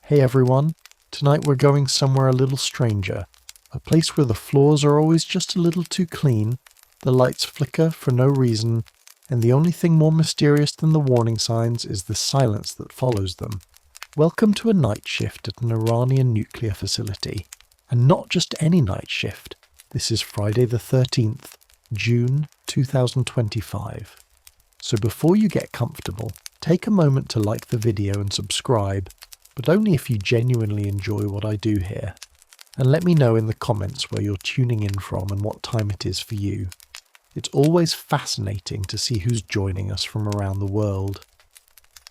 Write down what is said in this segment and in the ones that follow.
Hey everyone, tonight we're going somewhere a little stranger, a place where the floors are always just a little too clean, the lights flicker for no reason, and the only thing more mysterious than the warning signs is the silence that follows them. Welcome to a night shift at an Iranian nuclear facility. And not just any night shift. This is Friday the 13th, June 2025. So before you get comfortable, take a moment to like the video and subscribe, but only if you genuinely enjoy what I do here. And let me know in the comments where you're tuning in from and what time it is for you. It's always fascinating to see who's joining us from around the world.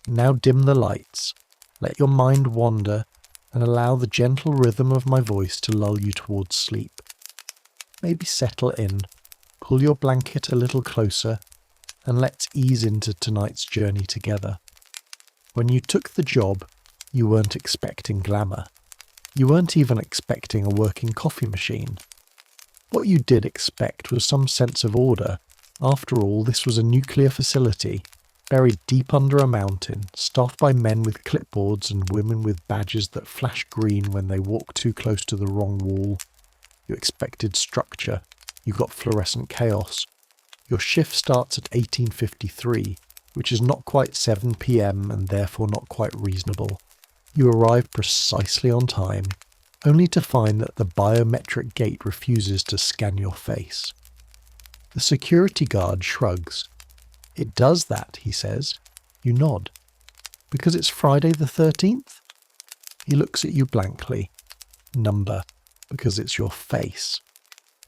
Now dim the lights, let your mind wander, and allow the gentle rhythm of my voice to lull you towards sleep. Maybe settle in, pull your blanket a little closer, and let's ease into tonight's journey together. When you took the job, you weren't expecting glamour. You weren't even expecting a working coffee machine. What you did expect was some sense of order. After all, this was a nuclear facility, buried deep under a mountain, staffed by men with clipboards and women with badges that flash green when they walk too close to the wrong wall. You expected structure. You got fluorescent chaos. Your shift starts at 18:53, which is not quite 7 p.m. and therefore not quite reasonable. You arrive precisely on time, only to find that the biometric gate refuses to scan your face. The security guard shrugs. "It does that," he says. You nod. "Because it's Friday the 13th? He looks at you blankly. "Number, because it's your face.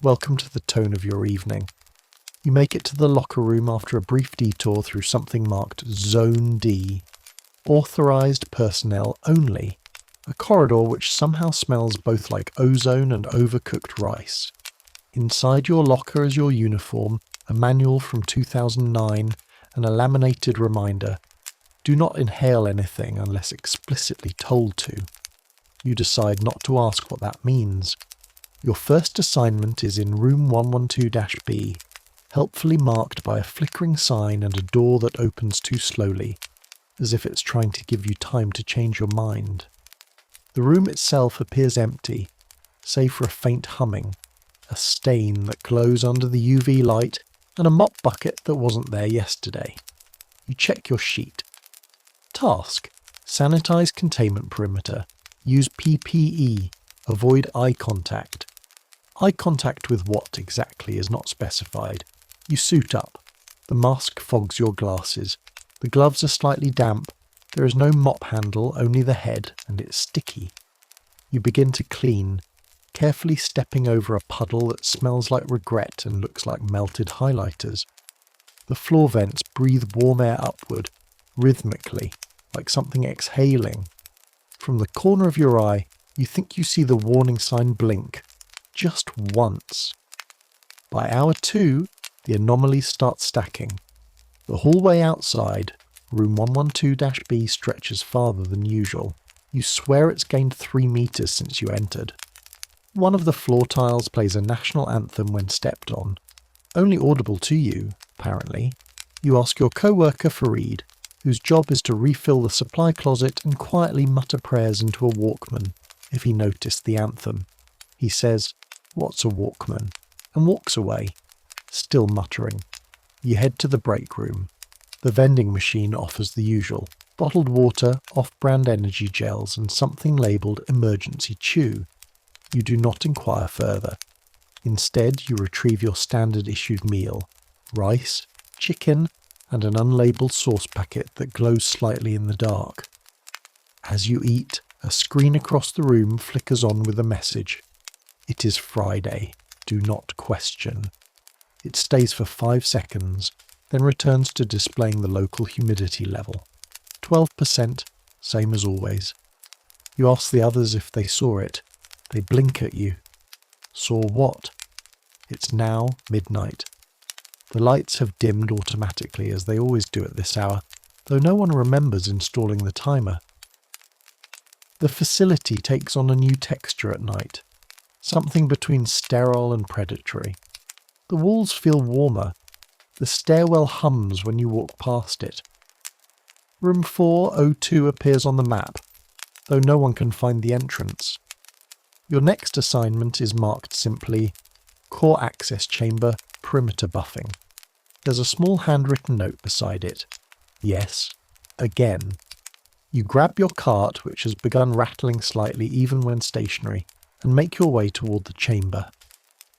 Welcome to the tone of your evening." You make it to the locker room after a brief detour through something marked Zone D. Authorized personnel only. A corridor which somehow smells both like ozone and overcooked rice. Inside your locker is your uniform, a manual from 2009, and a laminated reminder. Do not inhale anything unless explicitly told to. You decide not to ask what that means. Your first assignment is in room 112-B, helpfully marked by a flickering sign and a door that opens too slowly, as if it's trying to give you time to change your mind. The room itself appears empty, save for a faint humming, a stain that glows under the UV light, and a mop bucket that wasn't there yesterday. You check your sheet. Task: sanitize containment perimeter. Use PPE. Avoid eye contact. Eye contact with what exactly is not specified. You suit up. The mask fogs your glasses. The gloves are slightly damp. There is no mop handle, only the head, and it's sticky. You begin to clean, carefully stepping over a puddle that smells like regret and looks like melted highlighters. The floor vents breathe warm air upward, rhythmically, like something exhaling. From the corner of your eye, you think you see the warning sign blink, just once. By hour 2, the anomalies start stacking. The hallway outside, room 112-B, stretches farther than usual. You swear it's gained 3 meters since you entered. One of the floor tiles plays a national anthem when stepped on. Only audible to you, apparently. You ask your co-worker Fareed, whose job is to refill the supply closet and quietly mutter prayers into a Walkman, if he noticed the anthem. He says, "What's a Walkman?" and walks away, still muttering. You head to the break room. The vending machine offers the usual: bottled water, off-brand energy gels, and something labelled emergency chew. You do not inquire further. Instead, you retrieve your standard issued meal: rice, chicken, and an unlabelled sauce packet that glows slightly in the dark. As you eat, a screen across the room flickers on with a message: "It is Friday. Do not question." It stays for 5 seconds, then returns to displaying the local humidity level. 12%, same as always. You ask the others if they saw it. They blink at you. Saw what? It's now midnight. The lights have dimmed automatically, as they always do at this hour, though no one remembers installing the timer. The facility takes on a new texture at night, something between sterile and predatory. The walls feel warmer. The stairwell hums when you walk past it. Room 402 appears on the map. though no one can find the entrance. Your next assignment is marked simply Core Access Chamber Perimeter Buffing. There's a small handwritten note beside it. Yes, again. You grab your cart, which has begun rattling slightly even when stationary, and make your way toward the chamber.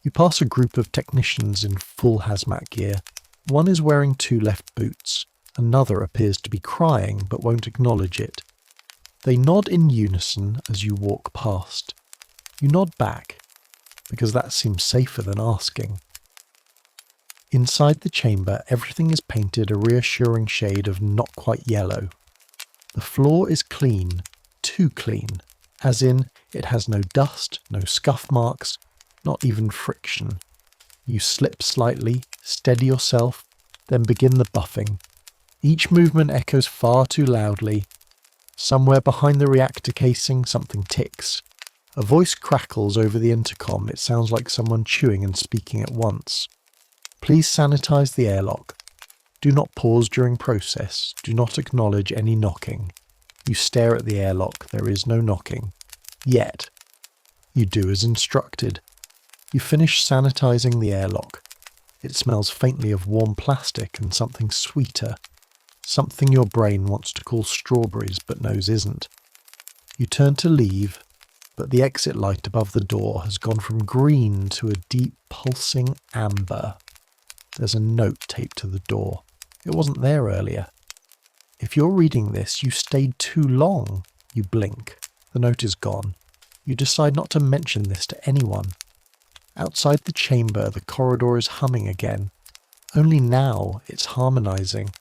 You pass a group of technicians in full hazmat gear. One is wearing 2 left boots. Another appears to be crying but won't acknowledge it. They nod in unison as you walk past. You nod back, because that seems safer than asking. Inside the chamber, everything is painted a reassuring shade of not quite yellow. The floor is clean, too clean, as in it has no dust, no scuff marks, not even friction. You slip slightly, steady yourself, then begin the buffing. Each movement echoes far too loudly. Somewhere behind the reactor casing, something ticks. A voice crackles over the intercom. It sounds like someone chewing and speaking at once. Please sanitize the airlock. Do not pause during process. Do not acknowledge any knocking. You stare at the airlock. There is no knocking. Yet. You do as instructed. You finish sanitizing the airlock. It smells faintly of warm plastic and something sweeter. Something your brain wants to call strawberries but knows isn't. You turn to leave, but the exit light above the door has gone from green to a deep pulsing amber. There's a note taped to the door. It wasn't there earlier. If you're reading this, you stayed too long. You blink. The note is gone. You decide not to mention this to anyone. Outside the chamber, the corridor is humming again. Only now it's harmonizing.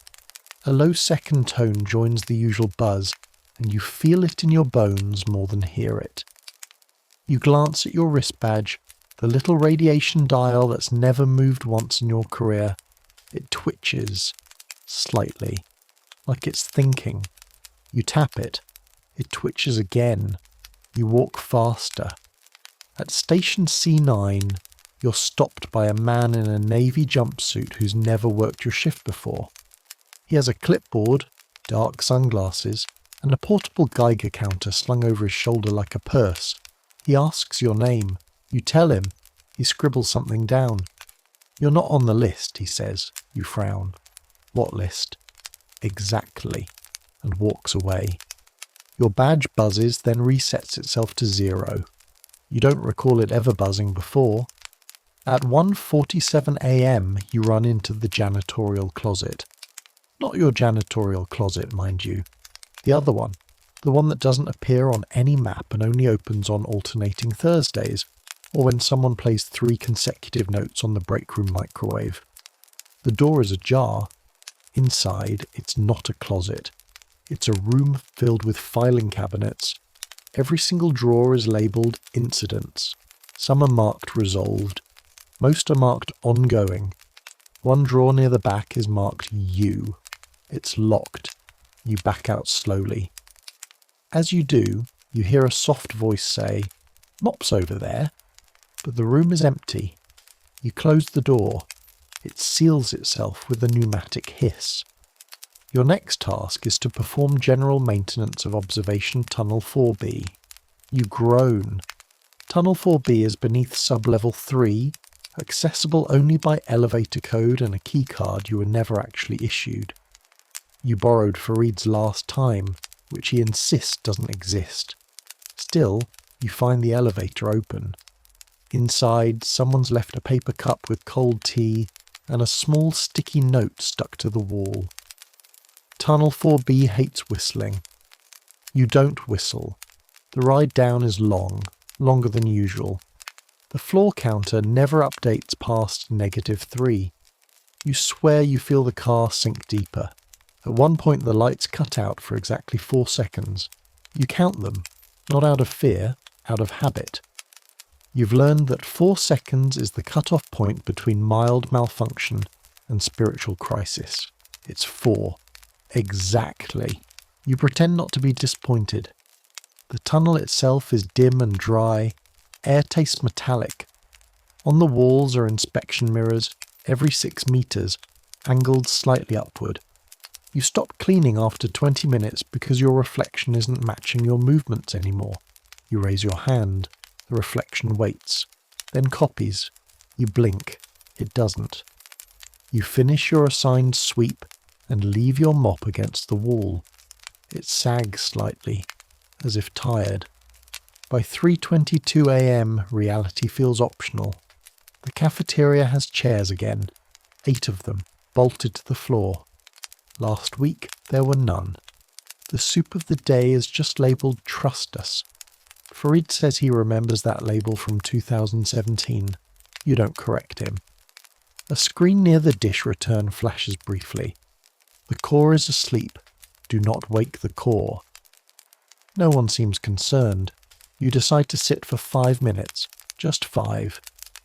A low second tone joins the usual buzz, and you feel it in your bones more than hear it. You glance at your wrist badge, the little radiation dial that's never moved once in your career. It twitches, slightly, like it's thinking. You tap it. It twitches again. You walk faster. At station C9, you're stopped by a man in a navy jumpsuit who's never worked your shift before. He has a clipboard, dark sunglasses, and a portable Geiger counter slung over his shoulder like a purse. He asks your name. You tell him. He scribbles something down. You're not on the list, he says. You frown. What list? Exactly. And walks away. Your badge buzzes, then resets itself to 0. You don't recall it ever buzzing before. At 1:47 a.m. you run into the janitorial closet. Not your janitorial closet, mind you. The other one. The one that doesn't appear on any map and only opens on alternating Thursdays, or when someone plays 3 consecutive notes on the break room microwave. The door is ajar. Inside, it's not a closet. It's a room filled with filing cabinets. Every single drawer is labelled Incidents. Some are marked Resolved. Most are marked Ongoing. One drawer near the back is marked U. It's locked. You back out slowly. As you do, you hear a soft voice say, "Mop's over there." But the room is empty. You close the door. It seals itself with a pneumatic hiss. Your next task is to perform general maintenance of Observation Tunnel 4B. You groan. Tunnel 4B is beneath Sublevel 3, accessible only by elevator code and a keycard you were never actually issued. You borrowed Fareed's last time, which he insists doesn't exist. Still, you find the elevator open. Inside, someone's left a paper cup with cold tea and a small sticky note stuck to the wall. Tunnel 4B hates whistling. You don't whistle. The ride down is long, longer than usual. The floor counter never updates past -3. You swear you feel the car sink deeper. At one point the lights cut out for exactly 4 seconds. You count them, not out of fear, out of habit. You've learned that 4 seconds is the cut-off point between mild malfunction and spiritual crisis. It's 4. Exactly. You pretend not to be disappointed. The tunnel itself is dim and dry. Air tastes metallic. On the walls are inspection mirrors, every 6 meters, angled slightly upward. You stop cleaning after 20 minutes because your reflection isn't matching your movements anymore. You raise your hand. The reflection waits, then copies. You blink. It doesn't. You finish your assigned sweep and leave your mop against the wall. It sags slightly, as if tired. By 3:22 a.m., reality feels optional. The cafeteria has chairs again, 8 of them, bolted to the floor. Last week, there were none. The soup of the day is just labelled "Trust Us." Farid says he remembers that label from 2017. You don't correct him. A screen near the dish return flashes briefly. The core is asleep. Do not wake the core. No one seems concerned. You decide to sit for 5 minutes, just 5.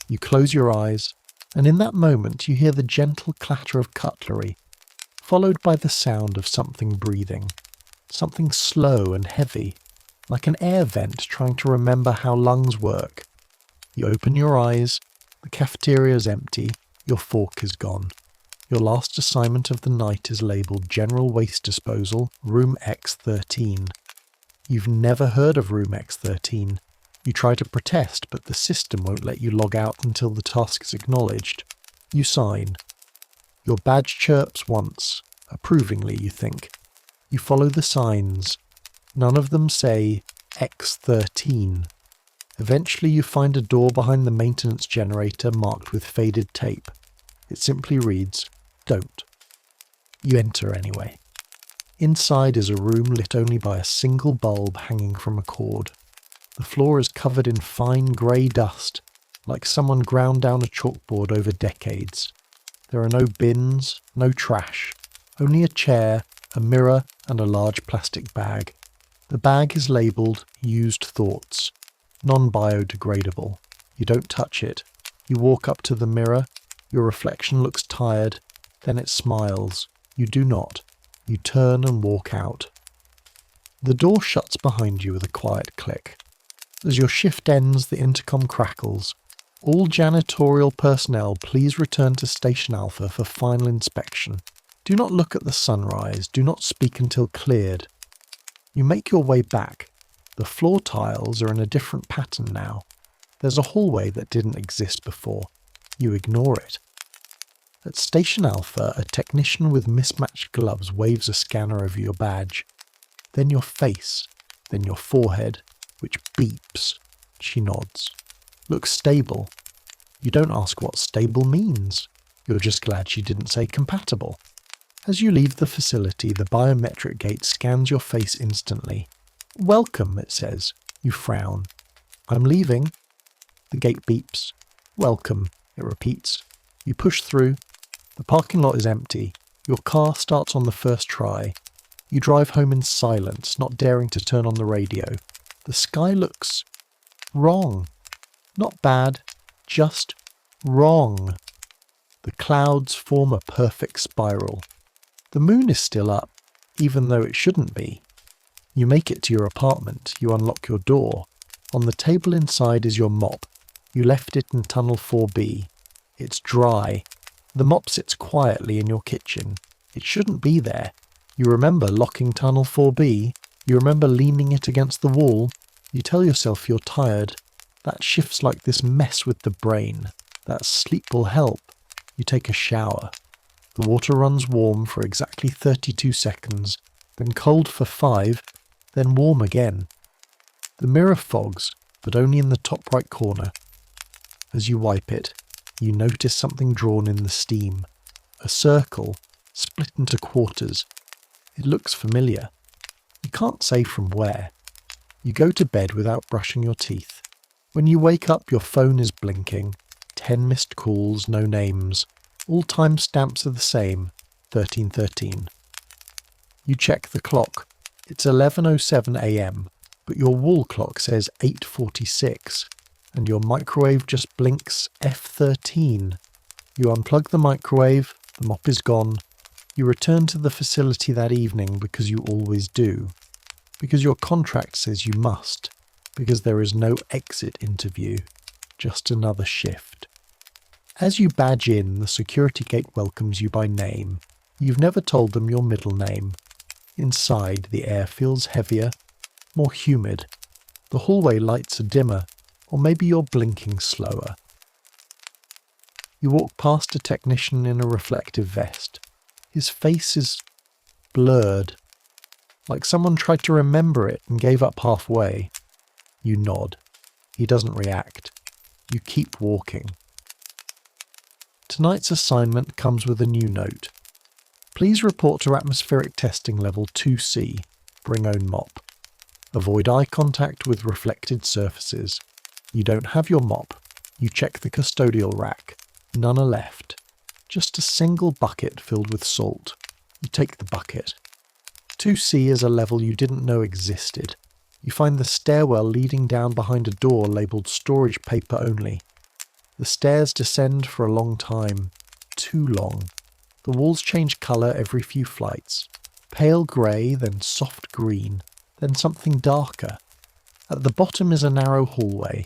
You close your eyes, and in that moment you hear the gentle clatter of cutlery, followed by the sound of something breathing. Something slow and heavy, like an air vent trying to remember how lungs work. You open your eyes, the cafeteria is empty, your fork is gone. Your last assignment of the night is labelled General Waste Disposal, Room X13. You've never heard of Room X13. You try to protest, but the system won't let you log out until the task is acknowledged. You sign. Your badge chirps once, approvingly, you think. You follow the signs. None of them say X13. Eventually you find a door behind the maintenance generator marked with faded tape. It simply reads, "Don't." You enter anyway. Inside is a room lit only by a single bulb hanging from a cord. The floor is covered in fine grey dust, like someone ground down a chalkboard over decades. There are no bins, no trash, only a chair, a mirror, and a large plastic bag. The bag is labelled Used Thoughts, non-biodegradable. You don't touch it. You walk up to the mirror. Your reflection looks tired. Then it smiles. You do not. You turn and walk out. The door shuts behind you with a quiet click. As your shift ends, the intercom crackles. All janitorial personnel, please return to Station Alpha for final inspection. Do not look at the sunrise. Do not speak until cleared. You make your way back. The floor tiles are in a different pattern now. There's a hallway that didn't exist before. You ignore it. At Station Alpha, a technician with mismatched gloves waves a scanner over your badge. Then your face. Then your forehead, which beeps. She nods. Looks stable. You don't ask what stable means. You're just glad she didn't say compatible. As you leave the facility, the biometric gate scans your face instantly. "Welcome," it says. You frown. "I'm leaving." The gate beeps. "Welcome," it repeats. You push through. The parking lot is empty. Your car starts on the first try. You drive home in silence, not daring to turn on the radio. The sky looks wrong. Not bad, just wrong. The clouds form a perfect spiral. The moon is still up, even though it shouldn't be. You make it to your apartment. You unlock your door. On the table inside is your mop. You left it in tunnel 4B. It's dry. The mop sits quietly in your kitchen. It shouldn't be there. You remember locking tunnel 4B. You remember leaning it against the wall. You tell yourself you're tired. That shifts like this mess with the brain. That sleep will help. You take a shower. The water runs warm for exactly 32 seconds, then cold for 5, then warm again. The mirror fogs, but only in the top right corner. As you wipe it, you notice something drawn in the steam. A circle, split into quarters. It looks familiar. You can't say from where. You go to bed without brushing your teeth. When you wake up, your phone is blinking. 10 missed calls, no names. All timestamps are the same, 1313. You check the clock. It's 11:07 a.m., but your wall clock says 8:46, and your microwave just blinks F13. You unplug the microwave, the mop is gone. You return to the facility that evening because you always do. Because your contract says you must. Because there is no exit interview. Just another shift. As you badge in, the security gate welcomes you by name. You've never told them your middle name. Inside, the air feels heavier, more humid. The hallway lights are dimmer, or maybe you're blinking slower. You walk past a technician in a reflective vest. His face is blurred, like someone tried to remember it and gave up halfway. You nod. He doesn't react. You keep walking. Tonight's assignment comes with a new note. Please report to atmospheric testing level 2C. Bring own mop. Avoid eye contact with reflected surfaces. You don't have your mop. You check the custodial rack. None are left. Just a single bucket filled with salt. You take the bucket. 2C is a level you didn't know existed. You find the stairwell leading down behind a door labelled storage paper only. The stairs descend for a long time. Too long. The walls change colour every few flights. Pale grey, then soft green, then something darker. At the bottom is a narrow hallway.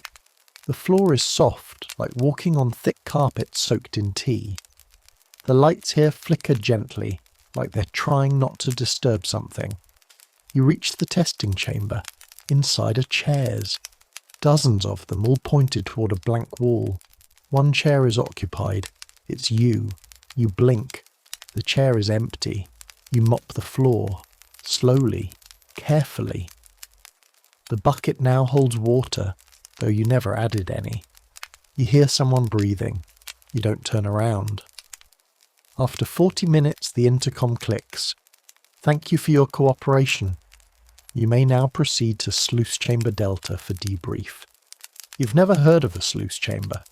The floor is soft, like walking on thick carpet soaked in tea. The lights here flicker gently, like they're trying not to disturb something. You reach the testing chamber. Inside are chairs. Dozens of them, all pointed toward a blank wall. One chair is occupied. It's you. You blink. The chair is empty. You mop the floor. Slowly. Carefully. The bucket now holds water, though you never added any. You hear someone breathing. You don't turn around. After 40 minutes, the intercom clicks. Thank you for your cooperation. You may now proceed to Sluice Chamber Delta for debrief. You've never heard of a sluice chamber.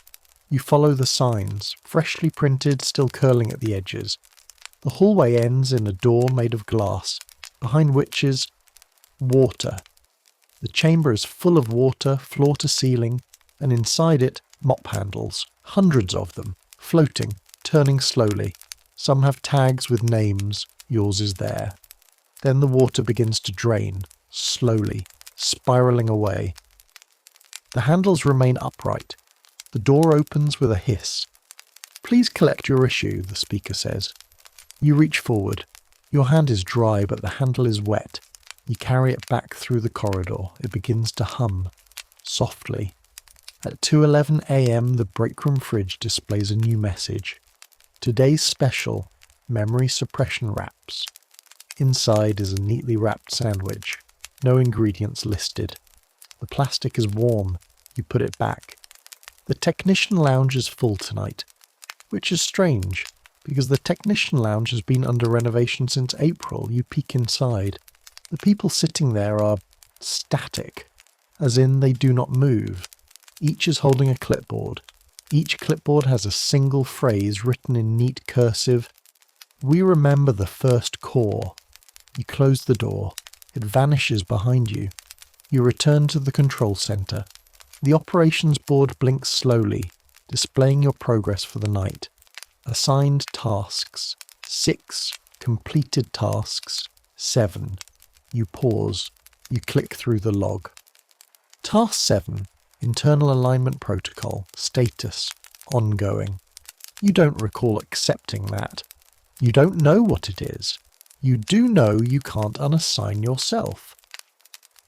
You follow the signs, freshly printed, still curling at the edges. The hallway ends in a door made of glass, behind which is water. The chamber is full of water, floor to ceiling, and inside it, mop handles, hundreds of them, floating, turning slowly. Some have tags with names. Yours is there. Then the water begins to drain, slowly, spiralling away. The handles remain upright. The door opens with a hiss. Please collect your issue, the speaker says. You reach forward. Your hand is dry, but the handle is wet. You carry it back through the corridor. It begins to hum, softly. At 2:11 a.m. the breakroom fridge displays a new message. Today's special, memory suppression wraps. Inside is a neatly wrapped sandwich. No ingredients listed. The plastic is warm. You put it back. The technician lounge is full tonight, which is strange, because the technician lounge has been under renovation since April. You peek inside. The people sitting there are static, as in they do not move. Each is holding a clipboard. Each clipboard has a single phrase written in neat cursive. We remember the first core. You close the door. It vanishes behind you. You return to the control center. The operations board blinks slowly, displaying your progress for the night. Assigned tasks. 6. Completed tasks. 7. You pause. You click through the log. Task 7. Internal alignment protocol. Status. Ongoing. You don't recall accepting that. You don't know what it is. You do know you can't unassign yourself.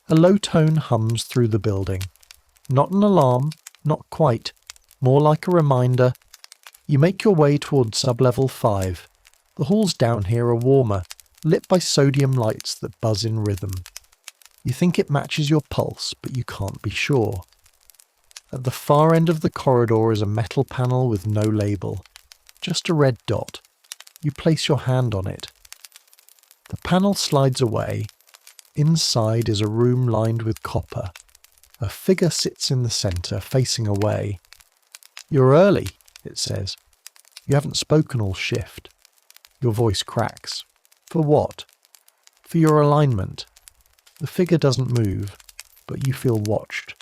A low tone hums through the building. Not an alarm, not quite. More like a reminder. You make your way towards sublevel 5. The halls down here are warmer, lit by sodium lights that buzz in rhythm. You think it matches your pulse, but you can't be sure. At the far end of the corridor is a metal panel with no label. Just a red dot. You place your hand on it. The panel slides away. Inside is a room lined with copper. A figure sits in the centre, facing away. You're early, it says. You haven't spoken all shift. Your voice cracks. For what? For your alignment. The figure doesn't move, but you feel watched.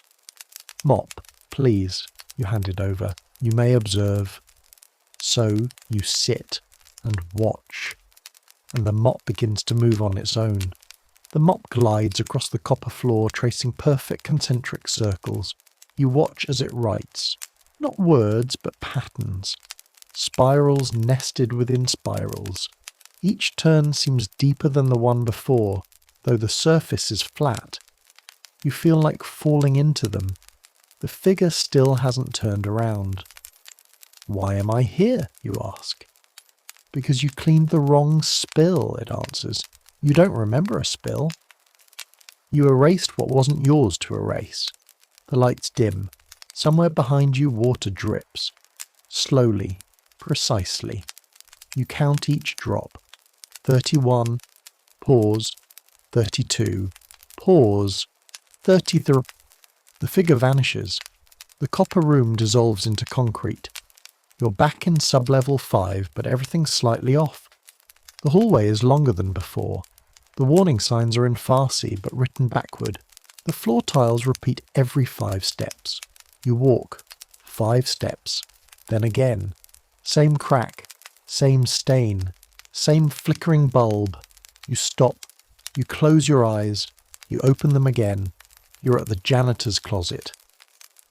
Mop, please. You hand it over. You may observe. So you sit and watch. And the mop begins to move on its own. The mop glides across the copper floor, tracing perfect concentric circles. You watch as it writes. Not words, but patterns. Spirals nested within spirals. Each turn seems deeper than the one before, though the surface is flat. You feel like falling into them. The figure still hasn't turned around. Why am I here, you ask. Because you cleaned the wrong spill, it answers. You don't remember a spill. You erased what wasn't yours to erase. The lights dim. Somewhere behind you water drips. Slowly, precisely. You count each drop. 31, pause, 32, pause, 33. The figure vanishes. The copper room dissolves into concrete. You're back in sub-level 5, but everything's slightly off. The hallway is longer than before. The warning signs are in Farsi, but written backward. The floor tiles repeat every 5 steps. You walk. 5 steps. Then again. Same crack. Same stain. Same flickering bulb. You stop. You close your eyes. You open them again. You're at the janitor's closet.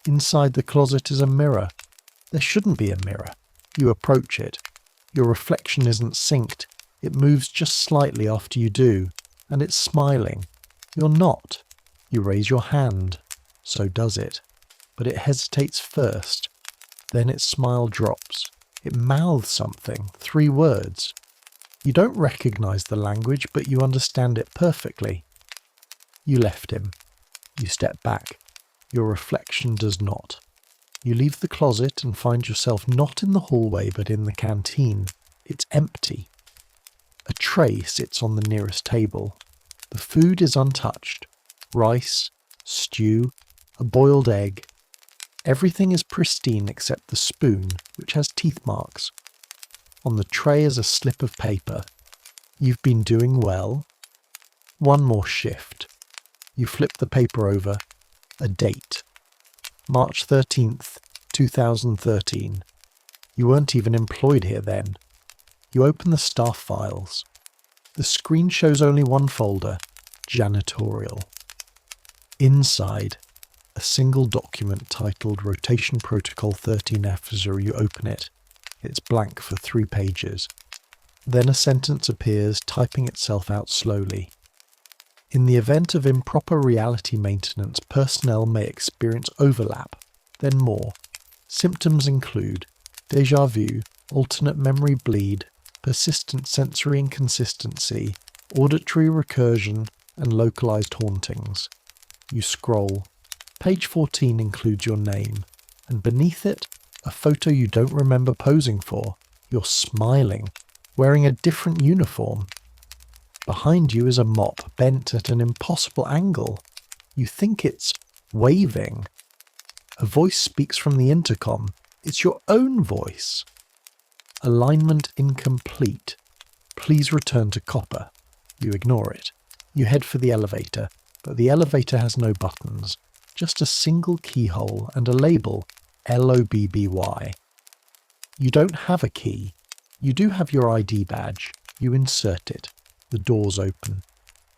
Inside the closet is a mirror. There shouldn't be a mirror. You approach it. Your reflection isn't synced. It moves just slightly after you do, and it's smiling. You're not. You raise your hand. So does it. But it hesitates first. Then its smile drops. It mouths something, 3 words. You don't recognize the language, but you understand it perfectly. You left him. You step back. Your reflection does not. You leave the closet and find yourself not in the hallway but in the canteen. It's empty. A tray sits on the nearest table. The food is untouched. Rice, stew, a boiled egg. Everything is pristine except the spoon, which has teeth marks. On the tray is a slip of paper. You've been doing well. One more shift. You flip the paper over. A date. March 13th, 2013. You weren't even employed here then. You open the staff files. The screen shows only one folder, janitorial. Inside, a single document titled Rotation Protocol 13F as you open it. It's blank for 3 pages. Then a sentence appears, typing itself out slowly. In the event of improper reality maintenance, personnel may experience overlap, then more. Symptoms include déjà vu, alternate memory bleed, persistent sensory inconsistency, auditory recursion, and localized hauntings. You scroll. Page 14 includes your name, and beneath it, a photo you don't remember posing for. You're smiling, wearing a different uniform. Behind you is a mop bent at an impossible angle. You think it's waving. A voice speaks from the intercom. It's your own voice. Alignment incomplete. Please return to copper. You ignore it. You head for the elevator, but the elevator has no buttons. Just a single keyhole and a label, LOBBY. You don't have a key. You do have your ID badge. You insert it. The doors open.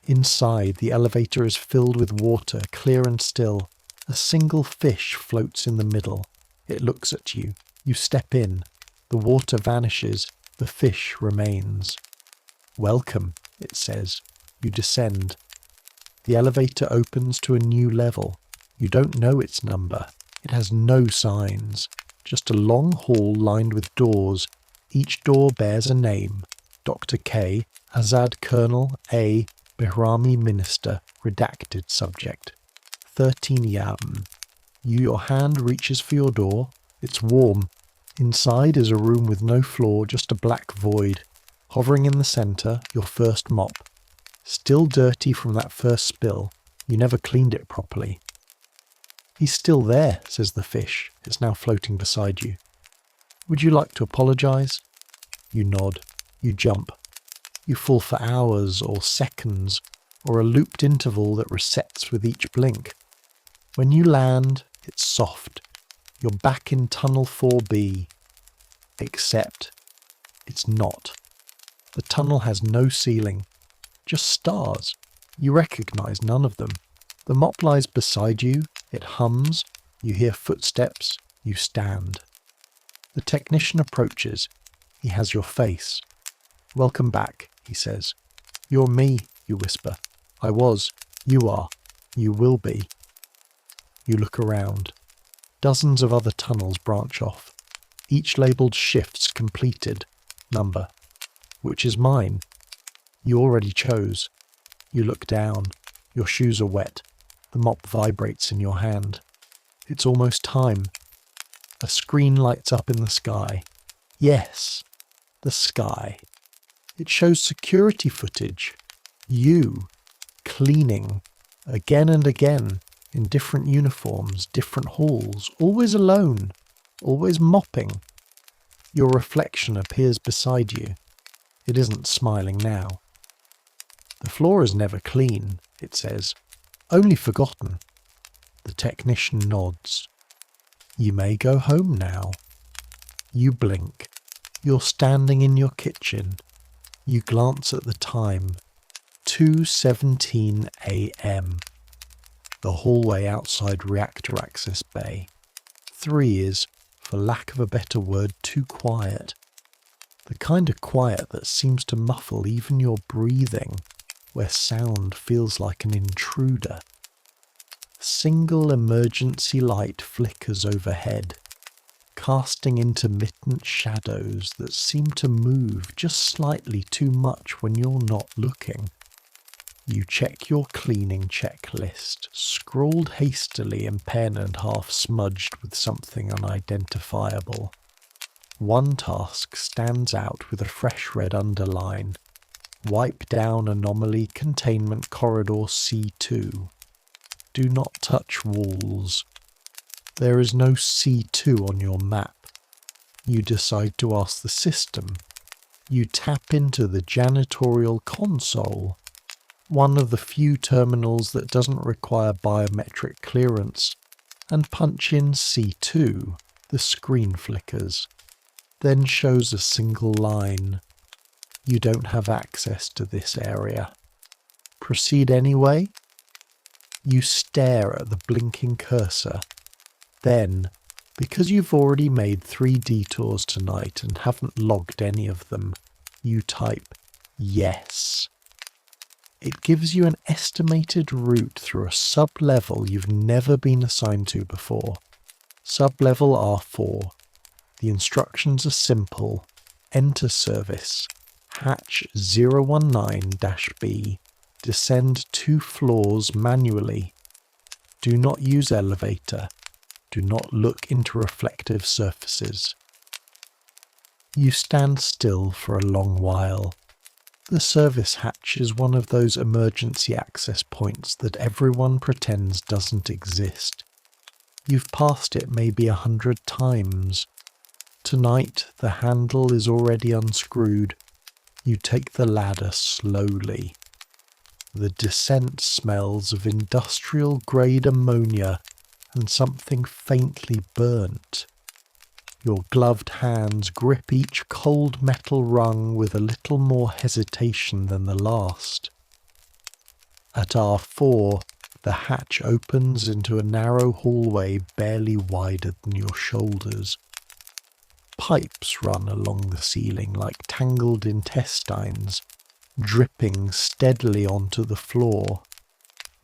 Inside, the elevator is filled with water, clear and still. A single fish floats in the middle. It looks at you. You step in. The water vanishes. The fish remains. Welcome, it says. You descend. The elevator opens to a new level. You don't know its number. It has no signs. Just a long hall lined with doors. Each door bears a name. Dr. K, Azad Colonel A, Bihrami Minister, redacted subject. 13 Yam. Your hand reaches for your door. It's warm. Inside is a room with no floor, just a black void. Hovering in the centre, your first mop. Still dirty from that first spill. You never cleaned it properly. He's still there, says the fish. It's now floating beside you. Would you like to apologise? You nod. You jump. You fall for hours or seconds, or a looped interval that resets with each blink. When you land, it's soft. You're back in Tunnel 4B. Except, it's not. The tunnel has no ceiling. Just stars. You recognise none of them. The mop lies beside you. It hums. You hear footsteps. You stand. The technician approaches. He has your face. "Welcome back," he says. "You're me," you whisper. "I was. You are. You will be." You look around. Dozens of other tunnels branch off, each labelled shifts completed, number. Which is mine? You already chose. You look down. Your shoes are wet. The mop vibrates in your hand. It's almost time. A screen lights up in the sky. Yes, the sky. It shows security footage. You, cleaning, again and again, in different uniforms, different halls, always alone, always mopping. Your reflection appears beside you. It isn't smiling now. "The floor is never clean," it says. "Only forgotten." The technician nods. "You may go home now." You blink. You're standing in your kitchen. You glance at the time. 2:17 a.m. The hallway outside reactor access bay. 3 is, for lack of a better word, too quiet. The kind of quiet that seems to muffle even your breathing, where sound feels like an intruder. Single emergency light flickers overhead, casting intermittent shadows that seem to move just slightly too much when you're not looking. You check your cleaning checklist, scrawled hastily in pen and half smudged with something unidentifiable. One task stands out with a fresh red underline. Wipe down anomaly containment corridor C2. Do not touch walls. There is no C2 on your map. You decide to ask the system. You tap into the janitorial console, one of the few terminals that doesn't require biometric clearance, and punch in C2. The screen flickers, then shows a single line. You don't have access to this area. Proceed anyway? You stare at the blinking cursor. Then, because you've already made 3 detours tonight and haven't logged any of them, you type yes. It gives you an estimated route through a sub-level you've never been assigned to before. Sub-level R4. The instructions are simple. Enter service. Hatch 019-B. Descend 2 floors manually. Do not use elevator. Do not look into reflective surfaces. You stand still for a long while. The service hatch is one of those emergency access points that everyone pretends doesn't exist. You've passed it maybe 100 times. Tonight the handle is already unscrewed. You take the ladder slowly. The descent smells of industrial-grade ammonia and something faintly burnt. Your gloved hands grip each cold metal rung with a little more hesitation than the last. At R4, the hatch opens into a narrow hallway barely wider than your shoulders. Pipes run along the ceiling like tangled intestines, dripping steadily onto the floor.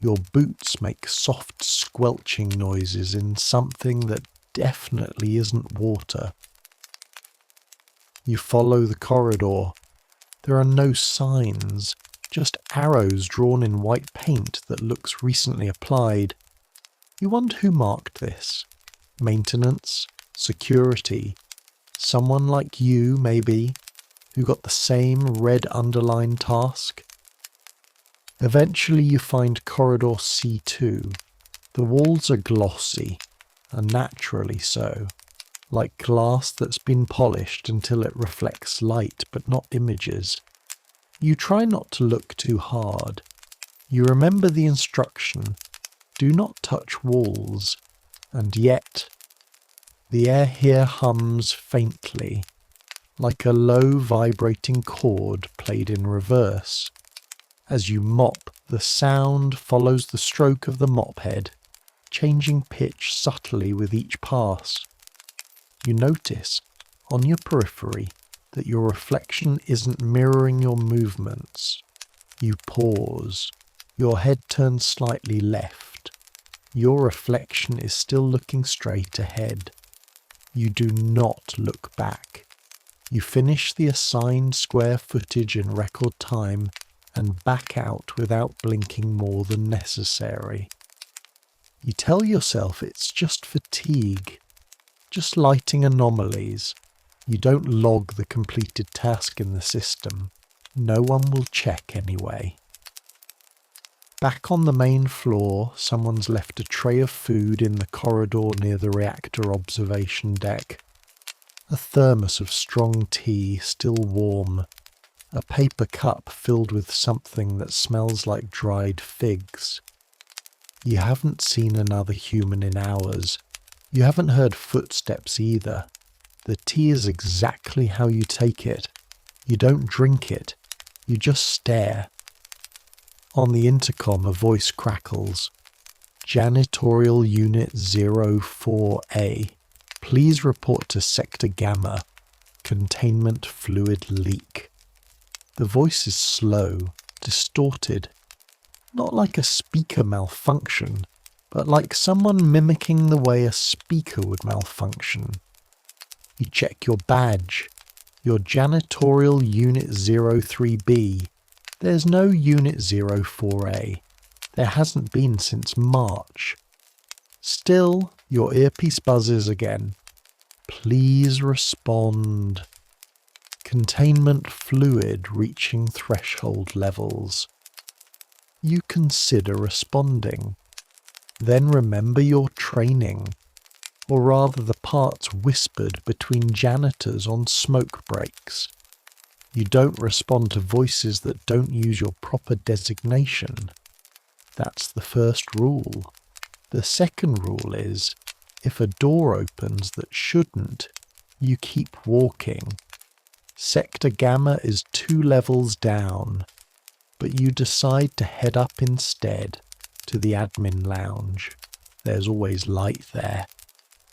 Your boots make soft squelching noises in something that definitely isn't water. You follow the corridor. There are no signs, just arrows drawn in white paint that looks recently applied. You wonder who marked this. Maintenance, security, someone like you, maybe, who got the same red underlined task. Eventually you find corridor C2. The walls are glossy, unnaturally so, like glass that's been polished until it reflects light but not images. You try not to look too hard. You remember the instruction, do not touch walls, and yet the air here hums faintly, like a low vibrating chord played in reverse. As you mop, the sound follows the stroke of the mop head, changing pitch subtly with each pass. You notice, on your periphery, that your reflection isn't mirroring your movements. You pause. Your head turns slightly left. Your reflection is still looking straight ahead. You do not look back. You finish the assigned square footage in record time and back out without blinking more than necessary. You tell yourself it's just fatigue, just lighting anomalies. You don't log the completed task in the system. No one will check anyway. Back on the main floor, someone's left a tray of food in the corridor near the reactor observation deck. A thermos of strong tea, still warm. A paper cup filled with something that smells like dried figs. You haven't seen another human in hours. You haven't heard footsteps either. The tea is exactly how you take it. You don't drink it. You just stare. On the intercom, a voice crackles. Janitorial Unit 04A. Please report to Sector Gamma. Containment fluid leak. The voice is slow, distorted. Not like a speaker malfunction, but like someone mimicking the way a speaker would malfunction. You check your badge. Your Janitorial Unit 03B. There's no Unit 04A. There hasn't been since March. Still, your earpiece buzzes again. Please respond. Containment fluid reaching threshold levels. You consider responding. Then remember your training, or rather the parts whispered between janitors on smoke breaks. You don't respond to voices that don't use your proper designation. That's the first rule. The second rule is, if a door opens that shouldn't, you keep walking. Sector Gamma is 2 levels down, but you decide to head up instead to the admin lounge. There's always light there.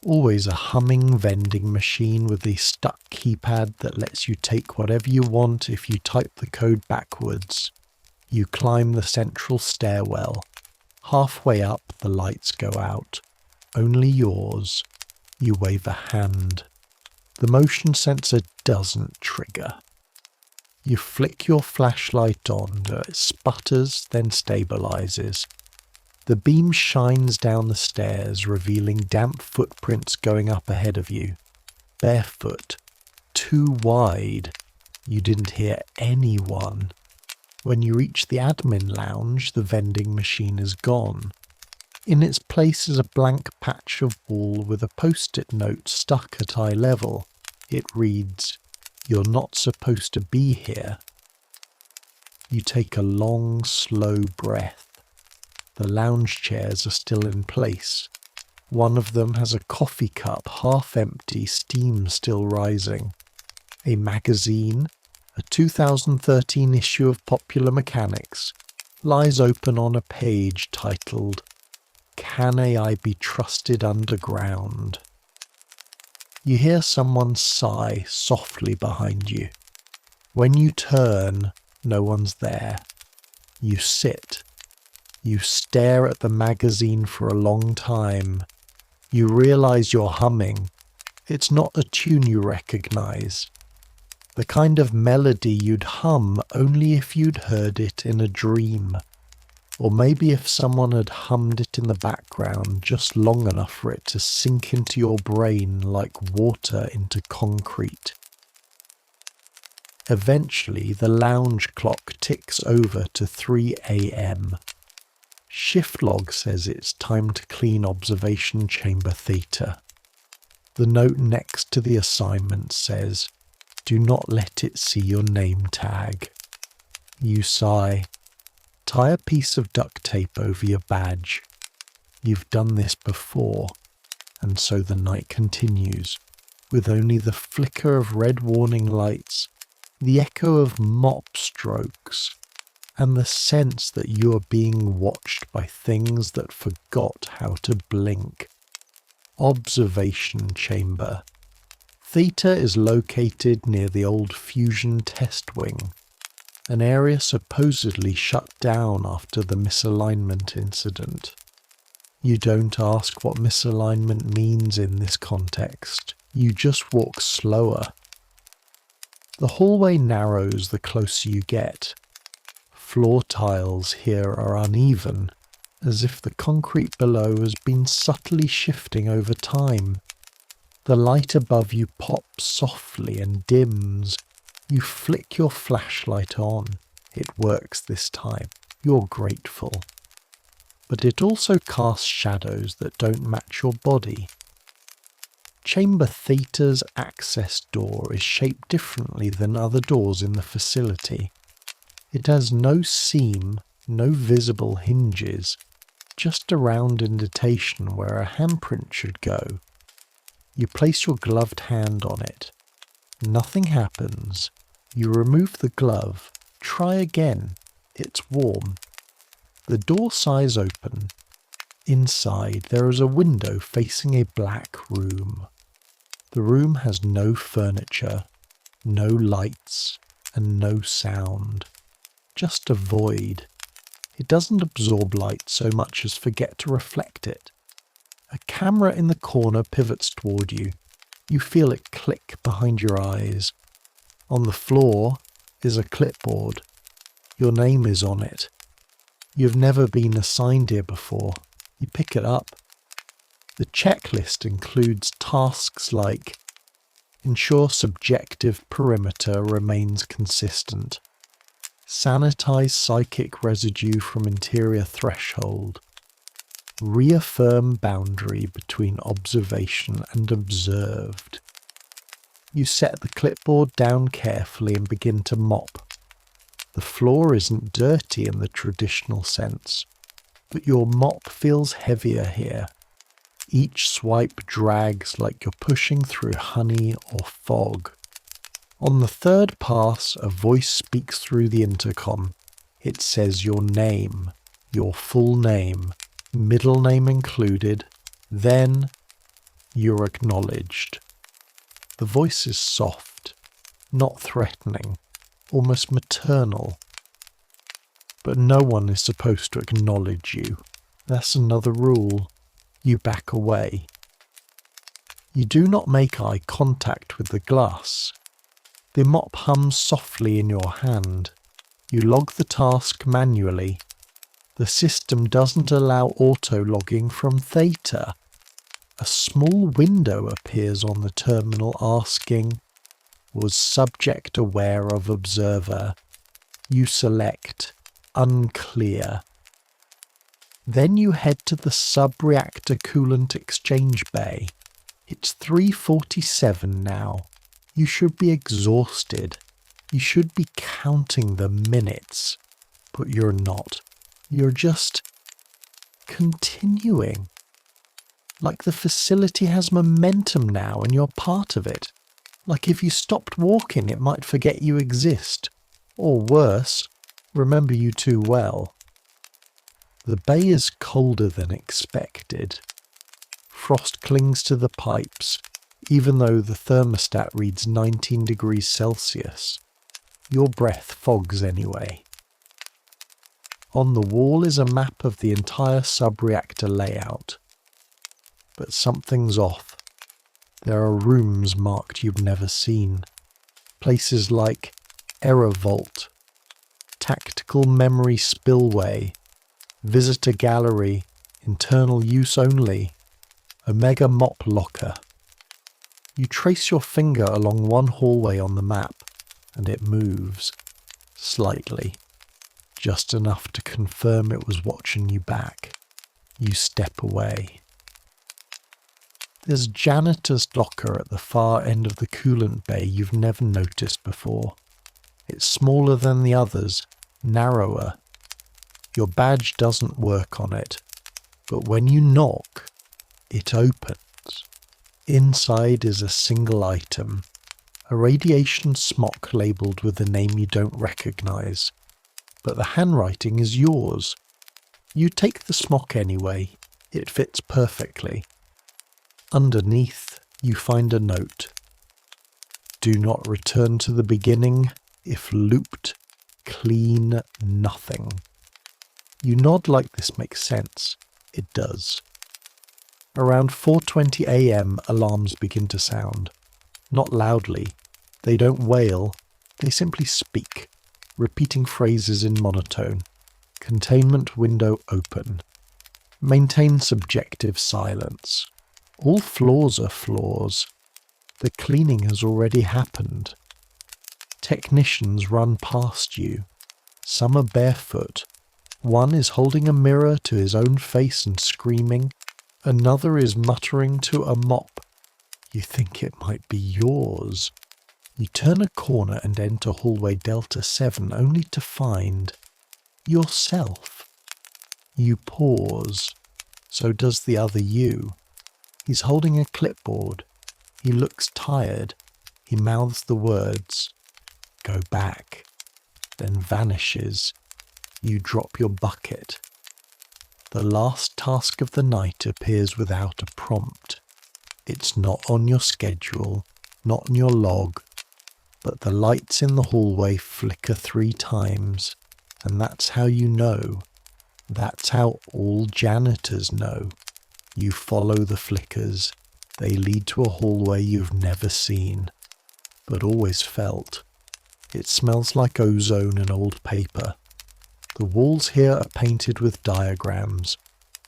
Always a humming vending machine with a stuck keypad that lets you take whatever you want if you type the code backwards. You climb the central stairwell. Halfway up, the lights go out. Only yours. You wave a hand. The motion sensor doesn't trigger. You flick your flashlight on, it sputters, then stabilizes. The beam shines down the stairs, revealing damp footprints going up ahead of you. Barefoot. Too wide. You didn't hear anyone. When you reach the admin lounge, the vending machine is gone. In its place is a blank patch of wall with a post-it note stuck at eye level. It reads, "You're not supposed to be here." You take a long, slow breath. The lounge chairs are still in place. One of them has a coffee cup half empty, steam still rising. A magazine, a 2013 issue of Popular Mechanics, lies open on a page titled, "Can AI Be Trusted Underground?" You hear someone sigh softly behind you. When you turn, no one's there. You sit. You stare at the magazine for a long time. You realize you're humming. It's not a tune you recognize. The kind of melody you'd hum only if you'd heard it in a dream. Or maybe if someone had hummed it in the background just long enough for it to sink into your brain like water into concrete. Eventually, the lounge clock ticks over to 3 a.m. Shift log says it's time to clean observation chamber theta. The note next to the assignment says, "Do not let it see your name tag." You sigh. Tie a piece of duct tape over your badge. You've done this before, and so the night continues, with only the flicker of red warning lights, the echo of mop strokes, and the sense that you are being watched by things that forgot how to blink. Observation chamber. Theta is located near the old fusion test wing, an area supposedly shut down after the misalignment incident. You don't ask what misalignment means in this context, you just walk slower. The hallway narrows the closer you get. Floor tiles here are uneven, as if the concrete below has been subtly shifting over time. The light above you pops softly and dims. You flick your flashlight on. It works this time. You're grateful. But it also casts shadows that don't match your body. Chamber Theta's access door is shaped differently than other doors in the facility. It has no seam, no visible hinges, just a round indentation where a handprint should go. You place your gloved hand on it. Nothing happens. You remove the glove. Try again. It's warm. The door sighs open. Inside there is a window facing a black room. The room has no furniture, no lights, and no sound. Just a void. It doesn't absorb light so much as forget to reflect it. A camera in the corner pivots toward you. You feel it click behind your eyes. On the floor is a clipboard. Your name is on it. You've never been assigned here before. You pick it up. The checklist includes tasks like ensure subjective perimeter remains consistent, sanitize psychic residue from interior threshold, reaffirm boundary between observation and observed. You set the clipboard down carefully and begin to mop. The floor isn't dirty in the traditional sense, but your mop feels heavier here. Each swipe drags like you're pushing through honey or fog. On the third pass, a voice speaks through the intercom. It says your name, your full name, middle name included, then you're acknowledged. The voice is soft, not threatening, almost maternal. But no one is supposed to acknowledge you. That's another rule. You back away. You do not make eye contact with the glass. The mop hums softly in your hand. You log the task manually. The system doesn't allow auto-logging from Theta. A small window appears on the terminal asking, "Was subject aware of observer?" You select unclear. Then you head to the sub-reactor coolant exchange bay. It's 3:47 now. You should be exhausted. You should be counting the minutes. But you're not. You're just continuing. Like the facility has momentum now and you're part of it. Like if you stopped walking, it might forget you exist. Or worse, remember you too well. The bay is colder than expected. Frost clings to the pipes, even though the thermostat reads 19 degrees Celsius. Your breath fogs anyway. On the wall is a map of the entire sub-reactor layout. But something's off. There are rooms marked you've never seen. Places like Error Vault, Tactical Memory Spillway, Visitor Gallery, Internal Use Only, Omega Mop Locker. You trace your finger along one hallway on the map, and it moves, slightly, just enough to confirm it was watching you back. You step away. There's janitor's locker at the far end of the coolant bay you've never noticed before. It's smaller than the others, narrower. Your badge doesn't work on it, but when you knock, it opens. Inside is a single item, a radiation smock labelled with a name you don't recognise, but the handwriting is yours. You take the smock anyway, it fits perfectly. Underneath, you find a note. Do not return to the beginning. If looped, clean nothing. You nod like this makes sense. It does. Around 4:20 a.m. alarms begin to sound. Not loudly. They don't wail. They simply speak, repeating phrases in monotone. Containment window open. Maintain subjective silence. All floors are floors. The cleaning has already happened. Technicians run past you. Some are barefoot. One is holding a mirror to his own face and screaming. Another is muttering to a mop. You think it might be yours. You turn a corner and enter hallway Delta 7 only to find yourself. You pause. So does the other you. He's holding a clipboard. He looks tired. He mouths the words, "Go back," then vanishes. You drop your bucket. The last task of the night appears without a prompt. It's not on your schedule, not in your log, but the lights in the hallway flicker 3 times, and that's how you know. That's how all janitors know. You follow the flickers. They lead to a hallway you've never seen, but always felt. It smells like ozone and old paper. The walls here are painted with diagrams,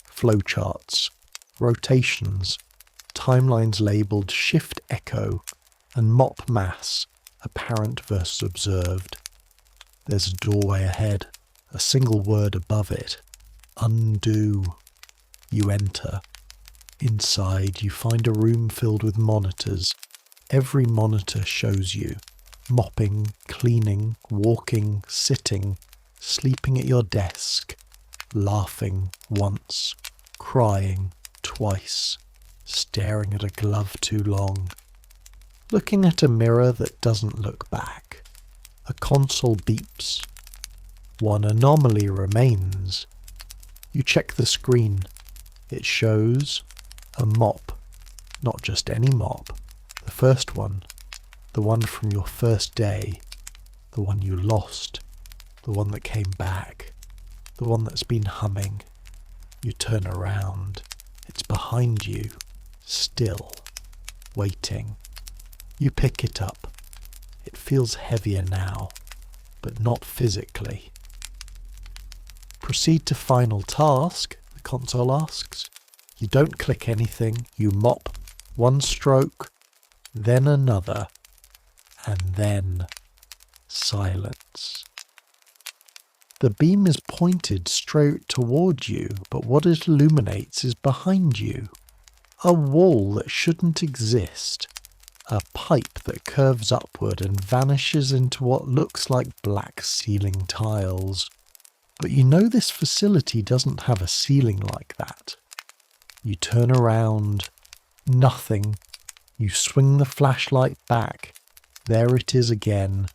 flowcharts, rotations, timelines labelled shift echo, and mop mass, apparent versus observed. There's a doorway ahead, a single word above it, undo. You enter. Inside, you find a room filled with monitors. Every monitor shows you mopping, cleaning, walking, sitting, sleeping at your desk, laughing once, crying twice, staring at a glove too long, looking at a mirror that doesn't look back. A console beeps. One anomaly remains. You check the screen. It shows a mop. Not just any mop. The first one. The one from your first day. The one you lost. The one that came back. The one that's been humming. You turn around. It's behind you. Still. Waiting. You pick it up. It feels heavier now, but not physically. Proceed to final task, the console asks. You don't click anything. You mop. One stroke, then another, and then silence. The beam is pointed straight toward you, but what it illuminates is behind you. A wall that shouldn't exist. A pipe that curves upward and vanishes into what looks like black ceiling tiles. But you know this facility doesn't have a ceiling like that. You turn around. Nothing. You swing the flashlight back. There it is again.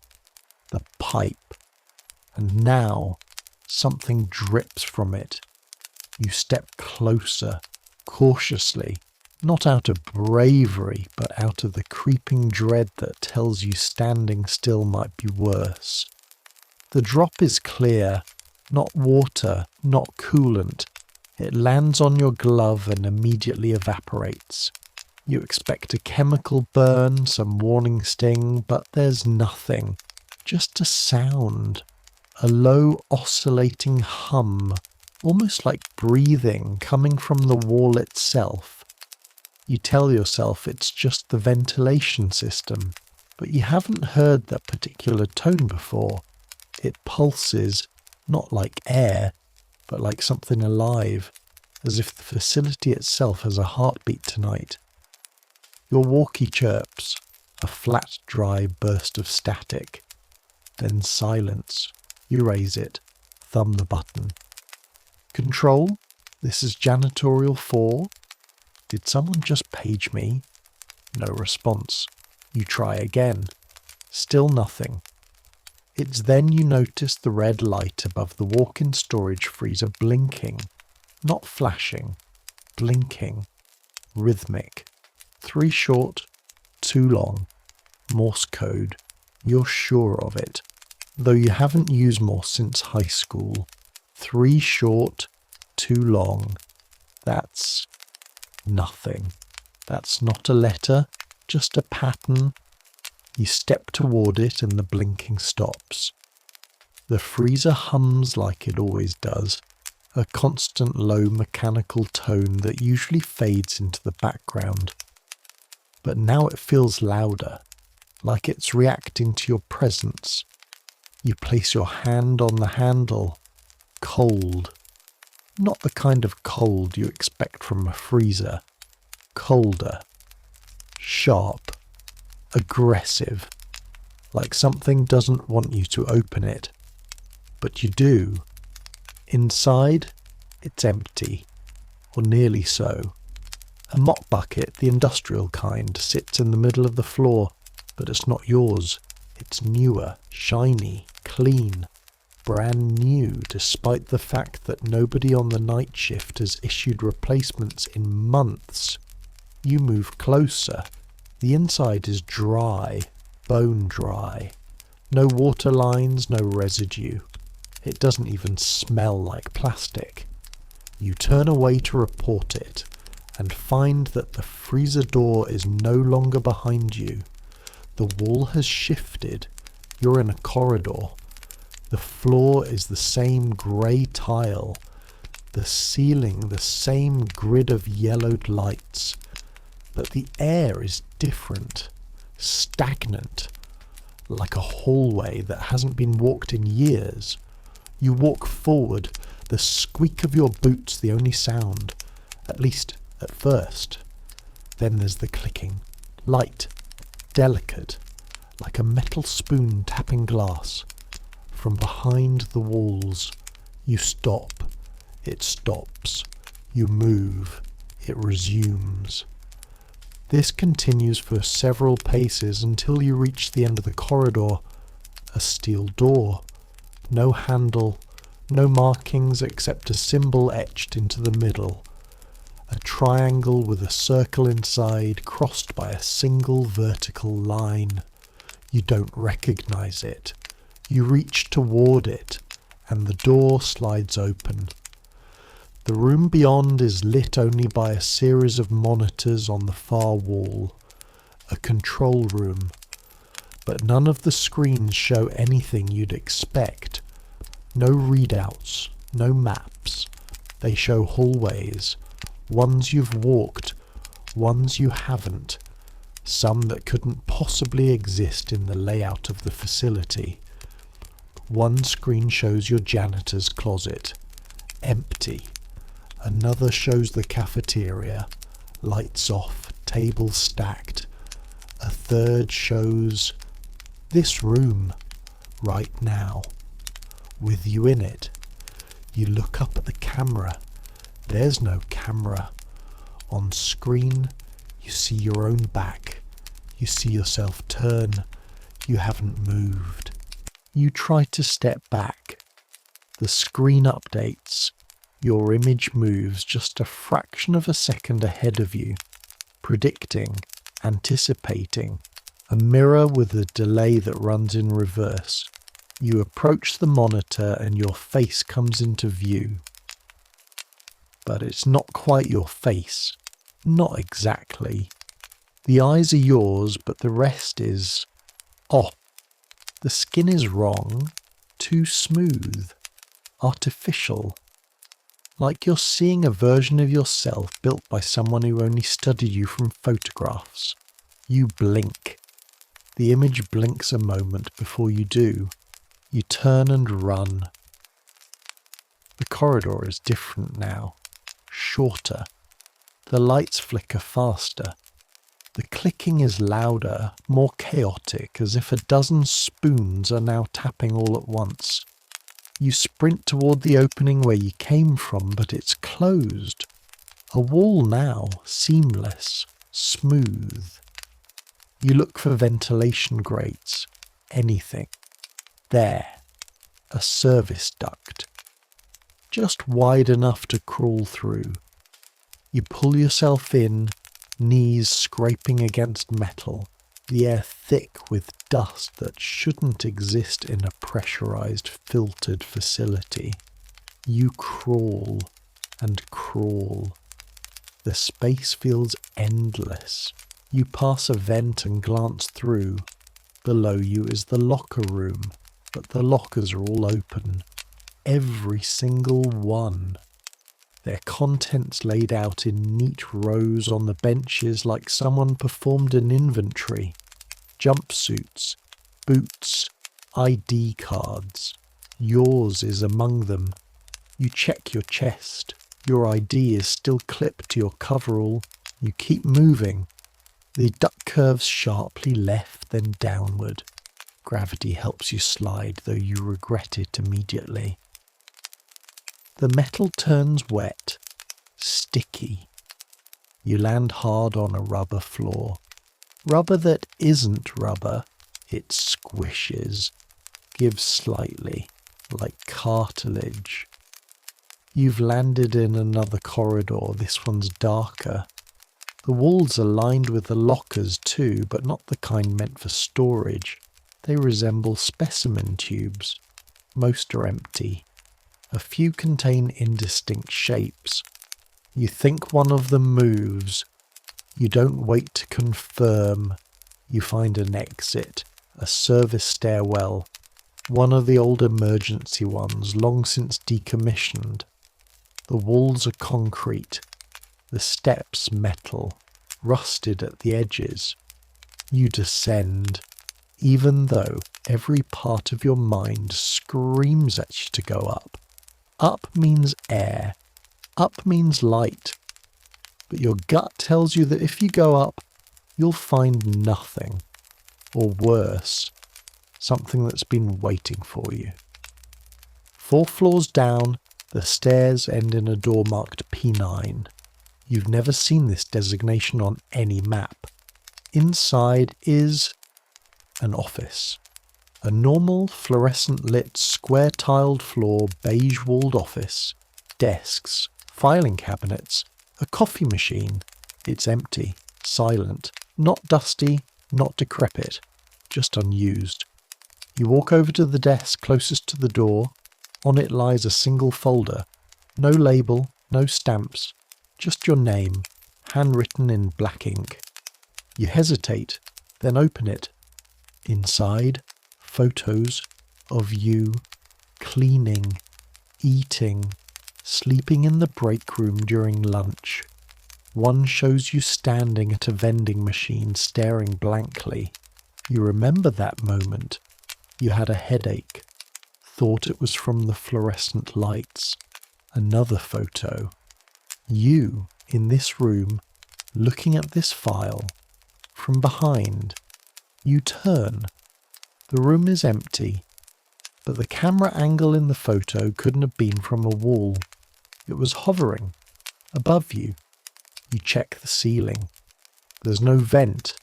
The pipe. And now something drips from it. You step closer, cautiously, not out of bravery, but out of the creeping dread that tells you standing still might be worse. The drop is clear, not water, not coolant. It lands on your glove and immediately evaporates. You expect a chemical burn, some warning sting, but there's nothing. Just a sound. A low oscillating hum, almost like breathing coming from the wall itself. You tell yourself it's just the ventilation system, but you haven't heard that particular tone before. It pulses, not like air, but like something alive, as if the facility itself has a heartbeat tonight. Your walkie chirps, a flat, dry burst of static. Then silence. You raise it, thumb the button. Control, this is Janitorial 4. Did someone just page me? No response. You try again. Still nothing. It's then you notice the red light above the walk-in storage freezer blinking. Not flashing. Blinking. Rhythmic. 3 short, 2 long. Morse code. You're sure of it, though you haven't used Morse since high school. 3 short, 2 long. That's nothing. That's not a letter, just a pattern. You step toward it and the blinking stops. The freezer hums like it always does, a constant low mechanical tone that usually fades into the background. But now it feels louder, like it's reacting to your presence. You place your hand on the handle. Cold. Not the kind of cold you expect from a freezer. Colder. Sharp. Aggressive. Like something doesn't want you to open it. But you do. Inside, it's empty. Or nearly so. A mop bucket, the industrial kind, sits in the middle of the floor, but it's not yours. It's newer, shiny, clean, brand new, despite the fact that nobody on the night shift has issued replacements in months. You move closer. The inside is dry, bone dry. No water lines, no residue. It doesn't even smell like plastic. You turn away to report it, and find that the freezer door is no longer behind you. The wall has shifted. You're in a corridor. The floor is the same grey tile. The ceiling the same grid of yellowed lights. But the air is different. Stagnant. Like a hallway that hasn't been walked in years. You walk forward, the squeak of your boots the only sound, at least at first. Then there's the clicking, light, delicate, like a metal spoon tapping glass. From behind the walls, you stop, it stops, you move, it resumes. This continues for several paces until you reach the end of the corridor, a steel door. No handle, no markings except a symbol etched into the middle. A triangle with a circle inside crossed by a single vertical line. You don't recognize it. You reach toward it, and the door slides open. The room beyond is lit only by a series of monitors on the far wall. A control room. But none of the screens show anything you'd expect. No readouts, no maps. They show hallways, ones you've walked, ones you haven't, some that couldn't possibly exist in the layout of the facility. One screen shows your janitor's closet, empty. Another shows the cafeteria, lights off, tables stacked. A third shows this room, right now, with you in it. You look up at the camera. There's no camera. On screen, you see your own back. You see yourself turn. You haven't moved. You try to step back. The screen updates. Your image moves just a fraction of a second ahead of you, predicting, anticipating. A mirror with a delay that runs in reverse. You approach the monitor and your face comes into view. But it's not quite your face. Not exactly. The eyes are yours, but the rest is off. The skin is wrong, too smooth, artificial. Like you're seeing a version of yourself built by someone who only studied you from photographs. You blink. The image blinks a moment before you do. You turn and run. The corridor is different now. Shorter. The lights flicker faster. The clicking is louder, more chaotic, as if a dozen spoons are now tapping all at once. You sprint toward the opening where you came from, but it's closed. A wall now, seamless, smooth. You look for ventilation grates, anything. There, a service duct. Just wide enough to crawl through. You pull yourself in, knees scraping against metal. the air thick with dust that shouldn't exist in a pressurized, filtered facility. You crawl and crawl. The space feels endless. You pass a vent and glance through. Below you is the locker room, but the lockers are all open. Every single one. Their contents laid out in neat rows on the benches like someone performed an inventory. Jumpsuits, boots, ID cards. Yours is among them. You check your chest. Your ID is still clipped to your coverall. You keep moving. The duct curves sharply left, then downward. Gravity helps you slide, though you regret it immediately. The metal turns wet, sticky. You land hard on a rubber floor. Rubber that isn't rubber, it squishes, gives slightly, like cartilage. You've landed in another corridor. This one's darker. The walls are lined with the lockers too, but not the kind meant for storage. They resemble specimen tubes. Most are empty. A few contain indistinct shapes. You think one of them moves. You don't wait to confirm. You find an exit, a service stairwell, one of the old emergency ones, long since decommissioned. The walls are concrete, the steps metal, rusted at the edges. You descend, even though every part of your mind screams at you to go up. Up means air. Up means light. But your gut tells you that if you go up, you'll find nothing. Or worse, something that's been waiting for you. 4 floors down, the stairs end in a door marked P9. You've never seen this designation on any map. Inside is an office. A normal, fluorescent-lit, square-tiled floor, beige-walled office. Desks, filing cabinets, a coffee machine. It's empty, silent, not dusty, not decrepit, just unused. You walk over to the desk closest to the door. On it lies a single folder. No label, no stamps, just your name, handwritten in black ink. You hesitate, then open it. Inside, photos of you, cleaning, eating, sleeping in the break room during lunch. One shows you standing at a vending machine staring blankly. You remember that moment. You had a headache. Thought it was from the fluorescent lights. Another photo. You, in this room, looking at this file. From behind. You turn. The room is empty, but the camera angle in the photo couldn't have been from a wall. It was hovering, above you. You check the ceiling. There's no vent,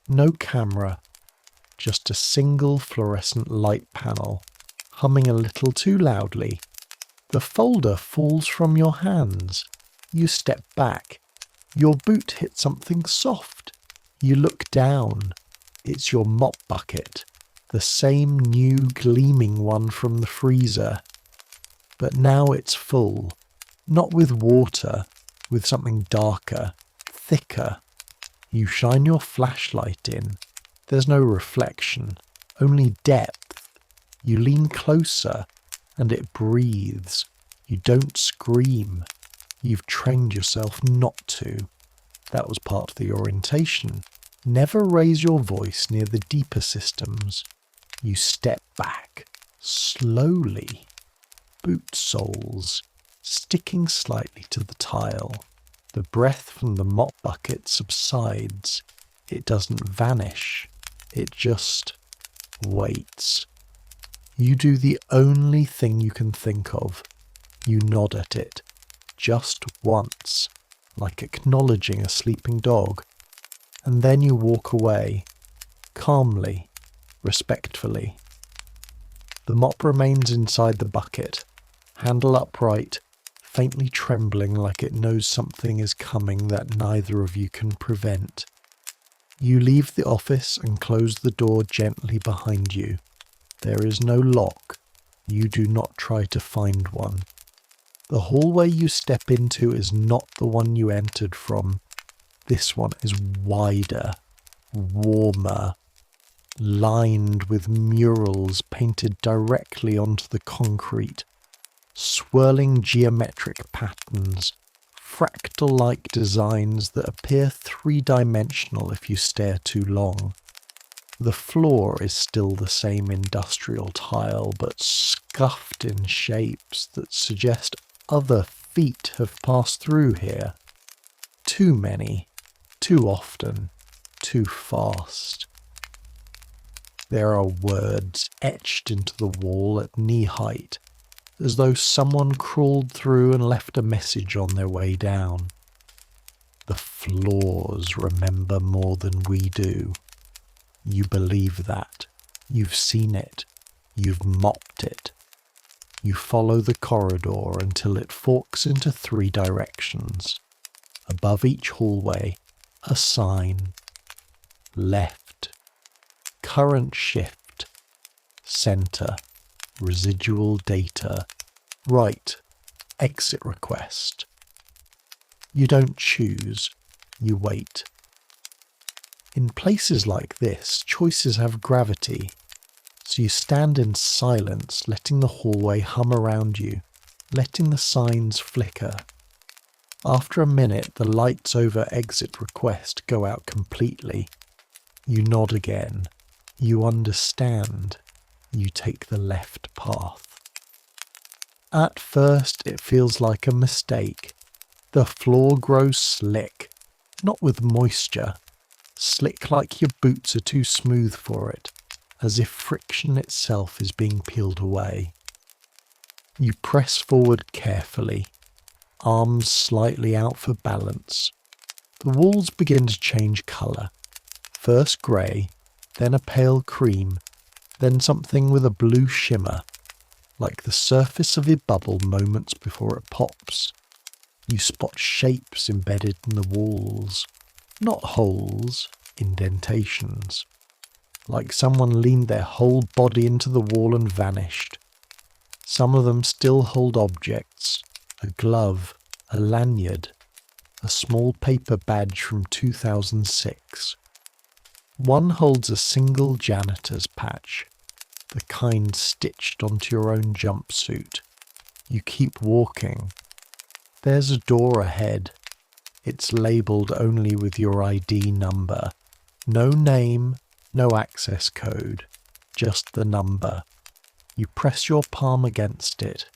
no camera, just a single fluorescent light panel, humming a little too loudly. The folder falls from your hands. You step back. Your boot hits something soft. You look down. It's your mop bucket, the same new gleaming one from the freezer. But now it's full, not with water, with something darker, thicker. You shine your flashlight in. There's no reflection, only depth. You lean closer, and it breathes. You don't scream. You've trained yourself not to. That was part of the orientation. Never raise your voice near the deeper systems. You step back, slowly. Boot soles, sticking slightly to the tile. The breath from the mop bucket subsides. It doesn't vanish. It just waits. You do the only thing you can think of. You nod at it, just once, like acknowledging a sleeping dog. And then you walk away, calmly, respectfully. The mop remains inside the bucket, handle upright, faintly trembling like it knows something is coming that neither of you can prevent. You leave the office and close the door gently behind you. There is no lock. You do not try to find one. The hallway you step into is not the one you entered from. This one is wider, warmer, lined with murals painted directly onto the concrete, swirling geometric patterns, fractal-like designs that appear three-dimensional if you stare too long. The floor is still the same industrial tile, but scuffed in shapes that suggest other feet have passed through here. Too many, too often, too fast. There are words etched into the wall at knee height, as though someone crawled through and left a message on their way down. The floors remember more than we do. You believe that. You've seen it. You've mopped it. You follow the corridor until it forks into three directions. Above each hallway, a sign. Left. Current shift. Center. Residual data. Right. Exit request. You don't choose. You wait. In places like this, choices have gravity, so you stand in silence, letting the hallway hum around you, letting the signs flicker. After a minute, the lights over exit request go out completely. You nod again. You understand. You take the left path. At first, it feels like a mistake. The floor grows slick, not with moisture. Slick like your boots are too smooth for it, as if friction itself is being peeled away. You press forward carefully, arms slightly out for balance. The walls begin to change colour, first grey, then a pale cream, then something with a blue shimmer, like the surface of a bubble moments before it pops. You spot shapes embedded in the walls. Not holes, indentations. Like someone leaned their whole body into the wall and vanished. Some of them still hold objects. A glove, a lanyard, a small paper badge from 2006. One holds a single janitor's patch, the kind stitched onto your own jumpsuit. You keep walking. There's a door ahead. It's labelled only with your ID number. No name, no access code, just the number. You press your palm against it.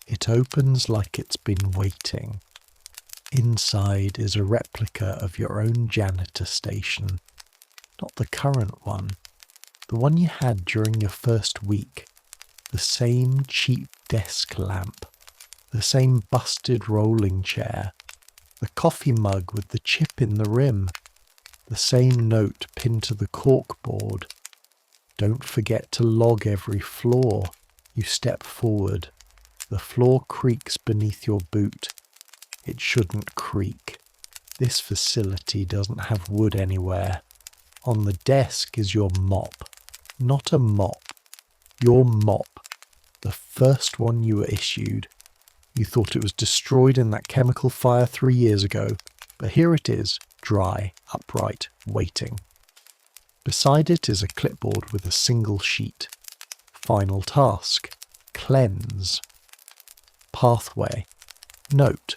It opens like it's been waiting. Inside is a replica of your own janitor station. Not the current one. The one you had during your first week. The same cheap desk lamp. The same busted rolling chair. The coffee mug with the chip in the rim. The same note pinned to the corkboard. Don't forget to log every floor. You step forward. The floor creaks beneath your boot. It shouldn't creak. This facility doesn't have wood anywhere. On the desk is your mop. Not a mop. Your mop. The first one you were issued. You thought it was destroyed in that chemical fire 3 years ago, but here it is, dry, upright, waiting. Beside it is a clipboard with a single sheet. Final task. Cleanse. Pathway. Note.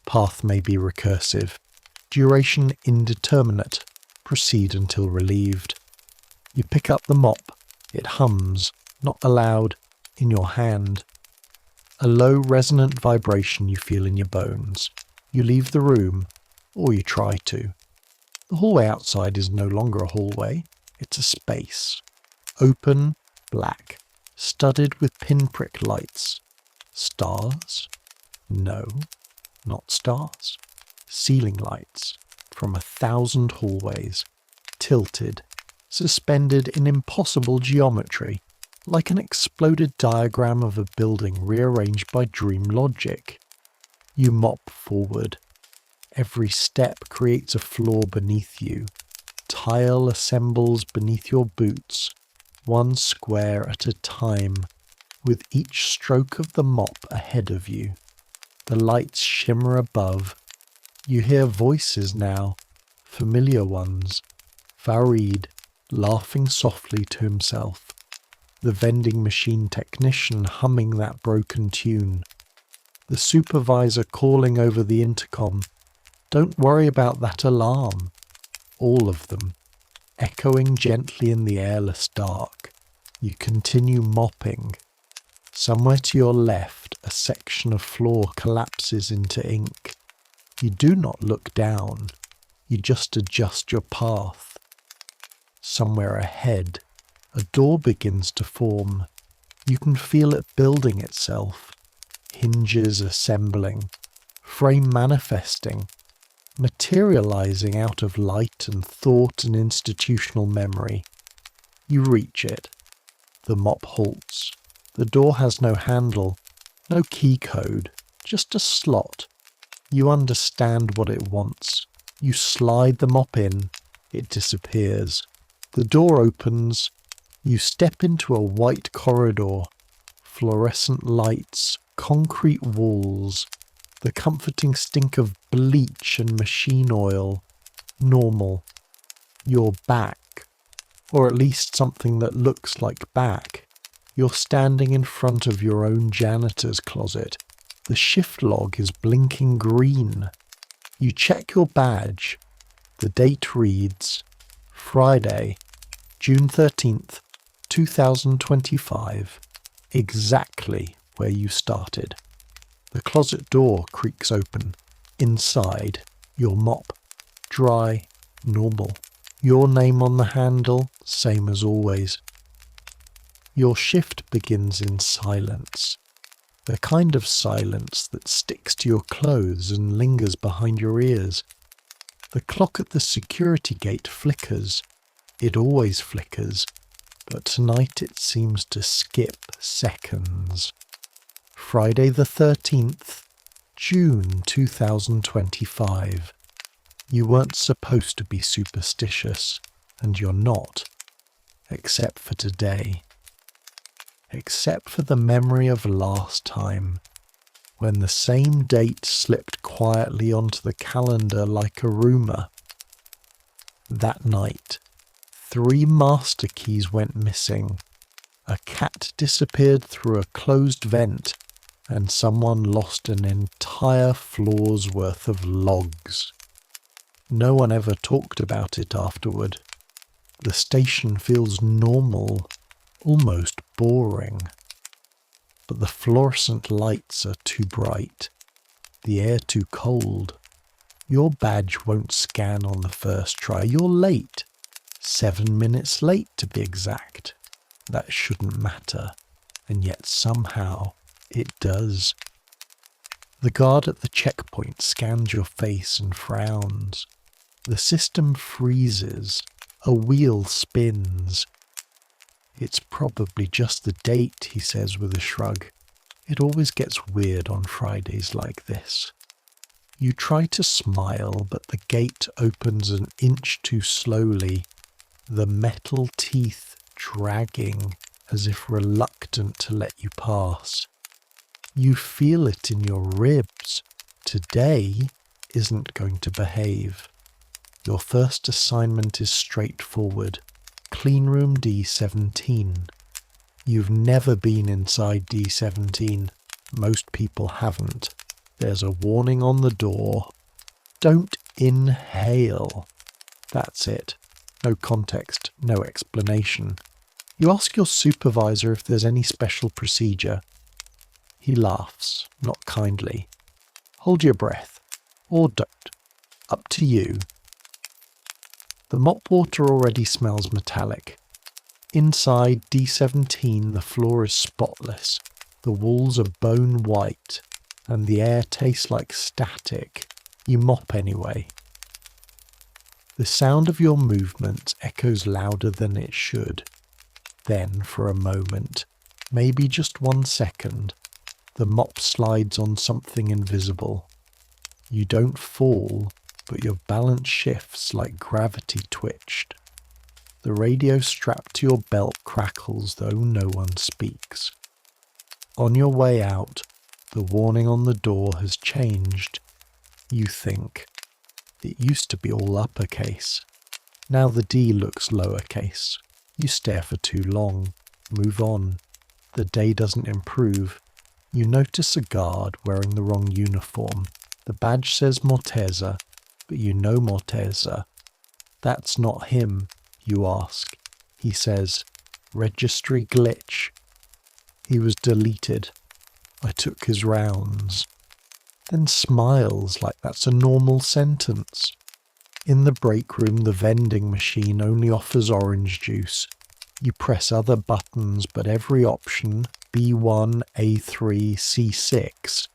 Path may be recursive. Duration indeterminate. Proceed until relieved. You pick up the mop. It hums, not aloud, in your hand. A low resonant vibration you feel in your bones. You leave the room, or you try to. The hallway outside is no longer a hallway. It's a space. Open, black, studded with pinprick lights. Stars? No, not stars. Ceiling lights from 1,000 hallways, tilted, suspended in impossible geometry, like an exploded diagram of a building rearranged by dream logic. You mop forward. Every step creates a floor beneath you. Tile assembles beneath your boots, one square at a time, with each stroke of the mop ahead of you. The lights shimmer above. You hear voices now, familiar ones. Farid laughing softly to himself. The vending machine technician humming that broken tune. The supervisor calling over the intercom, "Don't worry about that alarm." All of them, echoing gently in the airless dark. You continue mopping. Somewhere to your left, a section of floor collapses into ink. You do not look down. You just adjust your path. Somewhere ahead, a door begins to form. You can feel it building itself. Hinges assembling. Frame manifesting. Materializing out of light and thought and institutional memory. You reach it. The mop halts. The door has no handle, no key code, just a slot. You understand what it wants. You slide the mop in. It disappears. The door opens. You step into a white corridor. Fluorescent lights, concrete walls, the comforting stink of bleach and machine oil. Normal. You're back. Or at least something that looks like back. You're standing in front of your own janitor's closet. The shift log is blinking green. You check your badge. The date reads Friday, June 13th, 2025. Exactly where you started. The closet door creaks open. Inside, your mop. Dry, normal. Your name on the handle, same as always. Your shift begins in silence. The kind of silence that sticks to your clothes and lingers behind your ears. The clock at the security gate flickers. It always flickers, but tonight it seems to skip seconds. Friday the 13th, June 2025. You weren't supposed to be superstitious, and you're not, except for today. Except for the memory of last time, when the same date slipped quietly onto the calendar like a rumour. That night, 3 master keys went missing. A cat disappeared through a closed vent, and someone lost an entire floor's worth of logs. No one ever talked about it afterward. The station feels normal, almost boring. But the fluorescent lights are too bright, the air too cold. Your badge won't scan on the first try. You're late. 7 minutes late to be exact. That shouldn't matter, and yet somehow it does. The guard at the checkpoint scans your face and frowns. The system freezes. A wheel spins. "It's probably just the date," he says with a shrug. "It always gets weird on Fridays like this." You try to smile, but the gate opens an inch too slowly, the metal teeth dragging as if reluctant to let you pass. You feel it in your ribs. Today isn't going to behave. Your first assignment is straightforward. Cleanroom D17. You've never been inside D17. Most people haven't. There's a warning on the door. Don't inhale. That's it. No context, no explanation. You ask your supervisor if there's any special procedure. He laughs, not kindly. Hold your breath. Or don't. Up to you. The mop water already smells metallic. Inside D17, the floor is spotless. The walls are bone white, and the air tastes like static. You mop anyway. The sound of your movement echoes louder than it should. Then, for a moment, maybe just 1 second, the mop slides on something invisible. You don't fall, but your balance shifts like gravity twitched. The radio strapped to your belt crackles, though no one speaks. On your way out, the warning on the door has changed. You think. It used to be all uppercase. Now the D looks lowercase. You stare for too long. Move on. The day doesn't improve. You notice a guard wearing the wrong uniform. The badge says Morteza, but you know Morteza. That's not him, you ask. He says, registry glitch. He was deleted. I took his rounds. Then smiles like that's a normal sentence. In the break room, the vending machine only offers orange juice. You press other buttons, but every option, B1, A3, C6,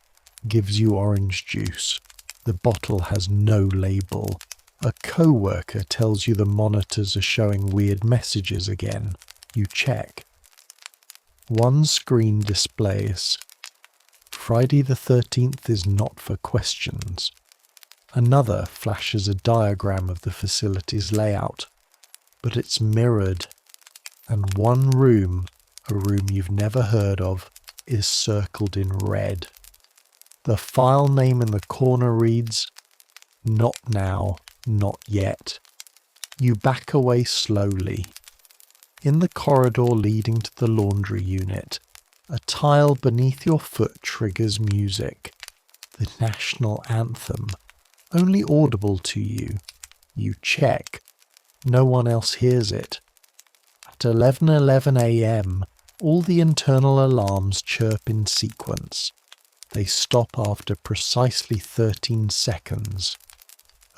gives you orange juice. The bottle has no label. A co-worker tells you the monitors are showing weird messages again. You check. One screen displays, Friday the 13th is not for questions. Another flashes a diagram of the facility's layout, but it's mirrored, and one room, a room you've never heard of, is circled in red. The file name in the corner reads, Not now, not yet. You back away slowly. In the corridor leading to the laundry unit, a tile beneath your foot triggers music. The national anthem, only audible to you. You check. No one else hears it. At 11:11 a.m., all the internal alarms chirp in sequence. They stop after precisely 13 seconds.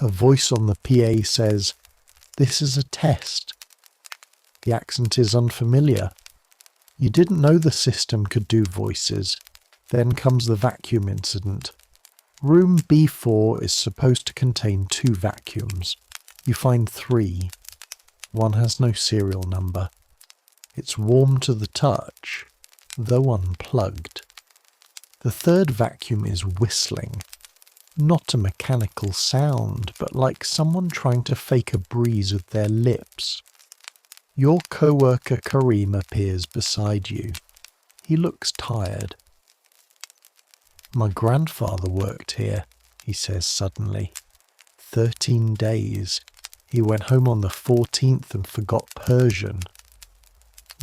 A voice on the PA says, "This is a test." The accent is unfamiliar. You didn't know the system could do voices. Then comes the vacuum incident. Room B4 is supposed to contain 2 vacuums. You find 3. One has no serial number. It's warm to the touch, though unplugged. The 3rd vacuum is whistling. Not a mechanical sound, but like someone trying to fake a breeze with their lips. Your co-worker Karim appears beside you. He looks tired. My grandfather worked here, he says suddenly. 13 days. He went home on the 14th and forgot Persian.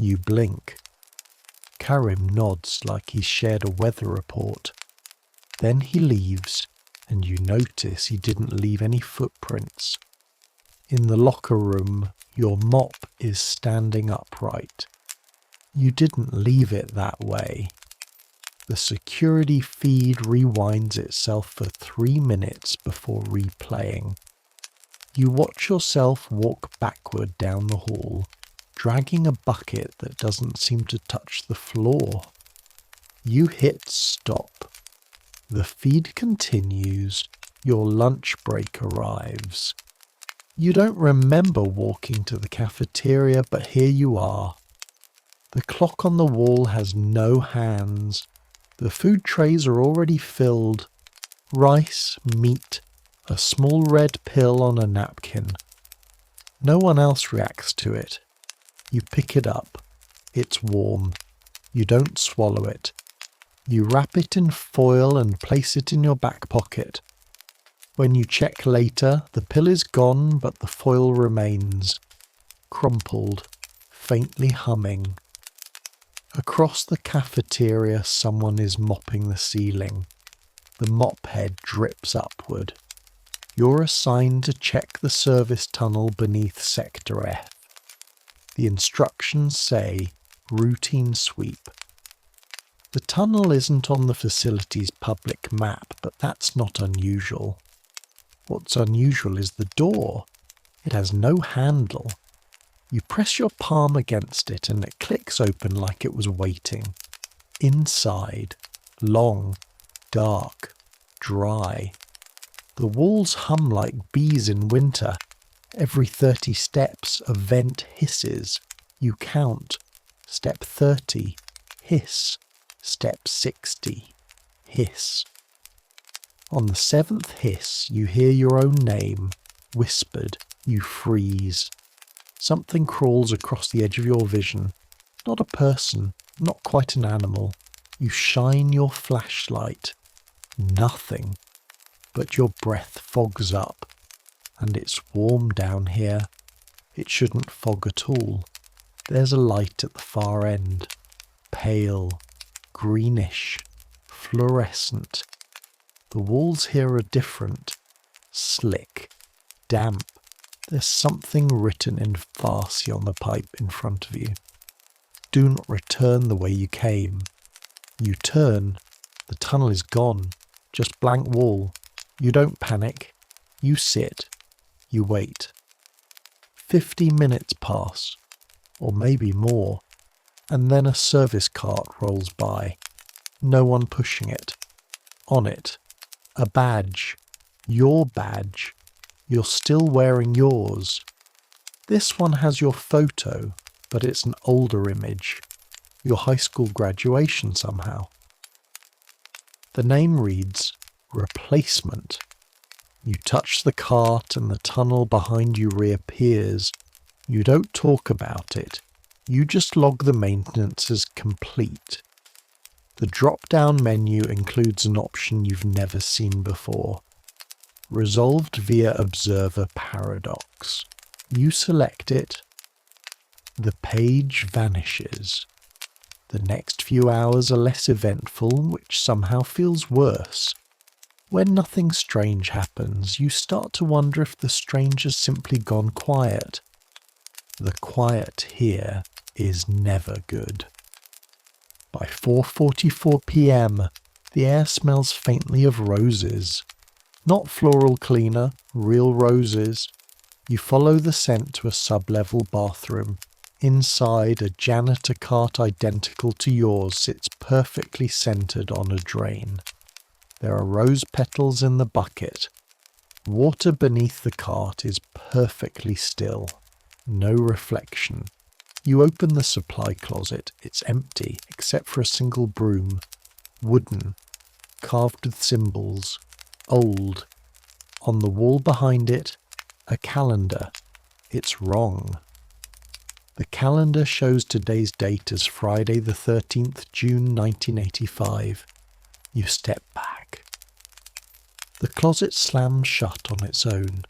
You blink. Karim nods like he's shared a weather report. Then he leaves, and you notice he didn't leave any footprints. In the locker room, your mop is standing upright. You didn't leave it that way. The security feed rewinds itself for 3 minutes before replaying. You watch yourself walk backward down the hall, dragging a bucket that doesn't seem to touch the floor. You hit stop. The feed continues. Your lunch break arrives. You don't remember walking to the cafeteria, but here you are. The clock on the wall has no hands. The food trays are already filled. Rice, meat, a small red pill on a napkin. No one else reacts to it. You pick it up. It's warm. You don't swallow it. You wrap it in foil and place it in your back pocket. When you check later, the pill is gone, but the foil remains, crumpled, faintly humming. Across the cafeteria, someone is mopping the ceiling. The mop head drips upward. You're assigned to check the service tunnel beneath Sector F. The instructions say, routine sweep. The tunnel isn't on the facility's public map, but that's not unusual. What's unusual is the door. It has no handle. You press your palm against it and it clicks open like it was waiting. Inside, long, dark, dry. The walls hum like bees in winter. Every 30 steps, a vent hisses. You count. Step 30, hiss. Step 60, hiss. On the 7th hiss, you hear your own name, whispered. You freeze. Something crawls across the edge of your vision. Not a person, not quite an animal. You shine your flashlight. Nothing. But your breath fogs up. And it's warm down here. It shouldn't fog at all. There's a light at the far end. Pale, greenish, fluorescent. The walls here are different. Slick, damp. There's something written in Farsi on the pipe in front of you. Do not return the way you came. You turn. The tunnel is gone. Just blank wall. You don't panic. You sit. You wait. 50 minutes pass, or maybe more, and then a service cart rolls by. No one pushing it. On it, a badge. Your badge. You're still wearing yours. This one has your photo, but it's an older image. Your high school graduation somehow. The name reads, Replacement. You touch the cart and the tunnel behind you reappears. You don't talk about it. You just log the maintenance as complete. The drop-down menu includes an option you've never seen before. Resolved via Observer Paradox. You select it. The page vanishes. The next few hours are less eventful, which somehow feels worse. When nothing strange happens, you start to wonder if the strange has simply gone quiet. The quiet here is never good. By 4:44 p.m, the air smells faintly of roses. Not floral cleaner, real roses. You follow the scent to a sub-level bathroom. Inside, a janitor cart identical to yours sits perfectly centered on a drain. There are rose petals in the bucket. Water beneath the cart is perfectly still. No reflection. You open the supply closet. It's empty, except for a single broom. Wooden. Carved with symbols. Old. On the wall behind it, a calendar. It's wrong. The calendar shows today's date as Friday the 13th June 1985. You step back. The closet slams shut on its own.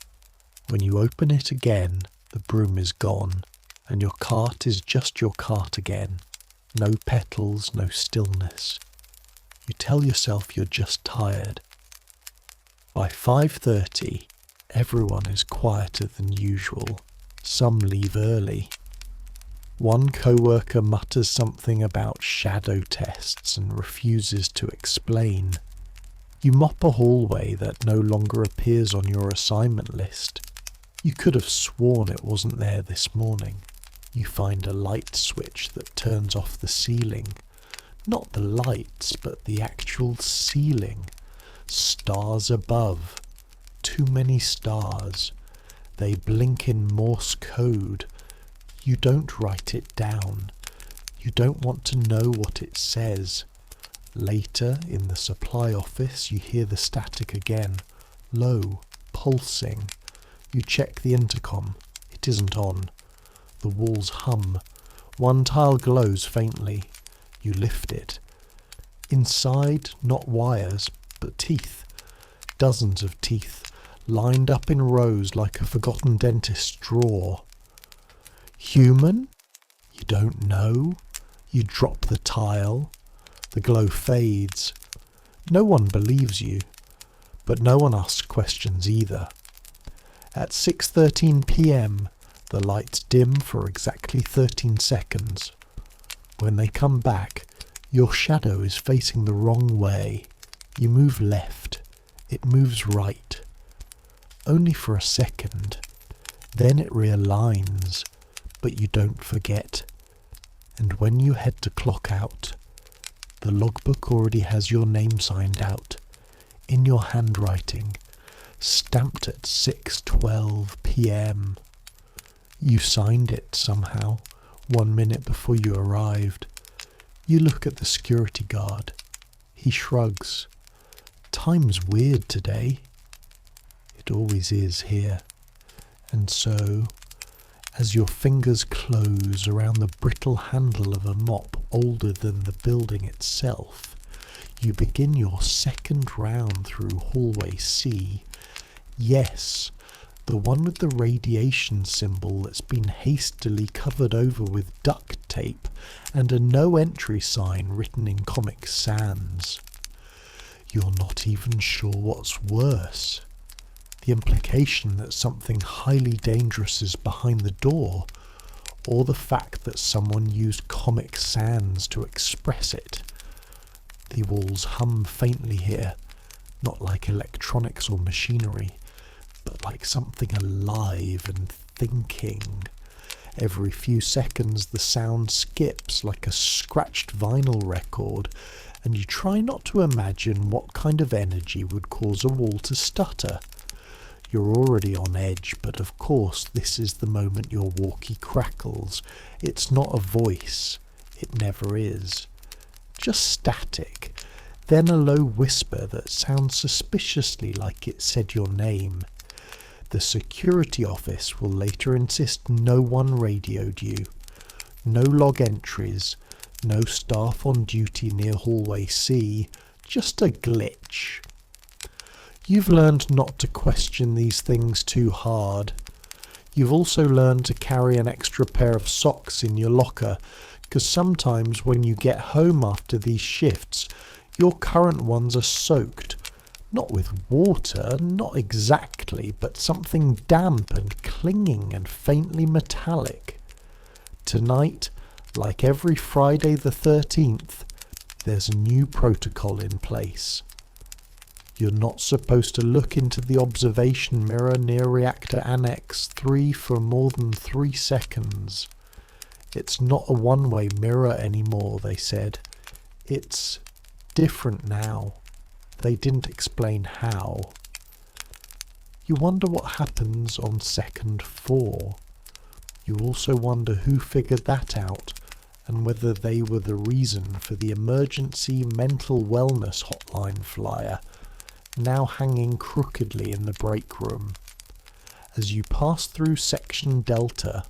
When you open it again, the broom is gone, and your cart is just your cart again. No petals, no stillness. You tell yourself you're just tired. By 5:30, everyone is quieter than usual. Some leave early. One co-worker mutters something about shadow tests and refuses to explain. You mop a hallway that no longer appears on your assignment list. You could have sworn it wasn't there this morning. You find a light switch that turns off the ceiling. Not the lights, but the actual ceiling. Stars above. Too many stars. They blink in Morse code. You don't write it down. You don't want to know what it says. Later, in the supply office, you hear the static again. Low, pulsing. You check the intercom. It isn't on. The walls hum. One tile glows faintly. You lift it. Inside, not wires, but teeth. Dozens of teeth, lined up in rows like a forgotten dentist's drawer. Human? You don't know. You drop the tile. The glow fades. No one believes you, but no one asks questions either. At 6:13 p.m, the lights dim for exactly 13 seconds. When they come back, your shadow is facing the wrong way. You move left. It moves right. Only for a second. Then it realigns, but you don't forget. And when you head to clock out, the logbook already has your name signed out, in your handwriting, stamped at 6:12 p.m. You signed it somehow, 1 minute before you arrived. You look at the security guard. He shrugs. time's weird today. It always is here. And so, as your fingers close around the brittle handle of a mop older than the building itself, you begin your second round through hallway C. Yes, the one with the radiation symbol that's been hastily covered over with duct tape and a no entry sign written in Comic Sans. You're not even sure what's worse. The implication that something highly dangerous is behind the door, or the fact that someone used Comic Sans to express it. The walls hum faintly here, not like electronics or machinery, but like something alive and thinking. Every few seconds the sound skips like a scratched vinyl record, and you try not to imagine what kind of energy would cause a wall to stutter. You're already on edge, but of course this is the moment your walkie crackles. It's not a voice. It never is. Just static. Then a low whisper that sounds suspiciously like it said your name. The security office will later insist no one radioed you. No log entries. No staff on duty near hallway C. Just a glitch. You've learned not to question these things too hard. You've also learned to carry an extra pair of socks in your locker, because sometimes when you get home after these shifts, your current ones are soaked. Not with water, not exactly, but something damp and clinging and faintly metallic. Tonight, like every Friday the 13th, there's a new protocol in place. You're not supposed to look into the observation mirror near Reactor Annex 3 for more than 3 seconds. It's not a one-way mirror anymore, they said. It's different now. They didn't explain how. You wonder what happens on second 4. You also wonder who figured that out, and whether they were the reason for the emergency mental wellness hotline flyer, now hanging crookedly in the break room. As you pass through section Delta,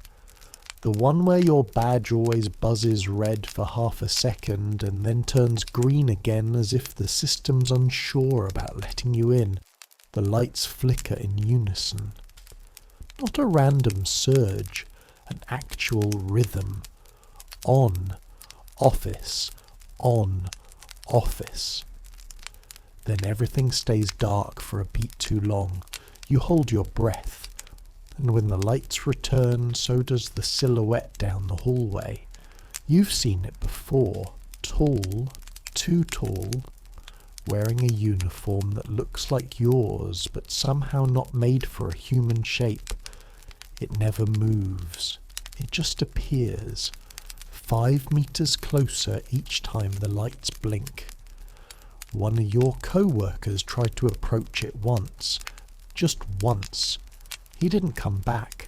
the one where your badge always buzzes red for half a second and then turns green again as if the system's unsure about letting you in, the lights flicker in unison. Not a random surge, an actual rhythm. On, office, on, office. Then everything stays dark for a beat too long. You hold your breath, and when the lights return, so does the silhouette down the hallway. You've seen it before. Tall, too tall, wearing a uniform that looks like yours, but somehow not made for a human shape. It never moves. It just appears, 5 meters closer each time the lights blink. One of your co-workers tried to approach it once, just once. He didn't come back.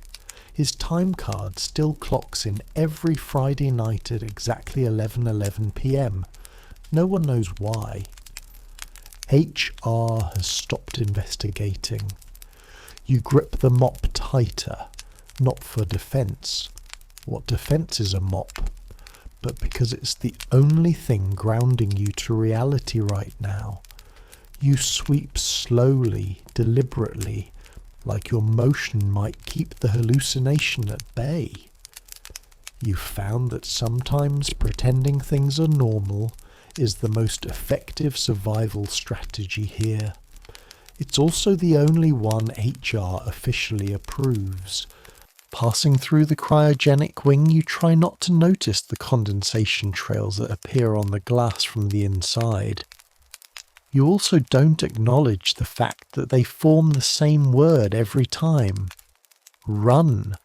His time card still clocks in every Friday night at exactly 11:11 p.m. No one knows why. HR has stopped investigating. You grip the mop tighter, not for defence. What defence is a mop? But because it's the only thing grounding you to reality right now. You sweep slowly, deliberately, like your motion might keep the hallucination at bay. You've found that sometimes pretending things are normal is the most effective survival strategy here. It's also the only one HR officially approves. Passing through the cryogenic wing, you try not to notice the condensation trails that appear on the glass from the inside. You also don't acknowledge the fact that they form the same word every time. Run.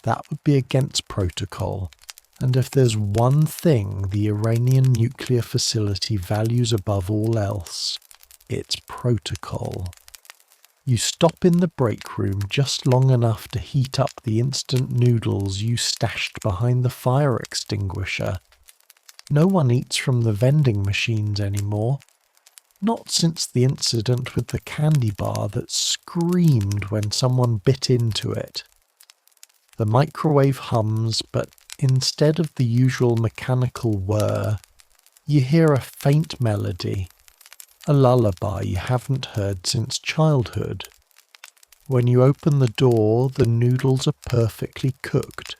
That would be against protocol. And if there's one thing the Iranian nuclear facility values above all else, it's protocol. You stop in the break room just long enough to heat up the instant noodles you stashed behind the fire extinguisher. No one eats from the vending machines anymore. Not since the incident with the candy bar that screamed when someone bit into it. The microwave hums, but instead of the usual mechanical whir, you hear a faint melody, a lullaby you haven't heard since childhood. When you open the door, the noodles are perfectly cooked,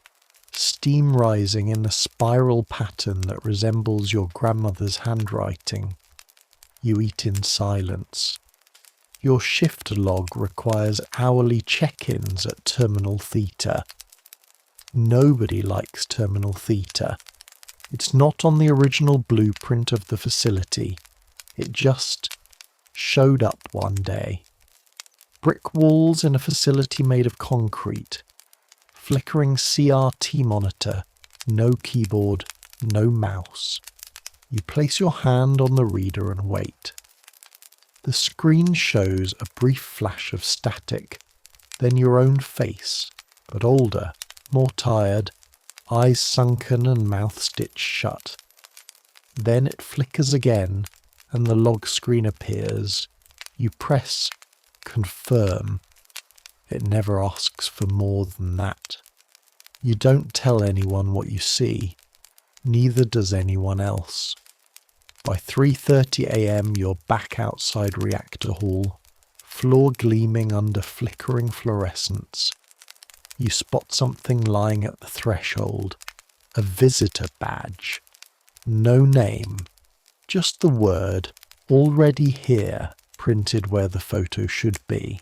steam rising in a spiral pattern that resembles your grandmother's handwriting. You eat in silence. Your shift log requires hourly check-ins at Terminal Theta. Nobody likes Terminal Theta. It's not on the original blueprint of the facility. It just showed up one day. Brick walls in a facility made of concrete. Flickering CRT monitor. No keyboard, no mouse. You place your hand on the reader and wait. The screen shows a brief flash of static, then your own face, but older, more tired, eyes sunken and mouth stitched shut. Then it flickers again, and the log screen appears. You press confirm. It never asks for more than that. You don't tell anyone what you see. Neither does anyone else. By 3:30 a.m. you're back outside reactor hall, floor gleaming under flickering fluorescence. You spot something lying at the threshold, a visitor badge. No name, just the word, already here, printed where the photo should be.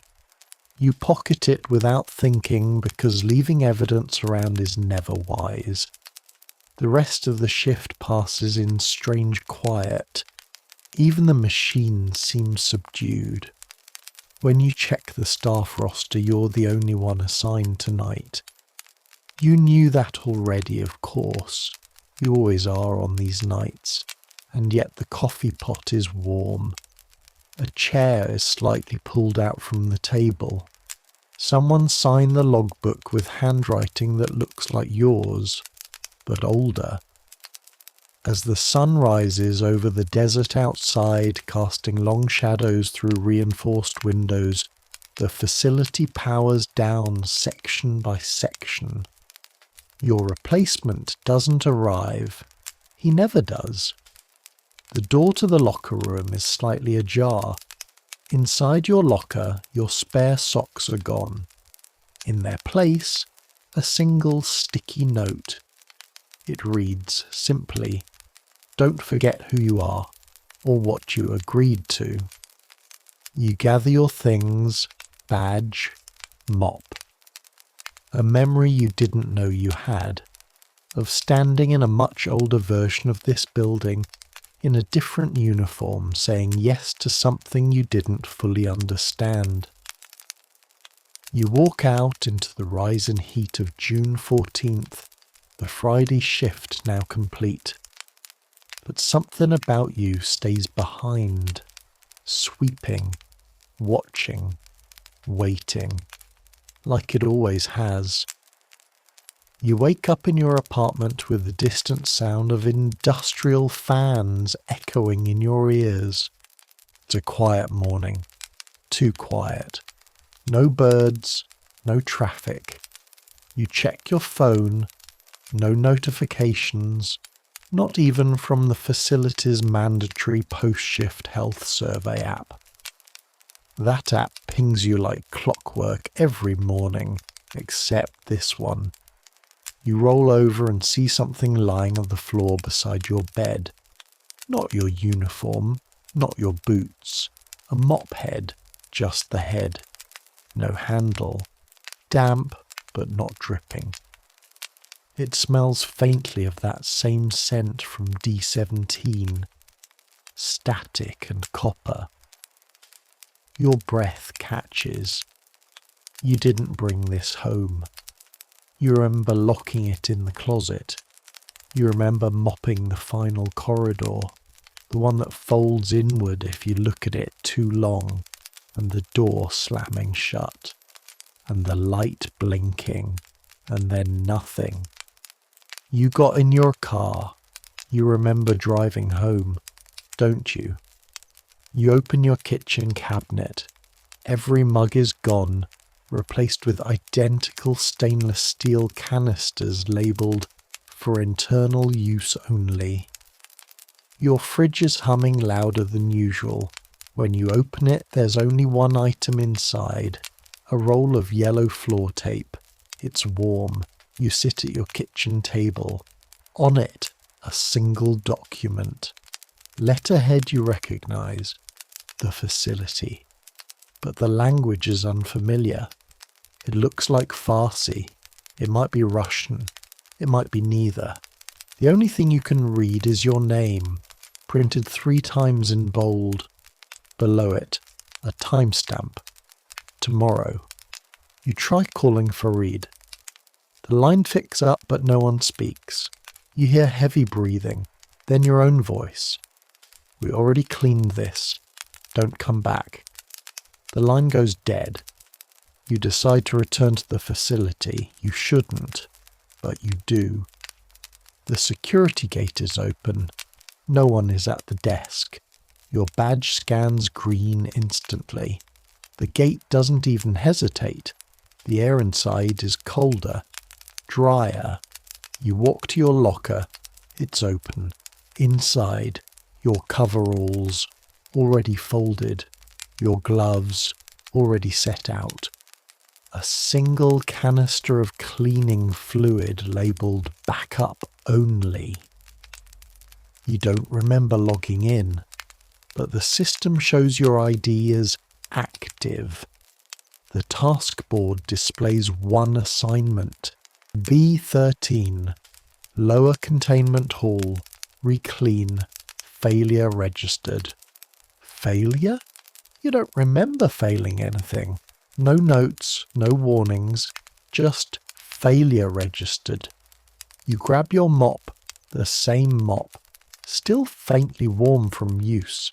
You pocket it without thinking because leaving evidence around is never wise. The rest of the shift passes in strange quiet. Even the machine seems subdued. When you check the staff roster, you're the only one assigned tonight. You knew that already, of course. You always are on these nights. And yet the coffee pot is warm. A chair is slightly pulled out from the table. Someone signed the logbook with handwriting that looks like yours, but older. As the sun rises over the desert outside, casting long shadows through reinforced windows, the facility powers down section by section. Your replacement doesn't arrive. He never does. The door to the locker room is slightly ajar. Inside your locker, your spare socks are gone. In their place, a single sticky note. It reads simply, "Don't forget who you are, or what you agreed to." You gather your things, badge, mop. A memory you didn't know you had, of standing in a much older version of this building, in a different uniform, saying yes to something you didn't fully understand. You walk out into the rising heat of June 14th, the Friday shift now complete. But something about you stays behind, sweeping, watching, waiting, like it always has. You wake up in your apartment with the distant sound of industrial fans echoing in your ears. It's a quiet morning. Too quiet. No birds, no traffic. You check your phone, no notifications, not even from the facility's mandatory post-shift health survey app. That app pings you like clockwork every morning, except this one. You roll over and see something lying on the floor beside your bed. Not your uniform, not your boots. A mop head, just the head. No handle. Damp, but not dripping. It smells faintly of that same scent from D17. Static and copper. Your breath catches. You didn't bring this home. You remember locking it in the closet. You remember mopping the final corridor, the one that folds inward if you look at it too long, and the door slamming shut, and the light blinking, and then nothing. You got in your car. You remember driving home, don't you? You open your kitchen cabinet. Every mug is gone, replaced with identical stainless steel canisters labelled "for internal use only." Your fridge is humming louder than usual. When you open it, there's only one item inside, a roll of yellow floor tape. It's warm. You sit at your kitchen table. On it, a single document. Letterhead you recognise. The facility. But the language is unfamiliar. It looks like Farsi. It might be Russian. It might be neither. The only thing you can read is your name, printed 3 times in bold. Below it, a timestamp. Tomorrow. You try calling Farid. The line picks up, but no one speaks. You hear heavy breathing, then your own voice. We already cleaned this. Don't come back. The line goes dead. You decide to return to the facility. You shouldn't, but you do. The security gate is open. No one is at the desk. Your badge scans green instantly. The gate doesn't even hesitate. The air inside is colder, drier. You walk to your locker. It's open. Inside, your coveralls, already folded. Your gloves, already set out. A single canister of cleaning fluid labelled "backup only." You don't remember logging in, but the system shows your ID as active. The task board displays one assignment. B13, Lower Containment Hall, Reclean, Failure Registered. Failure? You don't remember failing anything. No notes, no warnings, just failure registered. You grab your mop, the same mop, still faintly warm from use.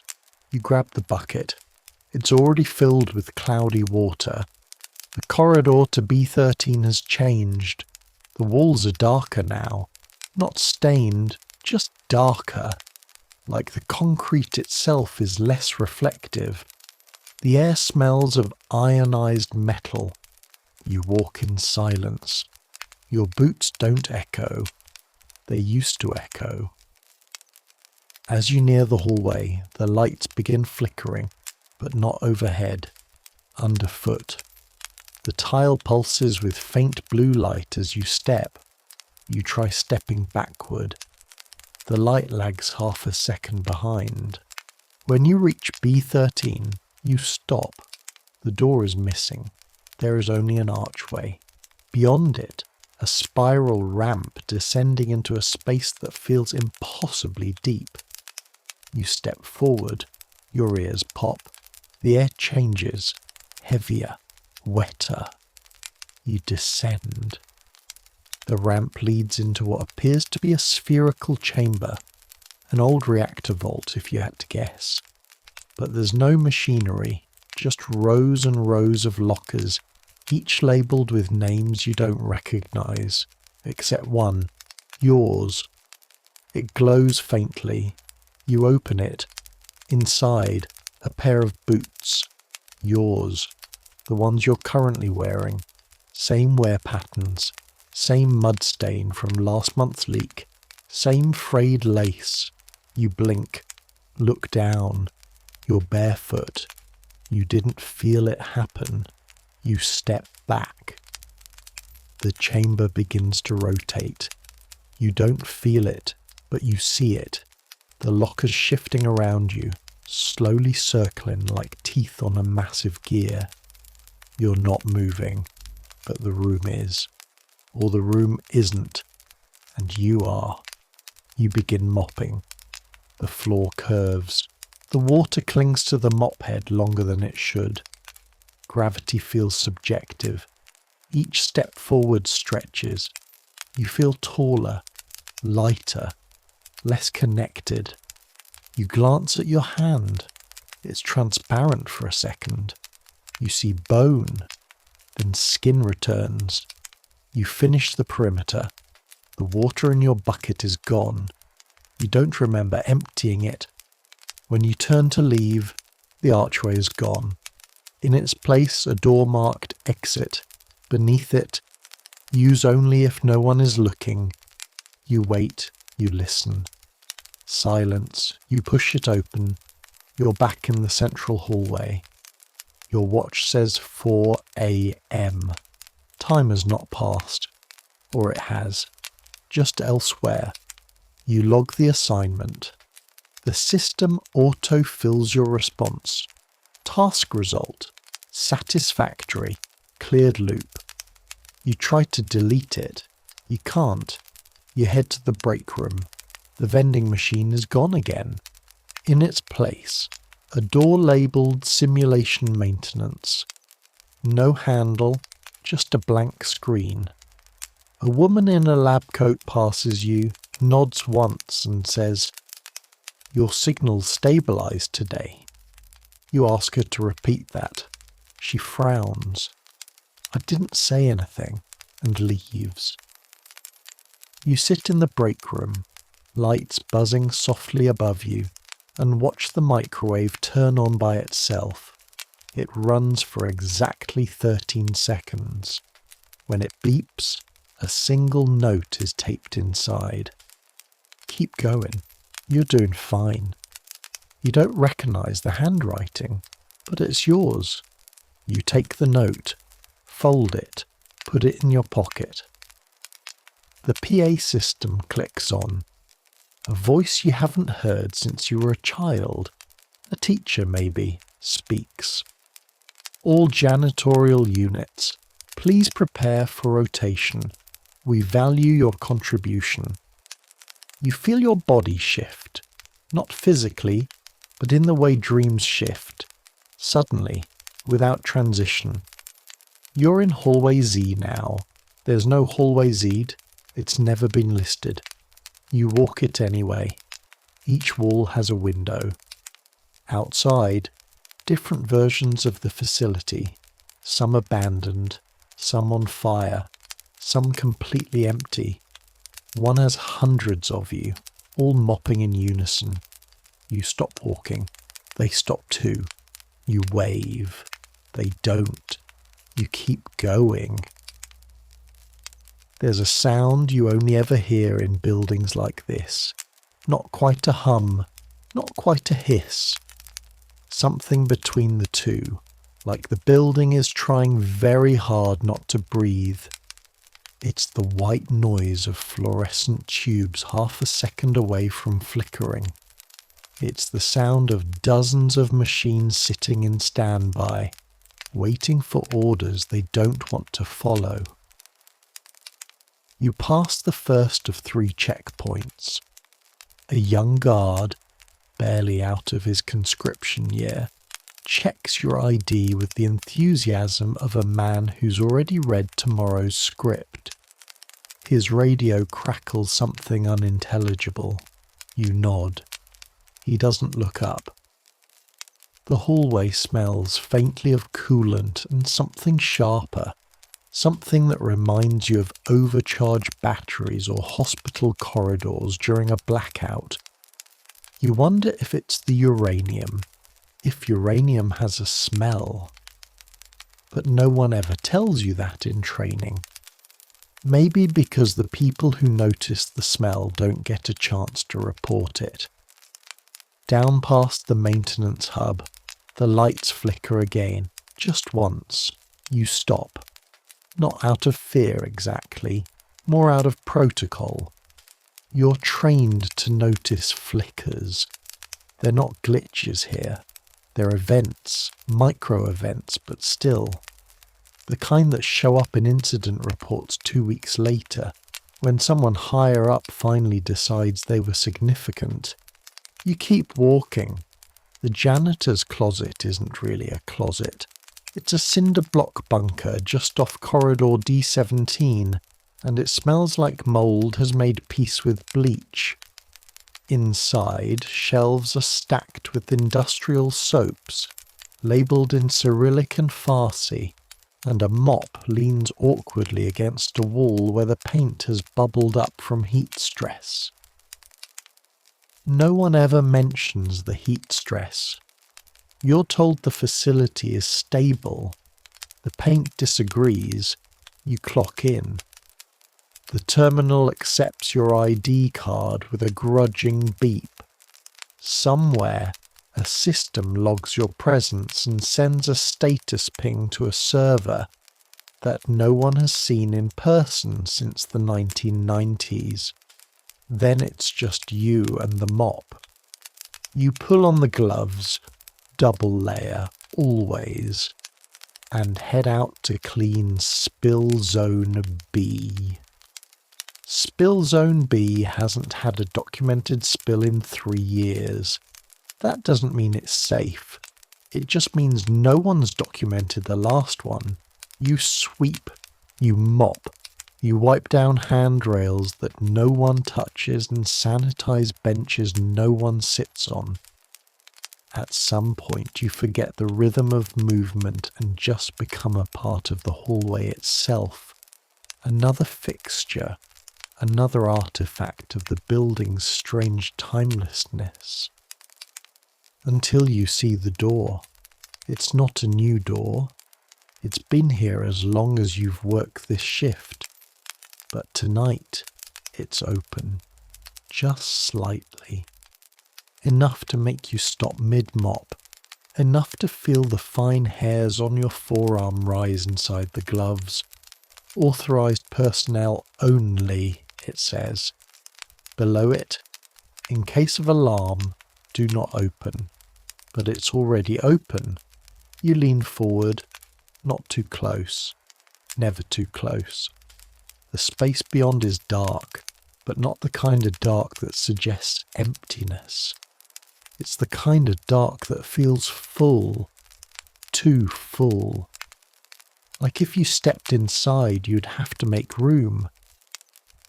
You grab the bucket. It's already filled with cloudy water. The corridor to B13 has changed. The walls are darker now. Not stained, just darker. Like the concrete itself is less reflective. The air smells of ionized metal. You walk in silence. Your boots don't echo. They used to echo. As you near the hallway, the lights begin flickering, but not overhead, underfoot. The tile pulses with faint blue light as you step. You try stepping backward. The light lags half a second behind. When you reach B13, you stop. The door is missing. There is only an archway. Beyond it, a spiral ramp descending into a space that feels impossibly deep. You step forward. Your ears pop. The air changes, heavier, wetter. You descend. The ramp leads into what appears to be a spherical chamber, an old reactor vault if you had to guess. But there's no machinery, just rows and rows of lockers, each labelled with names you don't recognise, except one, yours. It glows faintly. You open it. Inside, a pair of boots. Yours. The ones you're currently wearing. Same wear patterns. Same mud stain from last month's leak. Same frayed lace. You blink. Look down. You're barefoot. You didn't feel it happen. You step back. The chamber begins to rotate. You don't feel it, but you see it. The lockers shifting around you, slowly circling like teeth on a massive gear. You're not moving, but the room is. Or the room isn't, and you are. You begin mopping. The floor curves. The water clings to the mop head longer than it should. Gravity feels subjective. Each step forward stretches. You feel taller, lighter, less connected. You glance at your hand. It's transparent for a second. You see bone, then skin returns. You finish the perimeter. The water in your bucket is gone. You don't remember emptying it. When you turn to leave, The archway is gone. In its place, a door marked Exit. Beneath it, Use only if no one is looking. You wait, you listen. Silence, you push it open. You're back in the central hallway. Your watch says 4 a.m. Time has not passed. Or it has. Just elsewhere. You log the assignment. The system auto-fills your response. Task result. Satisfactory. Cleared loop. You try to delete it. You can't. You head to the break room. The vending machine is gone again. In its place, a door labelled Simulation Maintenance. No handle, just a blank screen. A woman in a lab coat passes you, nods once and says, "Your signal's stabilised today." You ask her to repeat that. She frowns. "I didn't say anything," and leaves. You sit in the break room, lights buzzing softly above you, and watch the microwave turn on by itself. It runs for exactly 13 seconds. When it beeps, a single note is taped inside. Keep going. You're doing fine. You don't recognise the handwriting, but it's yours. You take the note, fold it, put it in your pocket. The PA system clicks on. A voice you haven't heard since you were a child, a teacher maybe, speaks. "All janitorial units, please prepare for rotation. We value your contribution." You feel your body shift, not physically, but in the way dreams shift, suddenly, without transition. You're in hallway Z now. There's no hallway Z, it's never been listed. You walk it anyway. Each wall has a window. Outside, different versions of the facility, some abandoned, some on fire, some completely empty. One has hundreds of you, all mopping in unison. You stop walking. They stop too. You wave. They don't. You keep going. There's a sound you only ever hear in buildings like this. Not quite a hum, not quite a hiss. Something between the two, like the building is trying very hard not to breathe. It's the white noise of fluorescent tubes half a second away from flickering. It's the sound of dozens of machines sitting in standby, waiting for orders they don't want to follow. You pass the first of 3 checkpoints. A young guard, barely out of his conscription year, checks your ID with the enthusiasm of a man who's already read tomorrow's script. His radio crackles something unintelligible. You nod. He doesn't look up. The hallway smells faintly of coolant and something sharper, something that reminds you of overcharged batteries or hospital corridors during a blackout. You wonder if it's the uranium, if uranium has a smell. But no one ever tells you that in training. Maybe because the people who notice the smell don't get a chance to report it. Down past the maintenance hub, the lights flicker again, just once. You stop. Not out of fear exactly, more out of protocol. You're trained to notice flickers. They're not glitches here. They're events, micro-events, but still. The kind that show up in incident reports 2 weeks later, when someone higher up finally decides they were significant. You keep walking. The janitor's closet isn't really a closet. It's a cinder block bunker just off corridor D17, and it smells like mould has made peace with bleach. Inside, shelves are stacked with industrial soaps, labelled in Cyrillic and Farsi, and a mop leans awkwardly against a wall where the paint has bubbled up from heat stress. No one ever mentions the heat stress. You're told the facility is stable. The paint disagrees. You clock in. The terminal accepts your ID card with a grudging beep. Somewhere, a system logs your presence and sends a status ping to a server that no one has seen in person since the 1990s. Then it's just you and the mop. You pull on the gloves, double layer, always, and head out to clean Spill Zone B. Spill Zone B hasn't had a documented spill in 3 years. That doesn't mean it's safe. It just means no one's documented the last one. You sweep, you mop, you wipe down handrails that no one touches and sanitize benches no one sits on. At some point you forget the rhythm of movement and just become a part of the hallway itself. Another fixture, another artifact of the building's strange timelessness. Until you see the door. It's not a new door. It's been here as long as you've worked this shift. But tonight, it's open. Just slightly. Enough to make you stop mid-mop. Enough to feel the fine hairs on your forearm rise inside the gloves. Authorized personnel only, it says. Below it, in case of alarm, do not open. But it's already open. You lean forward, not too close, never too close. The space beyond is dark, but not the kind of dark that suggests emptiness. It's the kind of dark that feels full, too full. Like if you stepped inside, you'd have to make room.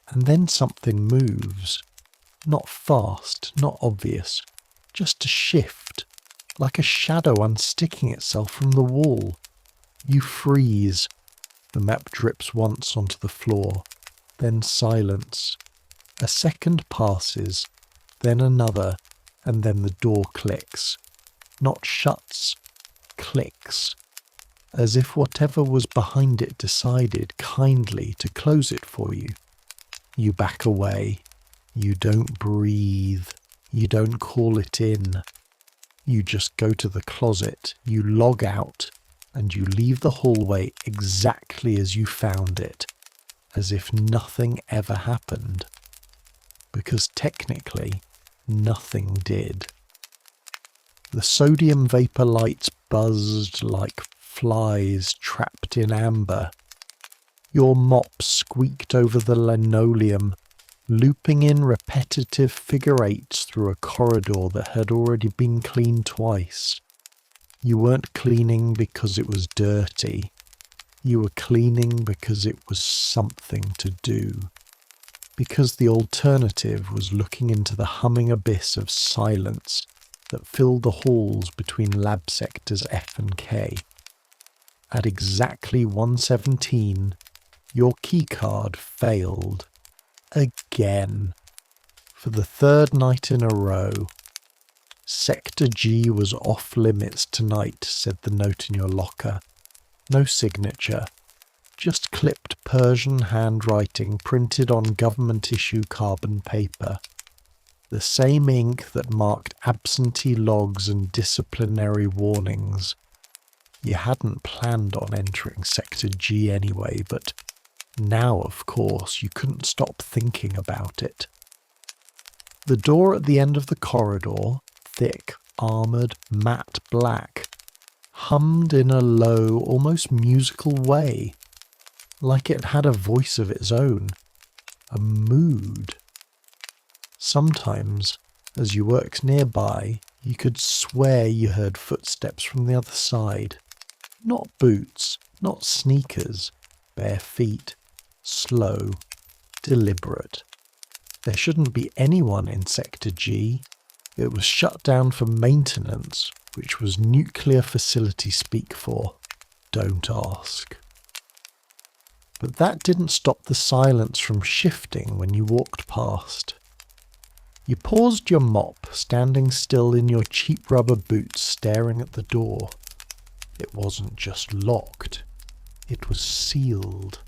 And then something moves. Not fast, not obvious, just a shift. Like a shadow unsticking itself from the wall. You freeze. The map drips once onto the floor, then silence. A second passes, then another, and then the door clicks. Not shuts, clicks. As if whatever was behind it decided kindly to close it for you. You back away. You don't breathe. You don't call it in. You just go to the closet, you log out, and you leave the hallway exactly as you found it, as if nothing ever happened. Because technically, nothing did. The sodium vapor lights buzzed like flies trapped in amber. Your mop squeaked over the linoleum, looping in repetitive figure eights through a corridor that had already been cleaned twice. You weren't cleaning because it was dirty. You were cleaning because it was something to do. Because the alternative was looking into the humming abyss of silence that filled the halls between lab sectors F and K. At exactly 1:17, your keycard failed. Again. For the third night in a row. Sector G was off limits tonight, said the note in your locker. No signature. Just clipped Persian handwriting printed on government-issue carbon paper. The same ink that marked absentee logs and disciplinary warnings. You hadn't planned on entering Sector G anyway, but now, of course, you couldn't stop thinking about it. The door at the end of the corridor, thick, armoured, matte black, hummed in a low, almost musical way, like it had a voice of its own, a mood. Sometimes, as you worked nearby, you could swear you heard footsteps from the other side. Not boots, not sneakers, bare feet, slow, deliberate. There shouldn't be anyone in Sector G. It was shut down for maintenance, which was nuclear facility speak for. Don't ask. But that didn't stop the silence from shifting when you walked past. You paused your mop, standing still in your cheap rubber boots, staring at the door. It wasn't just locked, it was sealed.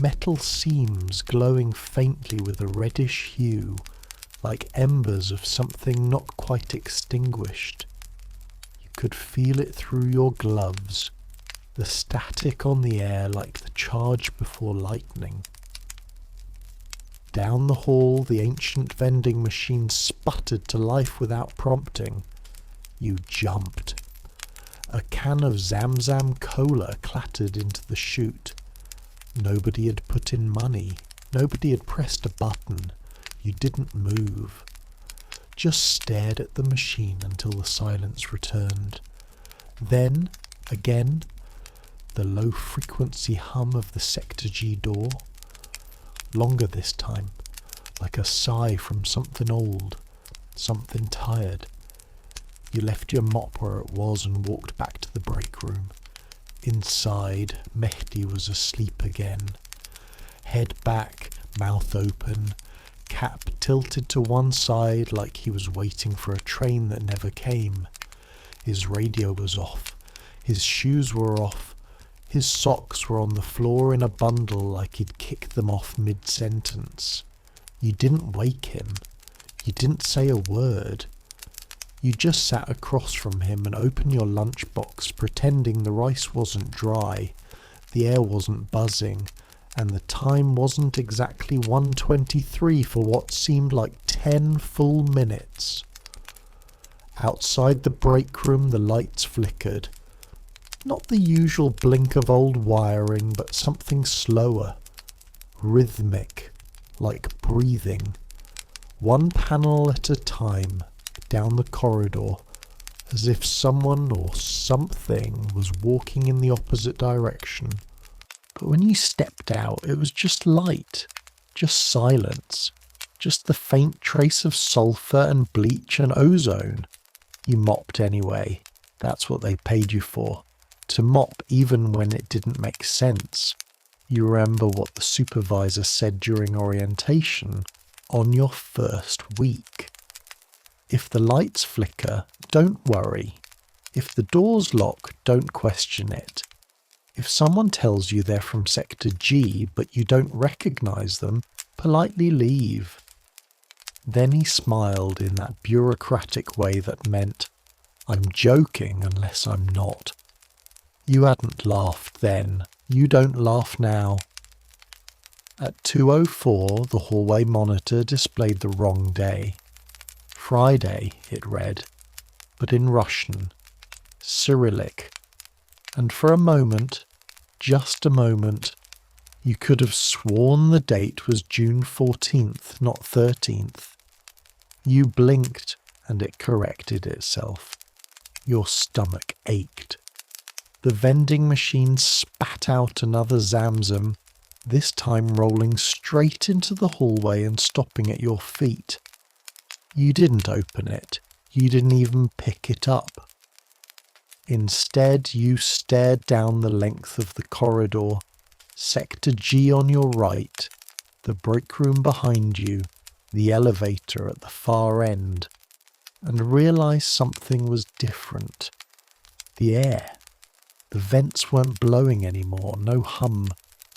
Metal seams glowing faintly with a reddish hue, like embers of something not quite extinguished. You could feel it through your gloves, the static on the air like the charge before lightning. Down the hall, the ancient vending machine sputtered to life without prompting. You jumped. A can of Zam Cola clattered into the chute. Nobody had put in money. Nobody had pressed a button. You didn't move. Just stared at the machine until the silence returned. Then, again, the low-frequency hum of the Sector G door. Longer this time, like a sigh from something old, something tired. You left your mop where it was and walked back to the break room. Inside, Mehdi was asleep again. Head back, mouth open, cap tilted to one side like he was waiting for a train that never came. His radio was off. His shoes were off. His socks were on the floor in a bundle like he'd kicked them off mid-sentence. You didn't wake him. You didn't say a word. You just sat across from him and opened your lunchbox, pretending the rice wasn't dry, the air wasn't buzzing, and the time wasn't exactly 1:23 for what seemed like 10 full minutes. Outside the break room, the lights flickered. Not the usual blink of old wiring, but something slower, rhythmic, like breathing. One panel at a time, down the corridor, as if someone or something was walking in the opposite direction. But when you stepped out, it was just light, just silence, just the faint trace of sulphur and bleach and ozone. You mopped anyway. That's what they paid you for. To mop even when it didn't make sense. You remember what the supervisor said during orientation on your first week. If the lights flicker, don't worry. If the doors lock, don't question it. If someone tells you they're from Sector G but you don't recognize them, politely leave. Then he smiled in that bureaucratic way that meant, I'm joking unless I'm not. You hadn't laughed then. You don't laugh now. At 2:04, the hallway monitor displayed the wrong day. Friday, it read, but in Russian, Cyrillic. And for a moment, just a moment, you could have sworn the date was June 14th, not 13th. You blinked, and it corrected itself. Your stomach ached. The vending machine spat out another Zamzam, this time rolling straight into the hallway and stopping at your feet. You didn't open it. You didn't even pick it up. Instead, you stared down the length of the corridor, Sector G on your right, the break room behind you, the elevator at the far end, and realized something was different. The air. The vents weren't blowing anymore, no hum,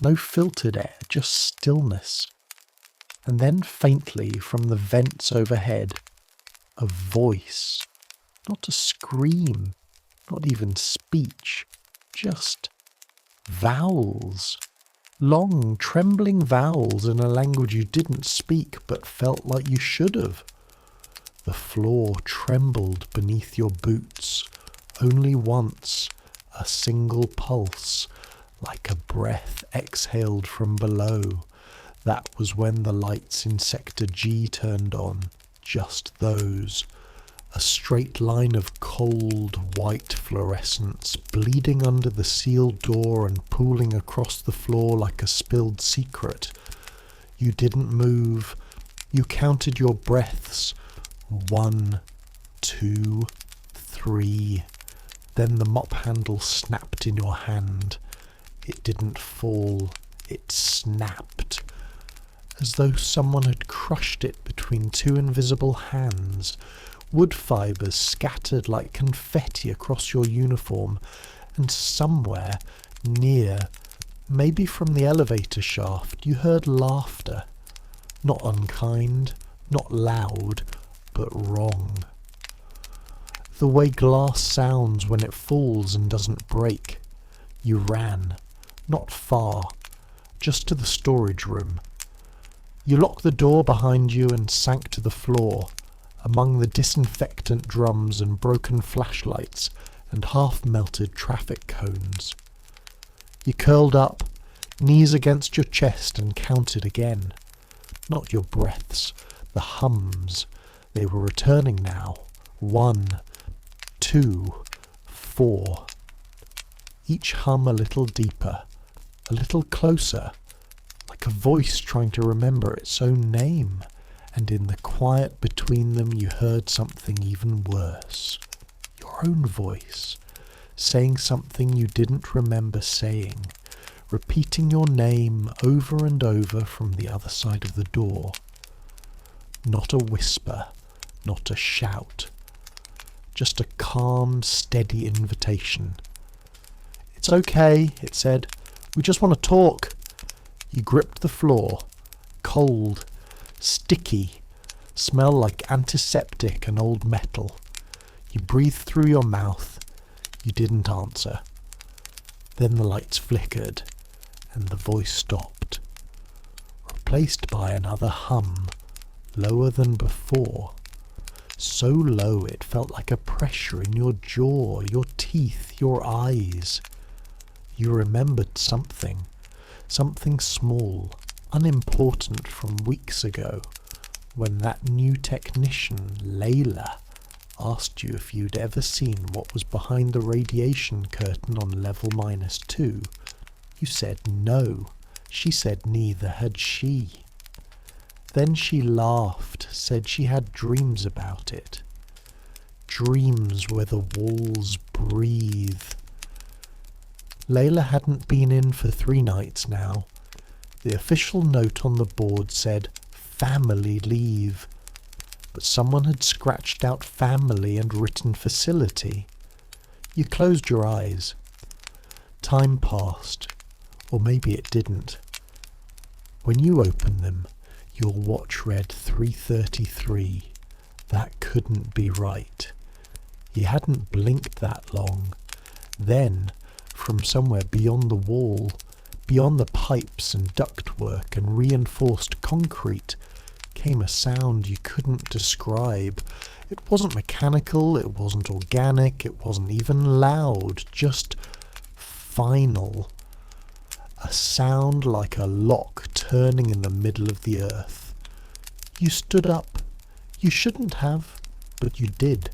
no filtered air, just stillness. And then faintly from the vents overhead, a voice. Not a scream, not even speech, just vowels. Long, trembling vowels in a language you didn't speak but felt like you should have. The floor trembled beneath your boots, only once, a single pulse, like a breath exhaled from below. That was when the lights in Sector G turned on, just those. A straight line of cold, white fluorescence, bleeding under the sealed door and pooling across the floor like a spilled secret. You didn't move. You counted your breaths. 1, 2, 3. Then the mop handle snapped in your hand. It didn't fall. It snapped. as though someone had crushed it between two invisible hands. Wood fibres scattered like confetti across your uniform, and somewhere near, maybe from the elevator shaft, you heard laughter. Not unkind, not loud, but wrong. The way glass sounds when it falls and doesn't break. You ran, not far, just to the storage room. You locked the door behind you and sank to the floor, among the disinfectant drums and broken flashlights and half-melted traffic cones. You curled up, knees against your chest, and counted again. Not your breaths, the hums. They were returning now. 1, 2, 4. Each hum a little deeper, a little closer, like a voice trying to remember its own name. And in the quiet between them you heard something even worse. Your own voice, saying something you didn't remember saying, repeating your name over and over from the other side of the door. Not a whisper, not a shout, just a calm, steady invitation. "It's okay," it said. "We just want to talk." You gripped the floor, cold, sticky, smell like antiseptic and old metal. You breathed through your mouth. You didn't answer. Then the lights flickered, and the voice stopped, replaced by another hum, lower than before. So low it felt like a pressure in your jaw, your teeth, your eyes. You remembered something small, unimportant from weeks ago, when that new technician, Layla, asked you if you'd ever seen what was behind the radiation curtain on level -2. You said no. She said neither had she. Then she laughed, said she had dreams about it. Dreams where the walls breathe. Layla hadn't been in for 3 nights now. The official note on the board said, "Family leave." But someone had scratched out family and written facility. You closed your eyes. Time passed, or maybe it didn't. When you opened them, your watch read 3:33. That couldn't be right. You hadn't blinked that long. Then, from somewhere beyond the wall, beyond the pipes and ductwork and reinforced concrete, came a sound you couldn't describe. It wasn't mechanical, it wasn't organic, it wasn't even loud, just final. A sound like a lock turning in the middle of the earth. You stood up. You shouldn't have, but you did.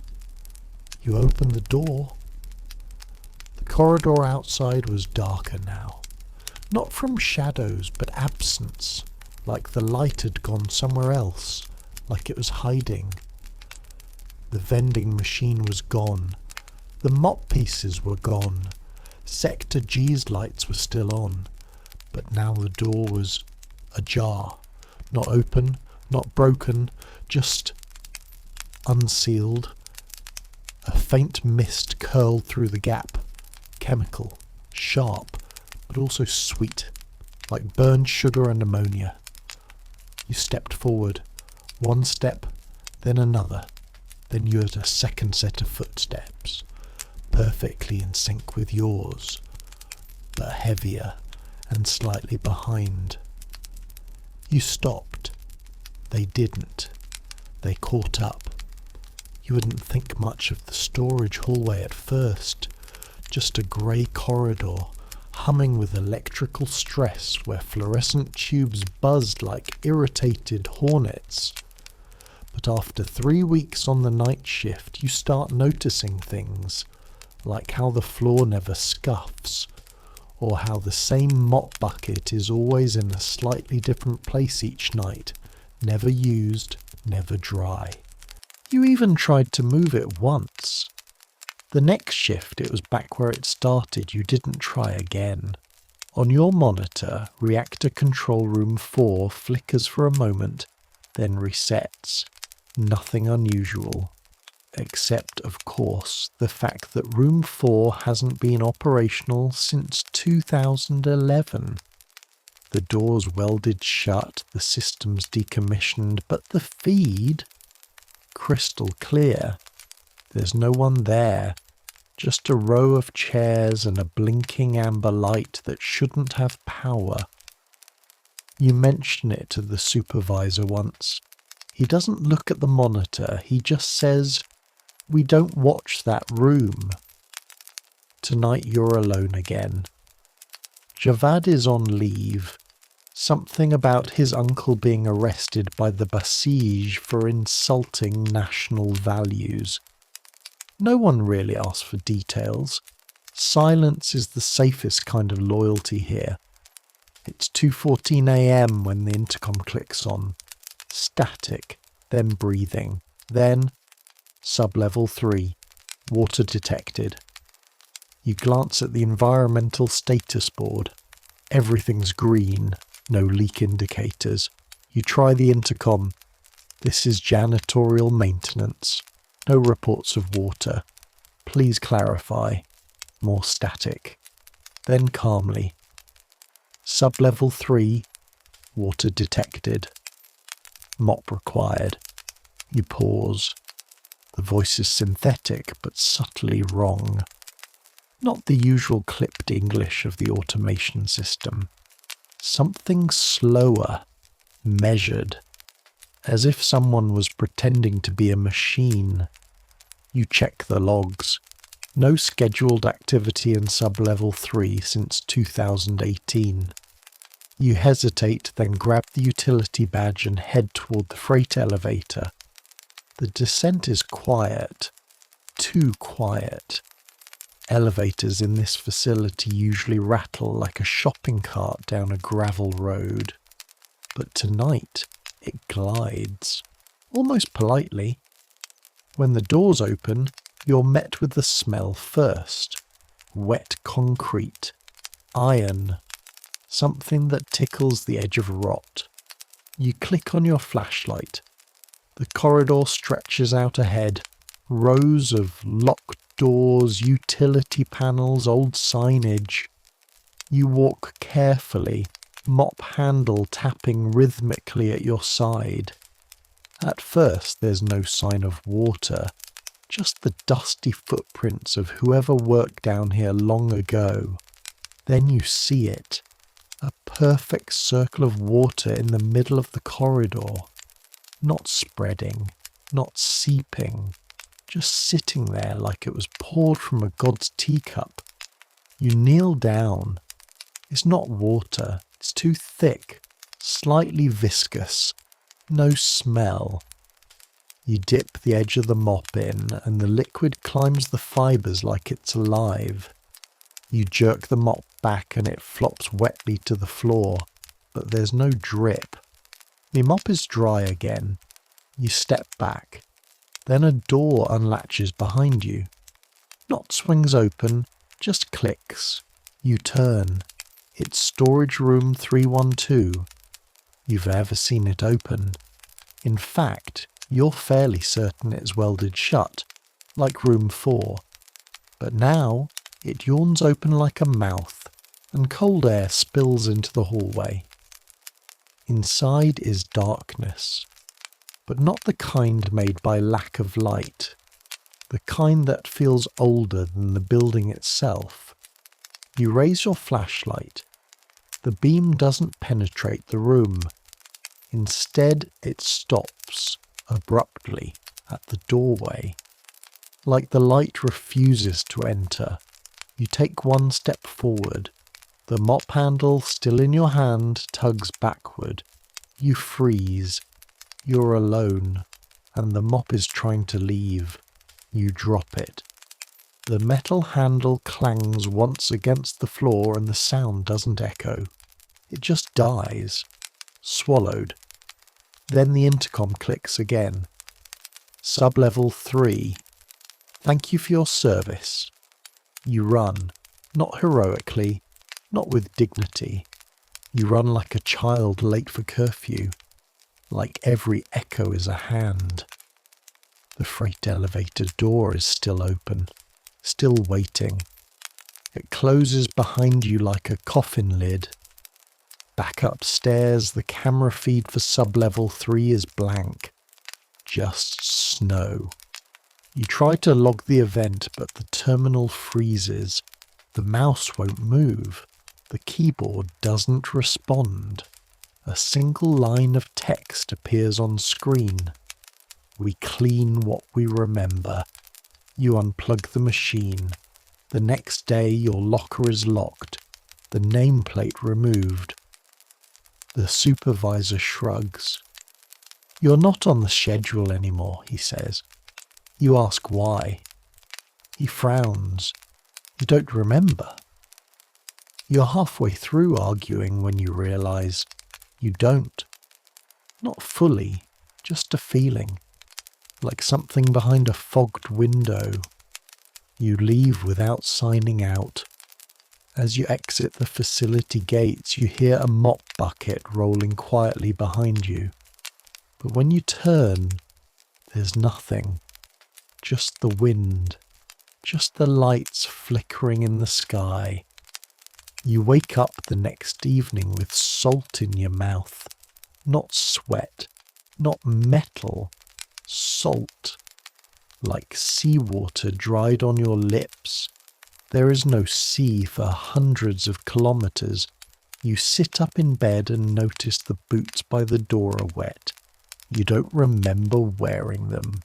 You opened the door. The corridor outside was darker now. Not from shadows, but absence, like the light had gone somewhere else, like it was hiding. The vending machine was gone. The mop pieces were gone. Sector G's lights were still on, but now the door was ajar. Not open, not broken, just unsealed. A faint mist curled through the gap, chemical, sharp, but also sweet, like burned sugar and ammonia. You stepped forward, 1 step, then another. Then you heard a second set of footsteps, perfectly in sync with yours, but heavier and slightly behind. You stopped. They didn't. They caught up. You wouldn't think much of the storage hallway at first, just a grey corridor, humming with electrical stress where fluorescent tubes buzzed like irritated hornets. But after 3 weeks on the night shift, you start noticing things, like how the floor never scuffs, or how the same mop bucket is always in a slightly different place each night, never used, never dry. You even tried to move it once. The next shift it was back where it started. You didn't try again. On your monitor, reactor control room 4 flickers for a moment, then resets. Nothing unusual. Except, of course, the fact that room 4 hasn't been operational since 2011. The door's welded shut, the system's decommissioned, but the feed? Crystal clear. There's no one there. Just a row of chairs and a blinking amber light that shouldn't have power. You mention it to the supervisor once. He doesn't look at the monitor, he just says, "We don't watch that room." Tonight you're alone again. Javad is on leave. Something about his uncle being arrested by the Basij for insulting national values. No one really asks for details. Silence is the safest kind of loyalty here. It's 2:14 a.m. when the intercom clicks on. Static, then breathing, then sub-level 3, water detected. You glance at the environmental status board. Everything's green, no leak indicators. You try the intercom. This is janitorial maintenance. No reports of water. Please clarify. More static. Then calmly. Sub-level 3, water detected. Mop required. You pause. The voice is synthetic, but subtly wrong. Not the usual clipped English of the automation system. Something slower, measured, as if someone was pretending to be a machine. You check the logs. No scheduled activity in sub-level 3 since 2018. You hesitate, then grab the utility badge and head toward the freight elevator. The descent is quiet. Too quiet. Elevators in this facility usually rattle like a shopping cart down a gravel road. But tonight, it glides. Almost politely. When the doors open, you're met with the smell first. Wet concrete. Iron. Something that tickles the edge of rot. You click on your flashlight. The corridor stretches out ahead. Rows of locked doors, utility panels, old signage. You walk carefully, mop handle tapping rhythmically at your side. At first there's no sign of water, just the dusty footprints of whoever worked down here long ago. Then you see it. A perfect circle of water in the middle of the corridor. Not spreading, not seeping, just sitting there like it was poured from a god's teacup. You kneel down. It's not water, it's too thick, slightly viscous, no smell. You dip the edge of the mop in and the liquid climbs the fibres like it's alive. You jerk the mop back and it flops wetly to the floor, but there's no drip. The mop is dry again. You step back. Then a door unlatches behind you. Not swings open, just clicks. You turn. It's storage room 312. You've never seen it open. In fact, you're fairly certain it's welded shut, like room 4. But now, it yawns open like a mouth, and cold air spills into the hallway. Inside is darkness. But not the kind made by lack of light, the kind that feels older than the building itself. You raise your flashlight. The beam doesn't penetrate the room. Instead, it stops, abruptly, at the doorway. Like the light refuses to enter. You take one step forward. The mop handle, still in your hand, tugs backward. You freeze. You're alone, and the mop is trying to leave. You drop it. The metal handle clangs once against the floor and the sound doesn't echo. It just dies. Swallowed. Then the intercom clicks again. Sub-level 3. Thank you for your service. You run. Not heroically. not with dignity. You run like a child late for curfew, like every echo is a hand. The freight elevator door is still open, still waiting. It closes behind you like a coffin lid. Back upstairs, the camera feed for sub-level 3 is blank. Just snow. You try to log the event, but the terminal freezes. The mouse won't move. The keyboard doesn't respond. A single line of text appears on screen. We clean what we remember. You unplug the machine. The next day your locker is locked. The nameplate removed. The supervisor shrugs. You're not on the schedule anymore, he says. You ask why. He frowns. You don't remember. You're halfway through arguing when you realize you don't. Not fully, just a feeling, like something behind a fogged window. You leave without signing out. As you exit the facility gates, you hear a mop bucket rolling quietly behind you. But when you turn, there's nothing. Just the wind. Just the lights flickering in the sky. You wake up the next evening with salt in your mouth. Not sweat, not metal, salt. Like seawater dried on your lips. There is no sea for hundreds of kilometers. You sit up in bed and notice the boots by the door are wet. You don't remember wearing them.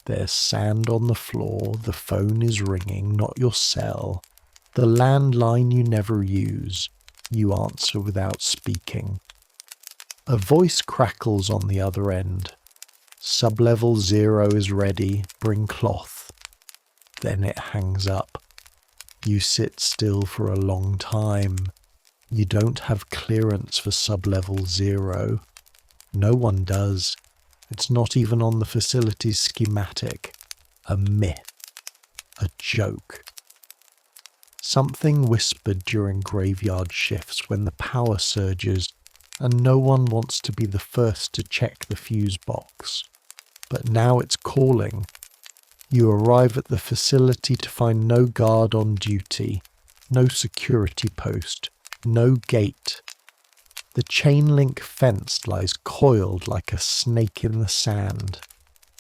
There's sand on the floor, the phone is ringing, not your cell. The landline you never use. You answer without speaking. A voice crackles on the other end. Sub-level 0 is ready, bring cloth. Then it hangs up. You sit still for a long time. You don't have clearance for sub-level 0. No one does. It's not even on the facility's schematic. A myth. A joke. Something whispered during graveyard shifts when the power surges and no one wants to be the first to check the fuse box. But now it's calling. You arrive at the facility to find no guard on duty, no security post, no gate. The chain-link fence lies coiled like a snake in the sand.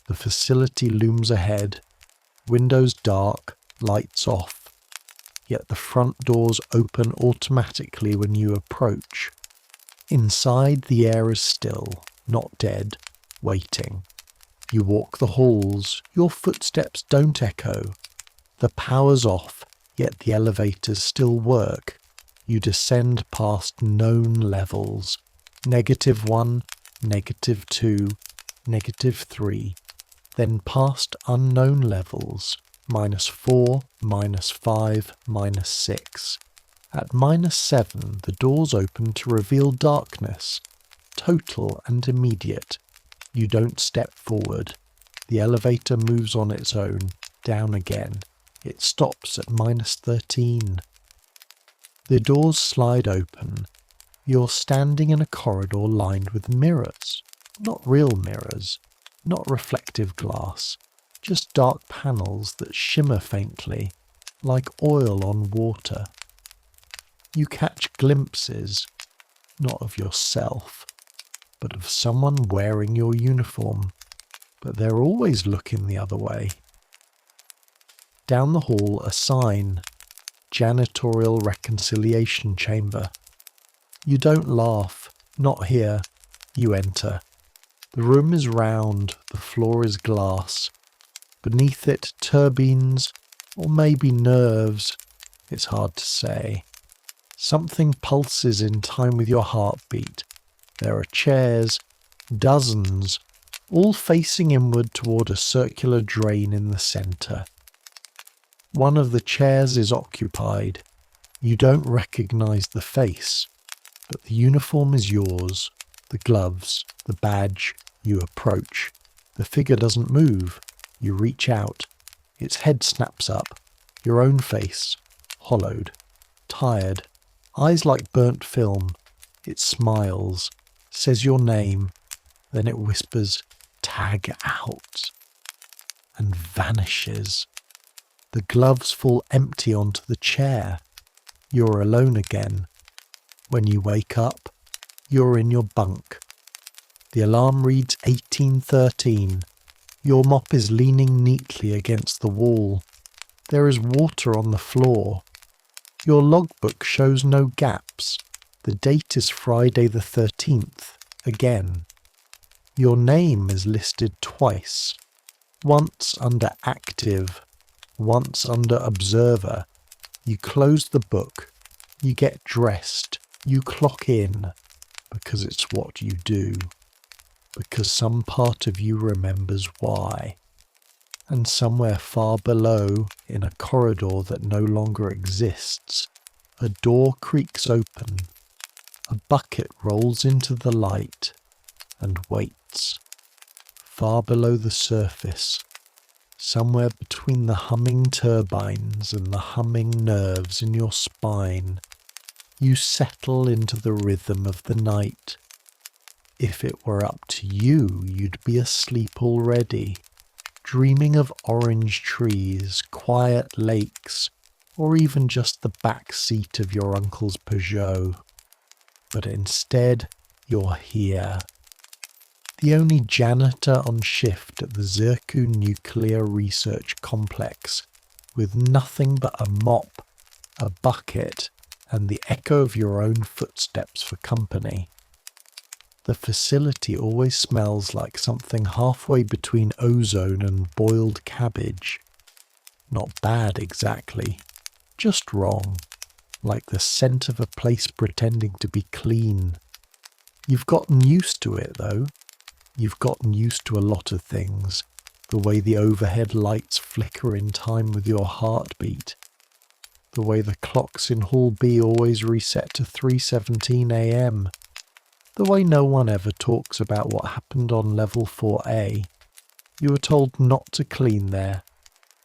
The facility looms ahead, windows dark, lights off. Yet the front doors open automatically when you approach. Inside, the air is still, not dead, waiting. You walk the halls, your footsteps don't echo. The power's off, yet the elevators still work. You descend past known levels. -1, -2, -3. Then past unknown levels. -4, -5, -6. At -7, the doors open to reveal darkness, total and immediate. You don't step forward. The elevator moves on its own, down again. It stops at -13. The doors slide open. You're standing in a corridor lined with mirrors. Not real mirrors, not reflective glass, just dark panels that shimmer faintly, like oil on water. You catch glimpses, not of yourself, but of someone wearing your uniform, but they're always looking the other way. Down the hall, a sign, Janitorial Reconciliation Chamber. You don't laugh, not here. You enter. The room is round, the floor is glass. Beneath it, turbines, or maybe nerves. It's hard to say. Something pulses in time with your heartbeat. There are chairs, dozens, all facing inward toward a circular drain in the centre. One of the chairs is occupied. You don't recognise the face, but the uniform is yours, the gloves, the badge. You approach. The figure doesn't move. You reach out. Its head snaps up. Your own face, hollowed, tired, Eyes like burnt film. It smiles, says your name, then it whispers, "Tag out," and vanishes. The gloves fall empty onto the chair. You're alone again. When you wake up, you're in your bunk. The alarm reads 1813. Your mop is leaning neatly against the wall. There is water on the floor. Your logbook shows no gaps. The date is Friday the 13th, again. Your name is listed twice. Once under active, once under observer. You close the book. You get dressed. You clock in. Because it's what you do. Because some part of you remembers why. And somewhere far below, in a corridor that no longer exists, a door creaks open. A bucket rolls into the light and waits. Far below the surface, somewhere between the humming turbines and the humming nerves in your spine, you settle into the rhythm of the night. If it were up to you, you'd be asleep already, dreaming of orange trees, quiet lakes, or even just the back seat of your uncle's Peugeot. But instead, you're here. The only janitor on shift at the Zirku Nuclear Research Complex, with nothing but a mop, a bucket, and the echo of your own footsteps for company. The facility always smells like something halfway between ozone and boiled cabbage. Not bad exactly, just wrong, like the scent of a place pretending to be clean. You've gotten used to it though. You've gotten used to a lot of things, the way the overhead lights flicker in time with your heartbeat, the way the clocks in Hall B always reset to 3:17 a.m., the way no one ever talks about what happened on level 4A. You were told not to clean there.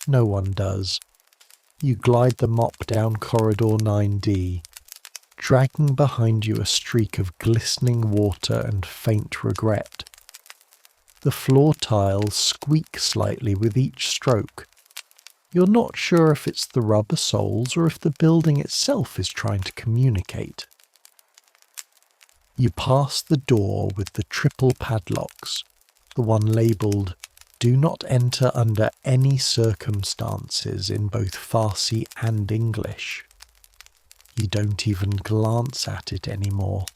No one does. You glide the mop down corridor 9D, dragging behind you a streak of glistening water and faint regret. The floor tiles squeak slightly with each stroke. You're not sure if it's the rubber soles or if the building itself is trying to communicate. You pass the door with the triple padlocks, the one labelled, "Do not enter under any circumstances" in both Farsi and English. You don't even glance at it anymore.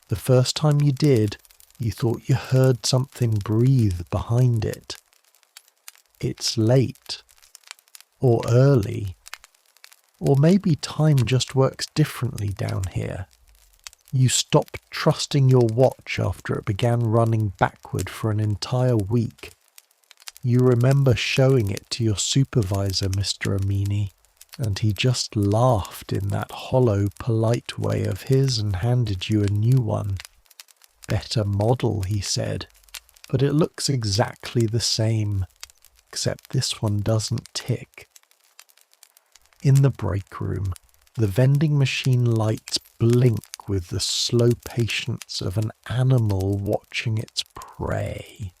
The first time you did, you thought you heard something breathe behind it. It's late. Or early. Or maybe time just works differently down here. You stopped trusting your watch after it began running backward for an entire week. You remember showing it to your supervisor, Mr. Amini, and he just laughed in that hollow, polite way of his and handed you a new one. "Better model," he said, "but it looks exactly the same, except this one doesn't tick." In the break room, the vending machine lights blink with the slow patience of an animal watching its prey.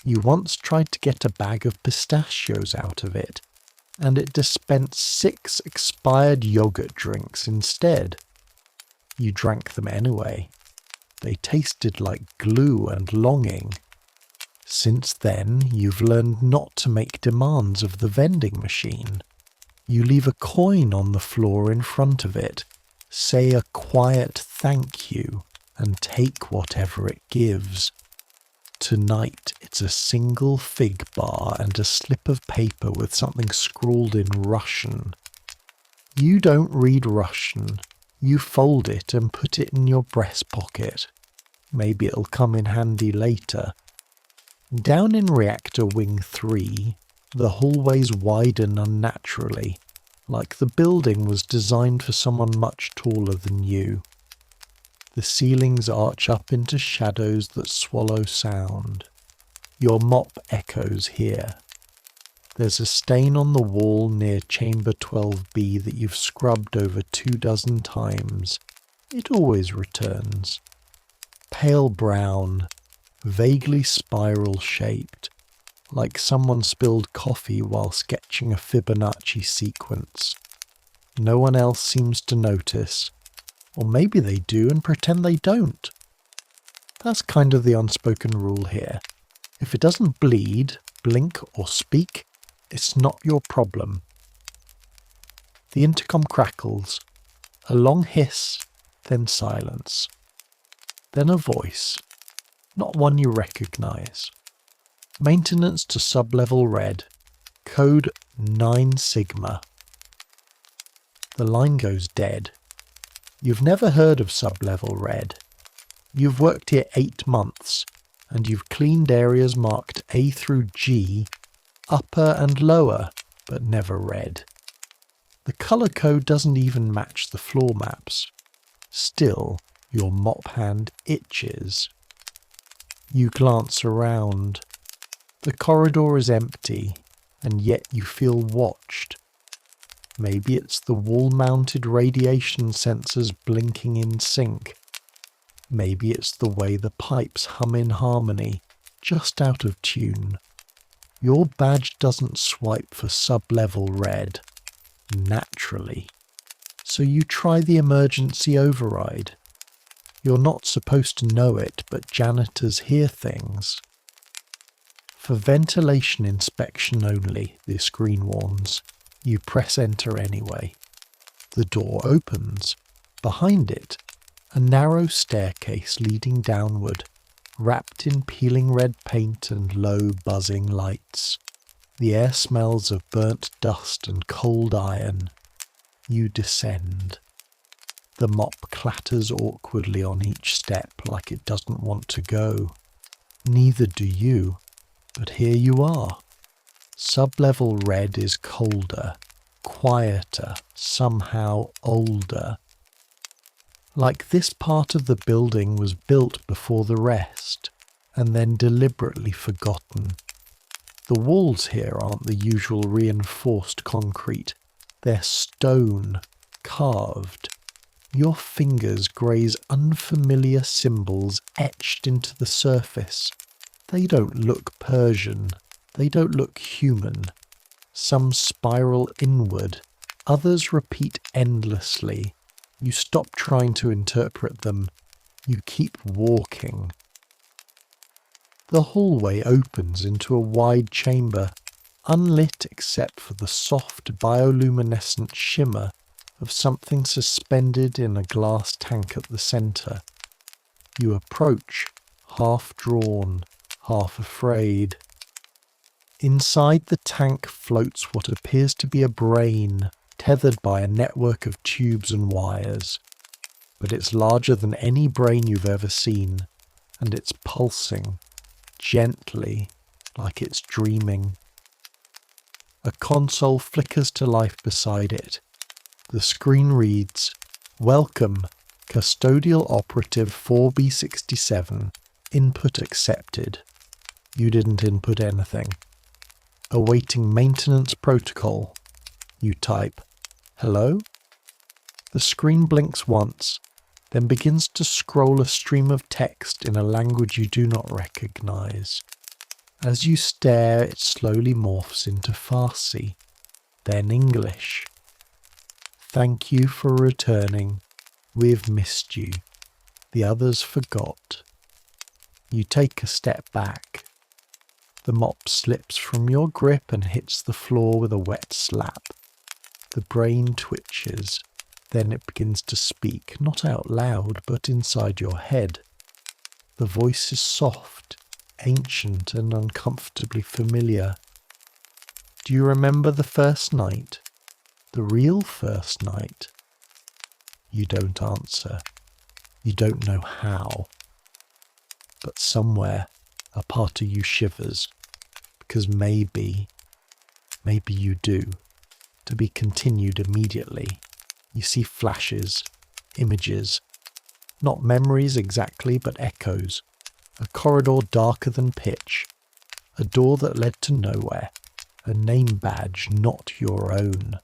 You once tried to get a bag of pistachios out of it, and it dispensed 6 expired yogurt drinks instead. You drank them anyway. They tasted like glue and longing. Since then, you've learned not to make demands of the vending machine. You leave a coin on the floor in front of it, say a quiet thank you, and take whatever it gives. Tonight it's a single fig bar and a slip of paper with something scrawled in Russian. You don't read Russian. You fold it and put it in your breast pocket. Maybe it'll come in handy later. Down in Reactor Wing 3, the hallways widen unnaturally, like the building was designed for someone much taller than you. The ceilings arch up into shadows that swallow sound. Your mop echoes here. There's a stain on the wall near chamber 12B that you've scrubbed over 24 times. It always returns. Pale brown, vaguely spiral-shaped, like someone spilled coffee while sketching a Fibonacci sequence. No one else seems to notice. Or maybe they do and pretend they don't. That's kind of the unspoken rule here. If it doesn't bleed, blink or speak, it's not your problem. The intercom crackles. A long hiss, then silence. Then a voice. Not one you recognize. Maintenance to sub-level red. Code 9 Sigma. The line goes dead. You've never heard of sub-level red. You've worked here 8 months, and you've cleaned areas marked A through G, upper and lower, but never red. The colour code doesn't even match the floor maps. Still, your mop hand itches. You glance around. The corridor is empty, and yet you feel watched. Maybe it's the wall-mounted radiation sensors blinking in sync. Maybe it's the way the pipes hum in harmony, just out of tune. Your badge doesn't swipe for sub-level red, naturally. So you try the emergency override. You're not supposed to know it, but janitors hear things. For ventilation inspection only, the screen warns. You press enter anyway. The door opens. Behind it, a narrow staircase leading downward, wrapped in peeling red paint and low buzzing lights. The air smells of burnt dust and cold iron. You descend. The mop clatters awkwardly on each step like it doesn't want to go. Neither do you, but here you are. Sub-level red is colder, quieter, somehow older. Like this part of the building was built before the rest, and then deliberately forgotten. The walls here aren't the usual reinforced concrete. They're stone, carved. Your fingers graze unfamiliar symbols etched into the surface. They don't look Persian. They don't look human. Some spiral inward. Others repeat endlessly. You stop trying to interpret them. You keep walking. The hallway opens into a wide chamber, unlit except for the soft bioluminescent shimmer of something suspended in a glass tank at the centre. You approach, half drawn, half afraid. Inside the tank floats what appears to be a brain, tethered by a network of tubes and wires. But it's larger than any brain you've ever seen, and it's pulsing, gently, like it's dreaming. A console flickers to life beside it. The screen reads, "Welcome, Custodial Operative 4B67. Input accepted." You didn't input anything. Awaiting maintenance protocol. You type, "Hello?" The screen blinks once, then begins to scroll a stream of text in a language you do not recognize. As you stare, it slowly morphs into Farsi, then English. "Thank you for returning. We've missed you. The others forgot." You take a step back. The mop slips from your grip and hits the floor with a wet slap. The brain twitches. Then it begins to speak, not out loud, but inside your head. The voice is soft, ancient, and uncomfortably familiar. Do you remember the first night? The real first night? You don't answer. You don't know how. But somewhere, a part of you shivers. Because maybe you do. To be continued immediately. You see flashes, images. Not memories exactly, but echoes. A corridor darker than pitch. A door that led to nowhere. a name badge not your own.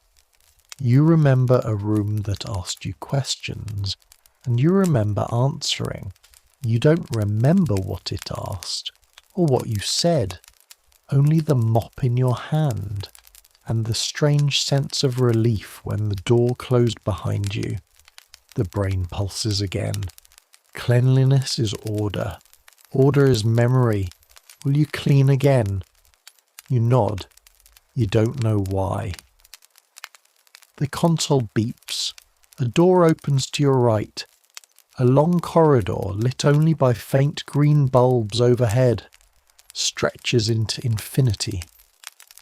You remember a room that asked you questions, and you remember answering. You don't remember what it asked, or what you said, only the mop in your hand, and the strange sense of relief when the door closed behind you. The brain pulses again. Cleanliness is order. Order is memory. Will you clean again? You nod. You don't know why. The console beeps. A door opens to your right. A long corridor, lit only by faint green bulbs overhead, stretches into infinity.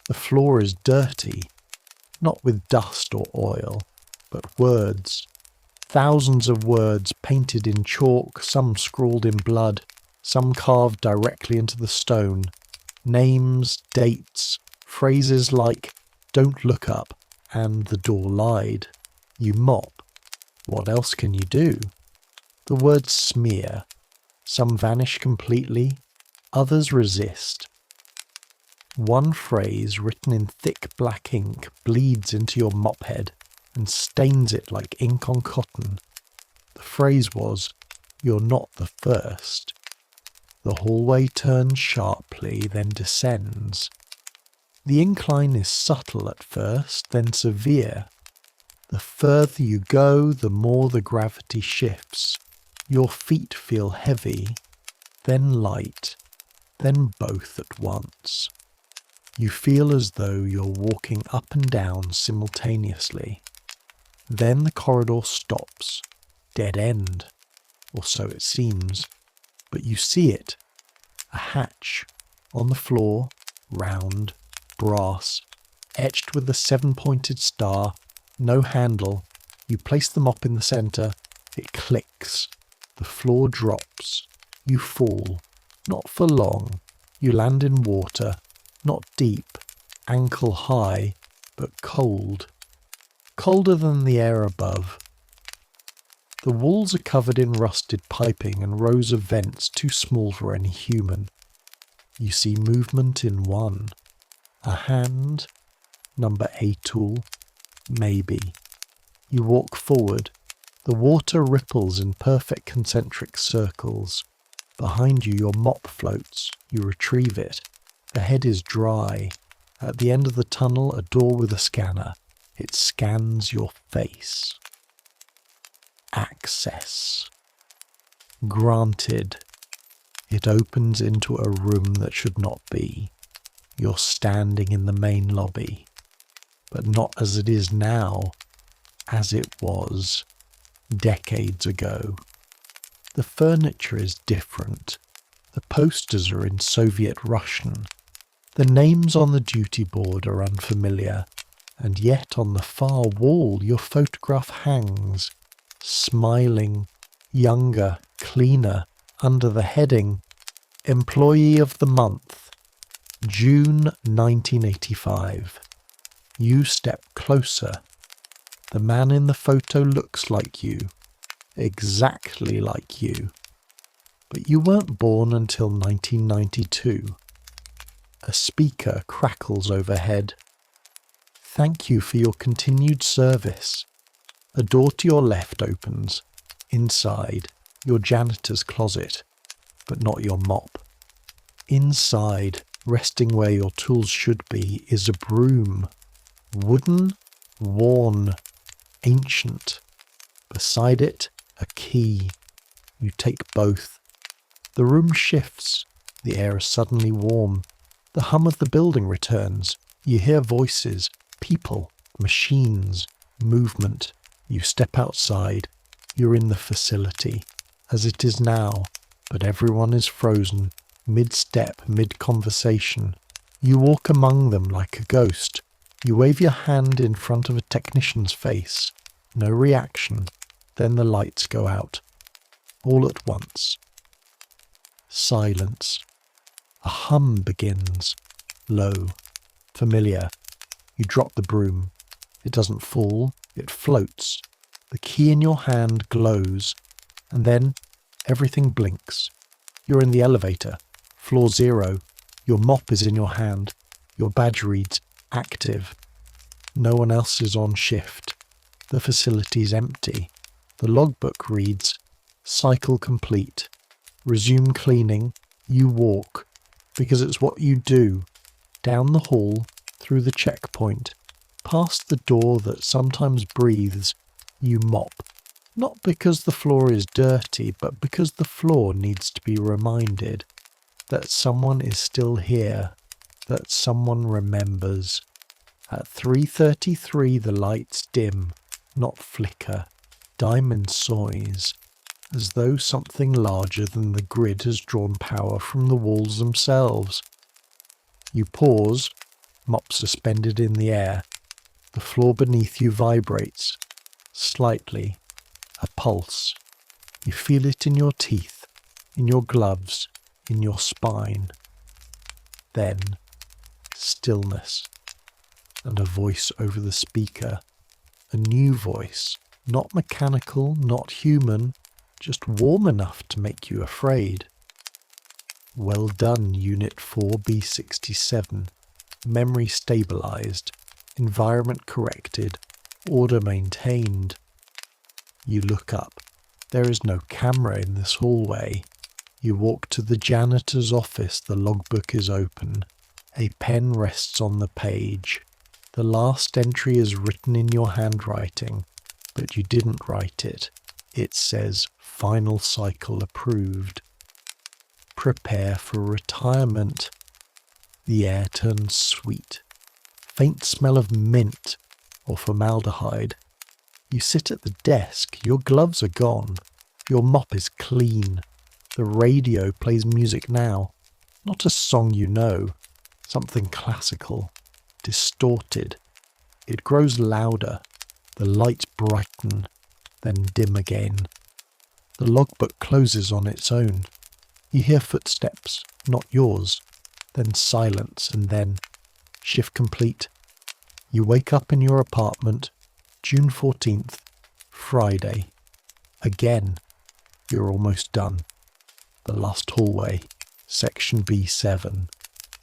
The floor is dirty, not with dust or oil, but words. Thousands of words painted in chalk, some scrawled in blood, some carved directly into the stone. Names, dates, phrases like, "Don't look up," and "The door lied." You mop. What else can you do? The words smear. Some vanish completely, others resist. One phrase written in thick black ink bleeds into your mop head and stains it like ink on cotton. The phrase was, "You're not the first." The hallway turns sharply, then descends. The incline is subtle at first, then severe. The further you go, the more the gravity shifts. Your feet feel heavy, then light, then both at once. You feel as though you're walking up and down simultaneously. Then the corridor stops, dead end, or so it seems, but you see it, a hatch, on the floor, round, brass, etched with a 7-pointed star, no handle. You place the mop in the centre, it clicks, the floor drops, you fall, not for long, you land in water, not deep, ankle high, but cold. Colder than the air above. The walls are covered in rusted piping and rows of vents too small for any human. You see movement in one. A hand, number A tool, maybe. You walk forward. The water ripples in perfect concentric circles. Behind you, your mop floats. You retrieve it. The head is dry. At the end of the tunnel, a door with a scanner. It scans your face. Access. Granted. It opens into a room that should not be. You're standing in the main lobby. But not as it is now, as it was decades ago. The furniture is different. The posters are in Soviet Russian. The names on the duty board are unfamiliar, and yet on the far wall your photograph hangs, smiling, younger, cleaner, under the heading, Employee of the Month, June 1985. You step closer. The man in the photo looks like you, exactly like you. But you weren't born until 1992. A speaker crackles overhead. Thank you for your continued service. A door to your left opens. Inside, your janitor's closet, but not your mop. Inside, resting where your tools should be, is a broom. Wooden, worn, ancient. Beside it, a key. You take both. The room shifts. The air is suddenly warm. The hum of the building returns. You hear voices, people, machines, movement. You step outside. You're in the facility, as it is now, but everyone is frozen, mid-step, mid-conversation. You walk among them like a ghost. You wave your hand in front of a technician's face. No reaction. Then the lights go out. All at once. Silence. A hum begins. Low. Familiar. You drop the broom. It doesn't fall. It floats. The key in your hand glows. And then everything blinks. You're in the elevator. Floor 0. Your mop is in your hand. Your badge reads active. No one else is on shift. The facility's empty. The logbook reads, "Cycle complete. Resume cleaning. You walk." Because it's what you do. Down the hall, through the checkpoint, past the door that sometimes breathes, you mop. Not because the floor is dirty, but because the floor needs to be reminded that someone is still here, that someone remembers. At 3:33 the lights dim, not flicker. Diamond soys, as though something larger than the grid has drawn power from the walls themselves. You pause, mop suspended in the air. The floor beneath you vibrates, slightly, a pulse. You feel it in your teeth, in your gloves, in your spine. Then, stillness, and a voice over the speaker. A new voice, not mechanical, not human, just warm enough to make you afraid. "Well done, Unit 4B67. Memory stabilized, environment corrected, order maintained." You look up. There is no camera in this hallway. You walk to the janitor's office. The logbook is open. A pen rests on the page. The last entry is written in your handwriting, but you didn't write it. It says, "Final cycle approved." Prepare for retirement. The air turns sweet. Faint smell of mint or formaldehyde. You sit at the desk. Your gloves are gone. Your mop is clean. The radio plays music now. Not a song you know. Something classical. Distorted. It grows louder. The lights brighten, then dim again. The logbook closes on its own. You hear footsteps, not yours, then silence, and then shift complete. You wake up in your apartment, June 14th, Friday. Again, you're almost done. The last hallway, section B7.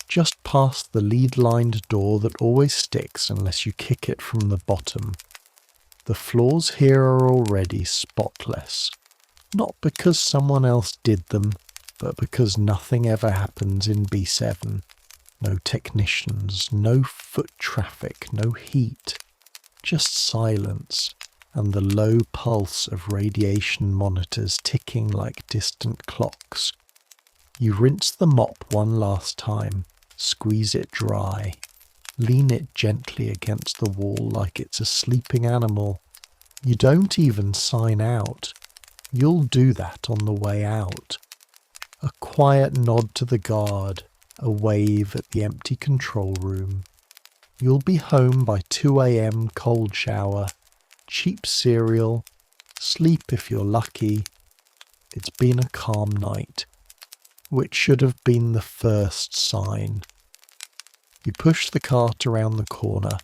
Just past the lead-lined door that always sticks unless you kick it from the bottom. The floors here are already spotless. Not because someone else did them, but because nothing ever happens in B7. No technicians, no foot traffic, no heat. Just silence and the low pulse of radiation monitors ticking like distant clocks. You rinse the mop one last time, squeeze it dry, lean it gently against the wall like it's a sleeping animal. You don't even sign out. You'll do that on the way out. A quiet nod to the guard, a wave at the empty control room. You'll be home by 2 a.m. cold shower, cheap cereal, sleep if you're lucky. It's been a calm night, which should have been the first sign. You push the cart around the corner.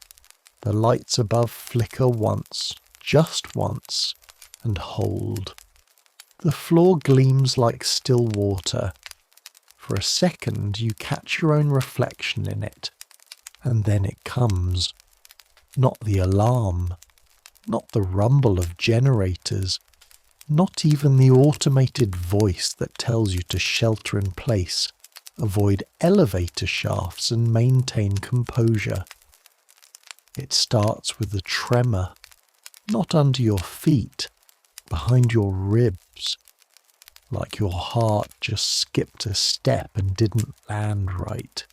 The lights above flicker once, just once, and hold. The floor gleams like still water. For a second you catch your own reflection in it, and then it comes. Not the alarm, not the rumble of generators, not even the automated voice that tells you to shelter in place, avoid elevator shafts and maintain composure. It starts with a tremor, not under your feet, behind your ribs, like your heart just skipped a step and didn't land right.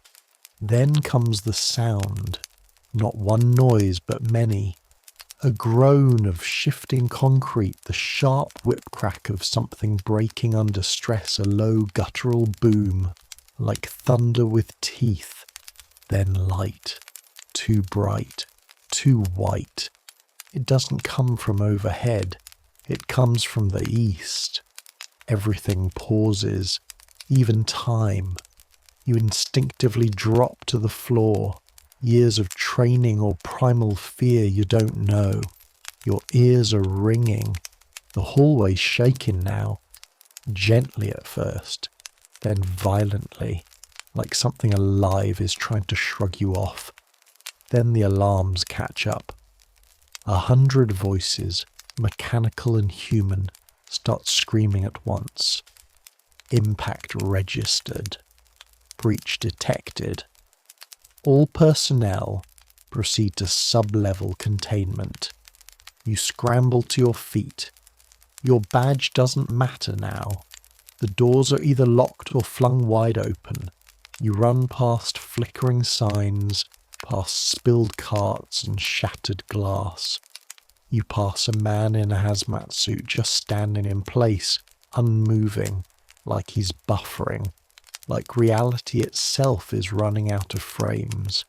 Then comes the sound, not one noise but many. A groan of shifting concrete, the sharp whip crack of something breaking under stress, a low guttural boom, like thunder with teeth. Then light, too bright, too white. It doesn't come from overhead, it comes from the east. Everything pauses, even time. You instinctively drop to the floor. Years of training or primal fear you don't know. Your ears are ringing. The hallway's shaking now. Gently at first, then violently, like something alive is trying to shrug you off. Then the alarms catch up. 100 voices, mechanical and human, start screaming at once. Impact registered. Breach detected. All personnel proceed to sub-level containment. You scramble to your feet. Your badge doesn't matter now. The doors are either locked or flung wide open. You run past flickering signs, past spilled carts and shattered glass. You pass a man in a hazmat suit just standing in place, unmoving, like he's buffering, like reality itself is running out of frames.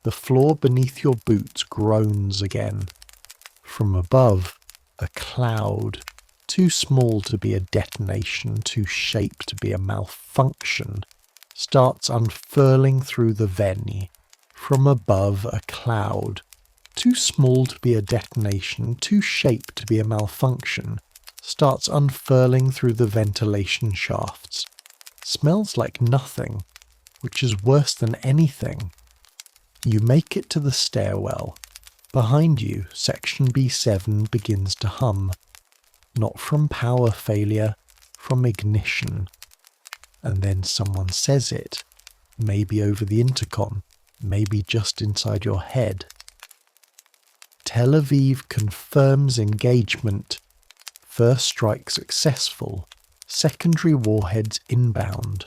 The floor beneath your boots groans again. From above, a cloud, too small to be a detonation, too shaped to be a malfunction, starts unfurling through the veni. From above, a cloud, too small to be a detonation, too shaped to be a malfunction, starts unfurling through the ventilation shafts. Smells like nothing, which is worse than anything. You make it to the stairwell. Behind you, Section B7 begins to hum. Not from power failure, from ignition. And then someone says it, maybe over the intercom, maybe just inside your head. Tel Aviv confirms engagement. First strike successful. Secondary warheads inbound.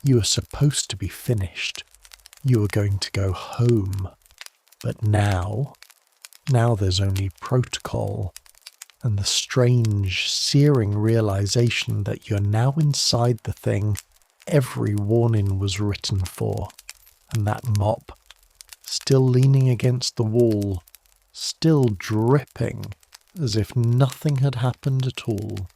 You are supposed to be finished. You are going to go home. But now there's only protocol. And the strange, searing realization that you're now inside the thing every warning was written for. And that mop, still leaning against the wall, still dripping as if nothing had happened at all.